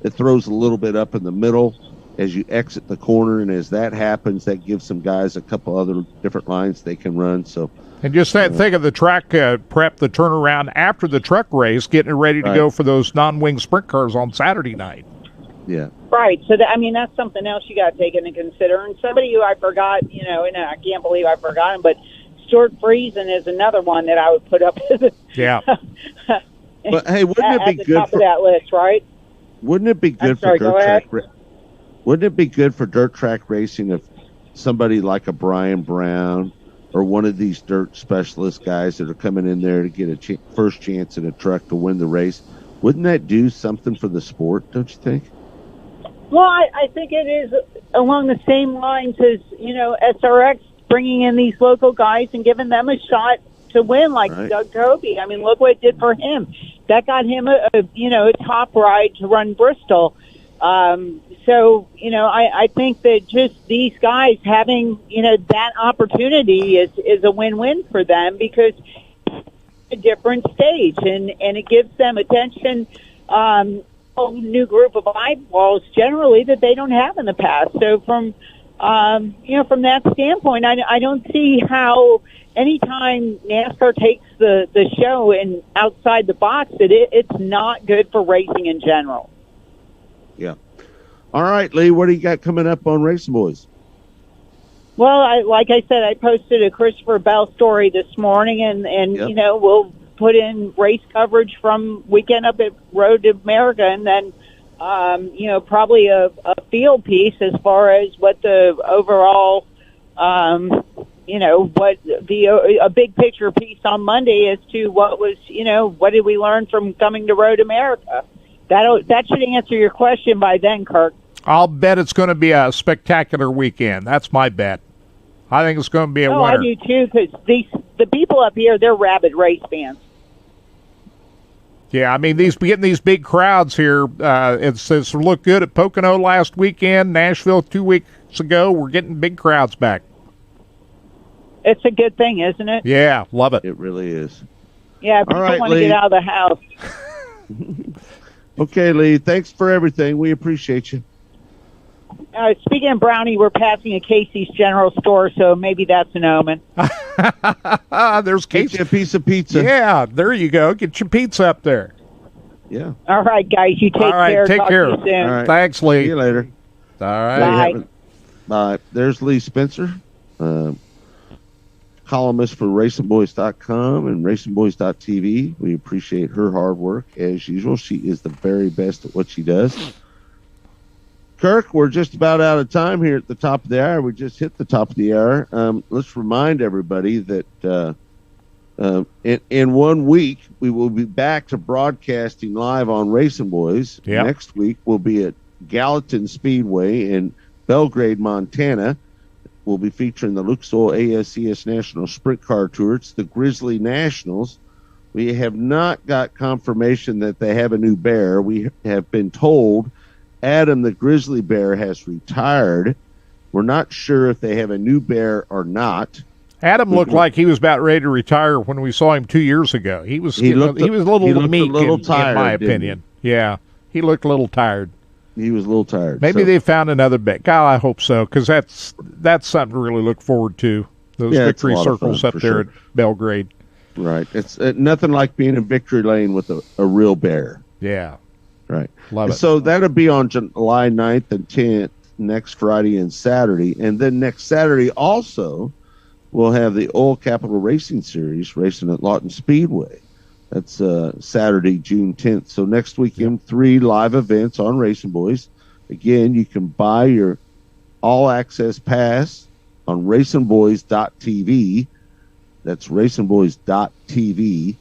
it throws a little bit up in the middle as you exit the corner. And as that happens, that gives some guys a couple other different lines they can run. So, and just think of the track prep, the turnaround after the truck race, getting ready to go for those non-wing sprint cars on Saturday night. Yeah. Right. So, that's something else you got to take into consider. And somebody who I forgot, and I can't believe I forgot him, but Stuart Friesen is another one that I would put up. Yeah. But hey, wouldn't it be at the good top for of that list, right? Wouldn't it be good for dirt track? Wouldn't it be good for dirt track racing if somebody like a Brian Brown or one of these dirt specialist guys that are coming in there to get a first chance in a truck to win the race? Wouldn't that do something for the sport? Don't you think? Well, I think it is along the same lines as SRX. Bringing in these local guys and giving them a shot to win, like Doug Toby. I mean, look what it did for him. That got him a top ride to run Bristol. I think that just these guys having, that opportunity is a win-win for them, because it's a different stage and it gives them attention, whole new group of eyeballs generally that they don't have in the past. So from from that standpoint, I don't see how anytime NASCAR takes the show and outside the box that it's not good for racing in general. Yeah. All right, Lee, what do you got coming up on Racing Boys? Well, like I said, I posted a Christopher Bell story this morning, and Yep. We'll put in race coverage from weekend up at Road to America, and then probably a field piece as far as what the overall what a big picture piece on Monday as to what was what did we learn from coming to Road America. That should answer your question by then, Kirk. I'll bet it's going to be a spectacular weekend. That's my bet. I think it's going to be a winner. I do too, because the people up here, they're rabid race fans. Yeah, I mean, getting these big crowds here, it's looked good at Pocono last weekend, Nashville 2 weeks ago. We're getting big crowds back. It's a good thing, isn't it? Yeah, love it. It really is. Yeah, people right, want to Lee. get out of the house. Okay, Lee, thanks for everything. We appreciate you. Speaking of brownie, we're passing a Casey's General Store, so maybe that's an omen. There's Get Casey. you a piece of pizza. Yeah, there you go. Get your pizza up there. Yeah. All right, guys, you take All right, care. take Talk care. to you soon. All right. Thanks, Lee. See you later. All right. There you Bye. have it. Bye. There's Lee Spencer, columnist for RacingBoys.com and RacingBoys.tv. We appreciate her hard work as usual. She is the very best at what she does. Kirk, we're just about out of time here at the top of the hour. We just hit the top of the hour. Let's remind everybody that in 1 week we will be back to broadcasting live on Racing Boys. Yep. Next week we'll be at Gallatin Speedway in Belgrade, Montana. We'll be featuring the Lucas Oil ASCS National Sprint Car Tour. It's the Grizzly Nationals. We have not got confirmation that they have a new bear. We have been told Adam the Grizzly Bear has retired. We're not sure if they have a new bear or not. Adam looked like he was about ready to retire when we saw him 2 years ago. He was a little meek, tired, in my didn't he? opinion. Yeah, he looked a little tired. He was a little tired. Maybe so- they found another bet. God, I hope so, because that's something to really look forward to. Those Yeah, it's a victory lot of circles fun, up for there sure. at Belgrade. Right. It's nothing like being in victory lane with a real bear. Yeah, Right. love it. So that'll be on July 9th and 10th, next Friday and Saturday. And then next Saturday also, we'll have the Oil Capital Racing Series racing at Lawton Speedway. That's Saturday, June 10th. So next weekend, 3 live events on Racing Boys. Again, you can buy your all-access pass on racingboys.tv. That's racingboys.tv.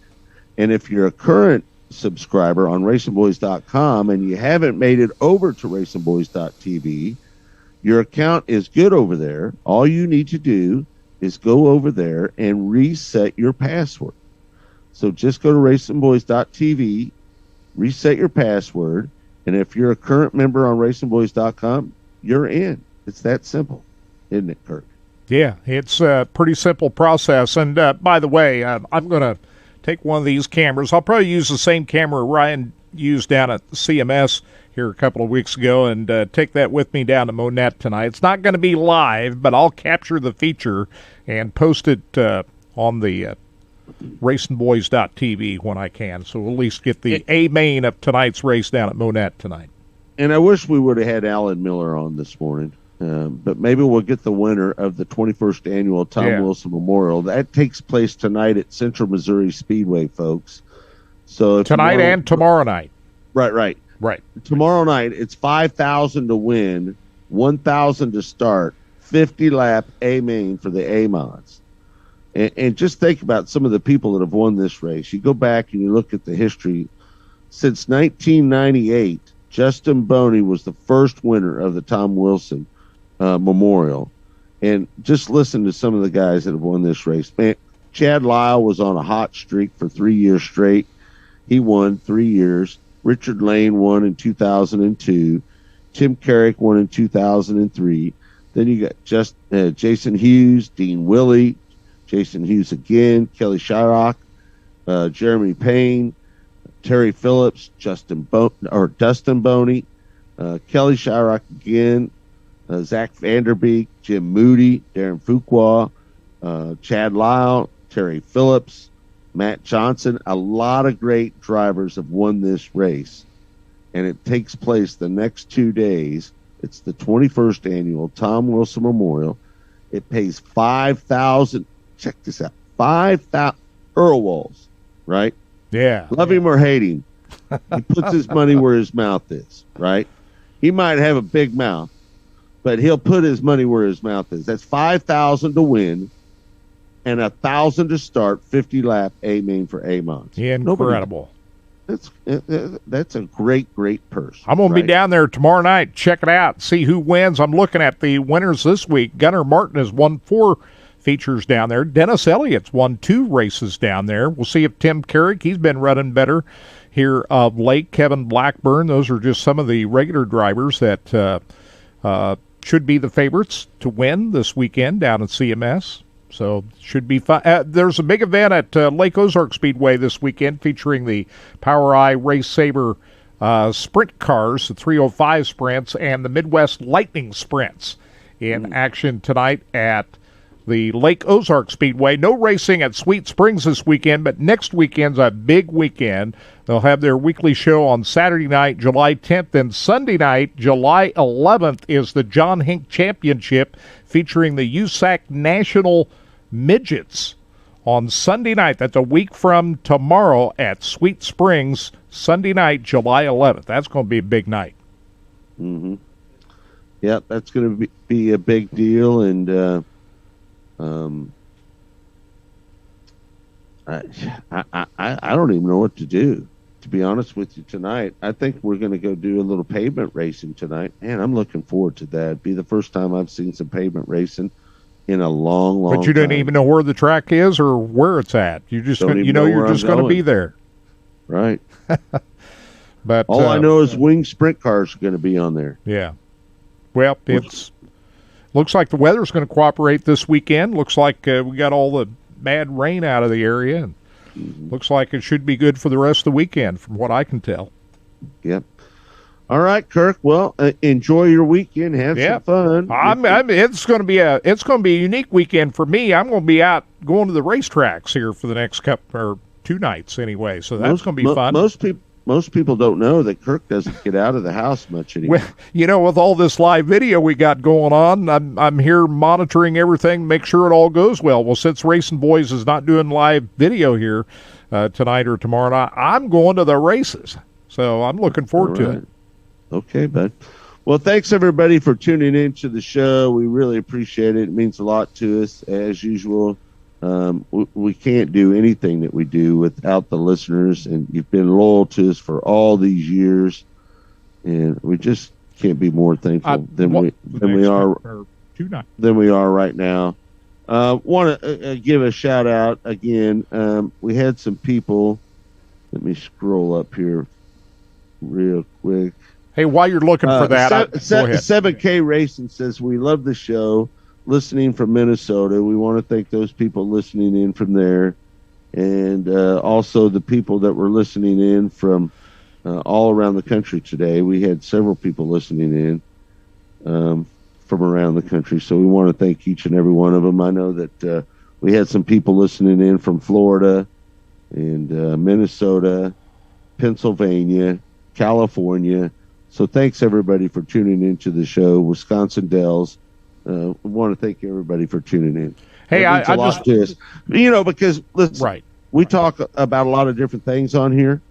And if you're a current subscriber on racingboys.com and you haven't made it over to racingboys.tv, your account is good over there. All you need to do is go over there and reset your password. So just go to racingboys.tv, reset your password, and if you're a current member on racingboys.com, you're in. It's that simple, isn't it, Kirk? Yeah, it's a pretty simple process. And by the way, I'm going to take one of these cameras. I'll probably use the same camera Ryan used down at CMS here a couple of weeks ago and take that with me down to Monette tonight. It's not going to be live, but I'll capture the feature and post it on the racingboys.tv when I can. So we'll at least get the A main of tonight's race down at Monette tonight. And I wish we would have had Alan Miller on this morning. But maybe we'll get the winner of the 21st annual Tom Wilson Memorial. That takes place tonight at Central Missouri Speedway, folks. So if Tonight and tomorrow night. Right. Tomorrow night, it's $5,000 to win, $1,000 to start, 50 lap A main for the A mods. And just think about some of the people that have won this race. You go back and you look at the history. Since 1998, Justin Boney was the first winner of the Tom Wilson Memorial. And just listen to some of the guys that have won this race. Man, Chad Lyle was on a hot streak for 3 years straight. He won 3 years. Richard Lane won in 2002. Tim Carrick won in 2003. Then you got Jason Hughes, Dean Willey, Jason Hughes again, Kelly Shyrock, Jeremy Payne, Terry Phillips, Dustin Boney, Kelly Shyrock again, Zach Vanderbeek, Jim Moody, Darren Fuqua, Chad Lyle, Terry Phillips, Matt Johnson. A lot of great drivers have won this race, and it takes place the next 2 days. It's the 21st annual Tom Wilson Memorial. It pays $5,000. Check this out. $5,000. Earl Walls, right? Yeah. Love him or hate him. He puts his money where his mouth is, right? He might have a big mouth, but he'll put his money where his mouth is. That's $5,000 to win and $1,000 to start, 50 lap A main for Amons. Incredible. That's a great purse. I'm going to be down there tomorrow night. Check it out. See who wins. I'm looking at the winners this week. Gunnar Martin has won 4 features down there. Dennis Elliott's won 2 races down there. We'll see if Tim Carrick, he's been running better here of late. Kevin Blackburn, those are just some of the regular drivers that should be the favorites to win this weekend down at CMS. So should be fun. There's a big event at Lake Ozark Speedway this weekend featuring the POWRi Race Saber sprint cars, the 305 sprints, and the Midwest Lightning sprints in action tonight at the Lake Ozark Speedway. No racing at Sweet Springs this weekend, but next weekend's a big weekend. They'll have their weekly show on Saturday night, July 10th, and Sunday night, July 11th, is the John Hink Championship featuring the USAC National Midgets on Sunday night. That's a week from tomorrow at Sweet Springs, Sunday night, July 11th. That's going to be a big night. Mm-hmm. Yep, that's going to be a big deal, and I don't even know what to do, to be honest with you, tonight. I think we're going to go do a little pavement racing tonight, and I'm looking forward to that. It'd be the first time I've seen some pavement racing in a long But you don't even know where the track is or where it's at. You just you're just going to be there. Right. But all I know is wing sprint cars are going to be on there. Yeah. Well, it's looks like the weather's going to cooperate this weekend. Looks like we got all the bad rain out of the area, and looks like it should be good for the rest of the weekend, from what I can tell. Yep. All right, Kirk. Well, enjoy your weekend. Have some fun. It's going to be a unique weekend for me. I'm going to be out going to the racetracks here for the next couple or 2 nights anyway. So that's going to be fun. Most people don't know that Kirk doesn't get out of the house much anymore. Well, with all this live video we got going on, I'm here monitoring everything, make sure it all goes well. Well, since Racing Boys is not doing live video here tonight or tomorrow night, I'm going to the races. So I'm looking forward to it. Okay, bud. Well, thanks everybody for tuning in to the show. We really appreciate it. It means a lot to us, as usual. We can't do anything that we do without the listeners, and you've been loyal to us for all these years, and we just can't be more thankful than we are right now. Want to give a shout out again. We had some people. Let me scroll up here real quick. Hey, while you're looking for that, go ahead. 7K Racing says, we love the show, listening from Minnesota. We want to thank those people listening in from there, and also the people that were listening in from all around the country today. We had several people listening in from around the country, so we want to thank each and every one of them. I know that we had some people listening in from Florida and Minnesota, Pennsylvania, California. So thanks everybody for tuning into the show. Wisconsin Dells. We want to thank everybody for tuning in. Hey, I just because listen, we talk about a lot of different things on here.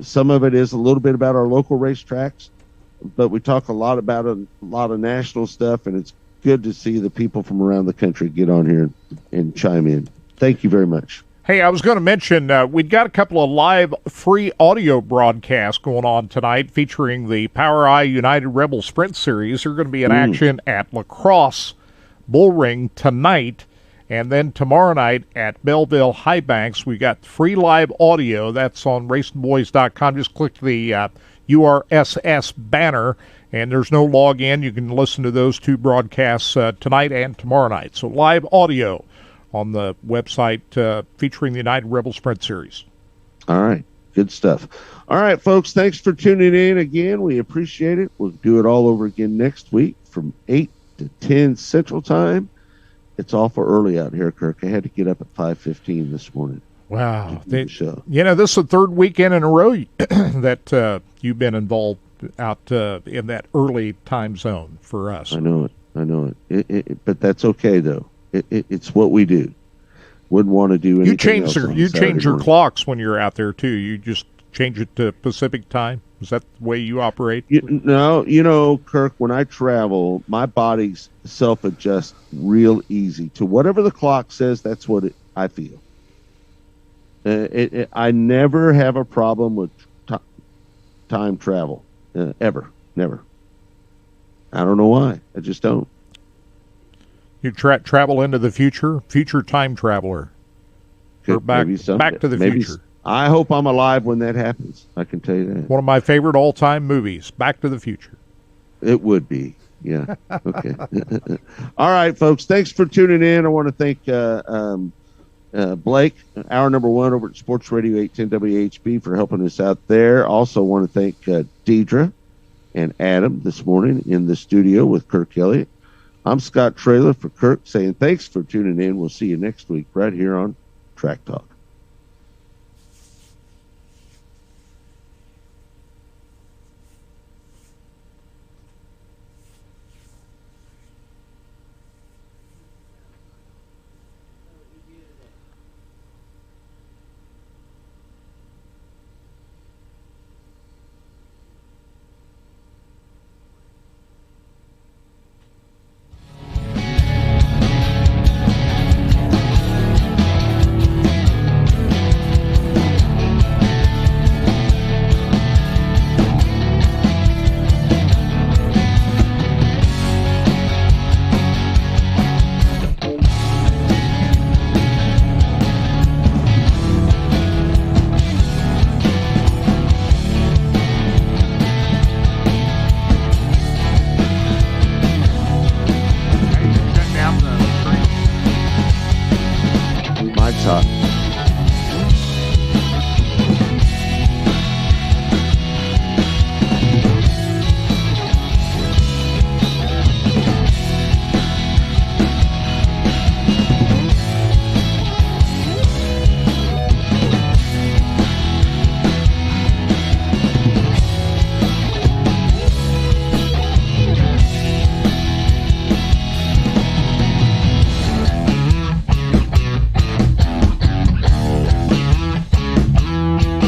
Some of it is a little bit about our local racetracks, but we talk a lot about a lot of national stuff, and it's good to see the people from around the country get on here and chime in. Thank you very much. Hey, I was going to mention we've got a couple of live free audio broadcasts going on tonight featuring the POWRi United Rebel Sprint Series. They're going to be in action at La Crosse Bullring tonight, and then tomorrow night at Belleville High Banks. We got free live audio. That's on RacingBoys.com. Just click the URSS banner, and there's no login. You can listen to those 2 broadcasts tonight and tomorrow night. So live audio on the website featuring the United Rebel Sprint Series. All right. Good stuff. All right, folks, thanks for tuning in again. We appreciate it. We'll do it all over again next week from 8 to 10 Central Time. It's awful early out here, Kirk. I had to get up at 5:15 this morning. Wow. This is the third weekend in a row that you've been involved out in that early time zone for us. I know it. But that's okay, though. It's what we do. Wouldn't want to do anything else. You change your clocks when you're out there, too. You just change it to Pacific time? Is that the way you operate? No, Kirk, when I travel, my body self-adjusts real easy to whatever the clock says. That's what I feel. I never have a problem with time travel, ever, never. I don't know why. I just don't. You travel into the future time traveler. Or back to the future. I hope I'm alive when that happens. I can tell you that. One of my favorite all-time movies, Back to the Future. It would be, yeah. Okay. All right, folks. Thanks for tuning in. I want to thank Blake, hour number one over at Sports Radio 810 WHB, for helping us out there. Also want to thank Deidre and Adam this morning in the studio with Kirk Elliott. I'm Scott Traylor for Kirk saying thanks for tuning in. We'll see you next week right here on Track Talk.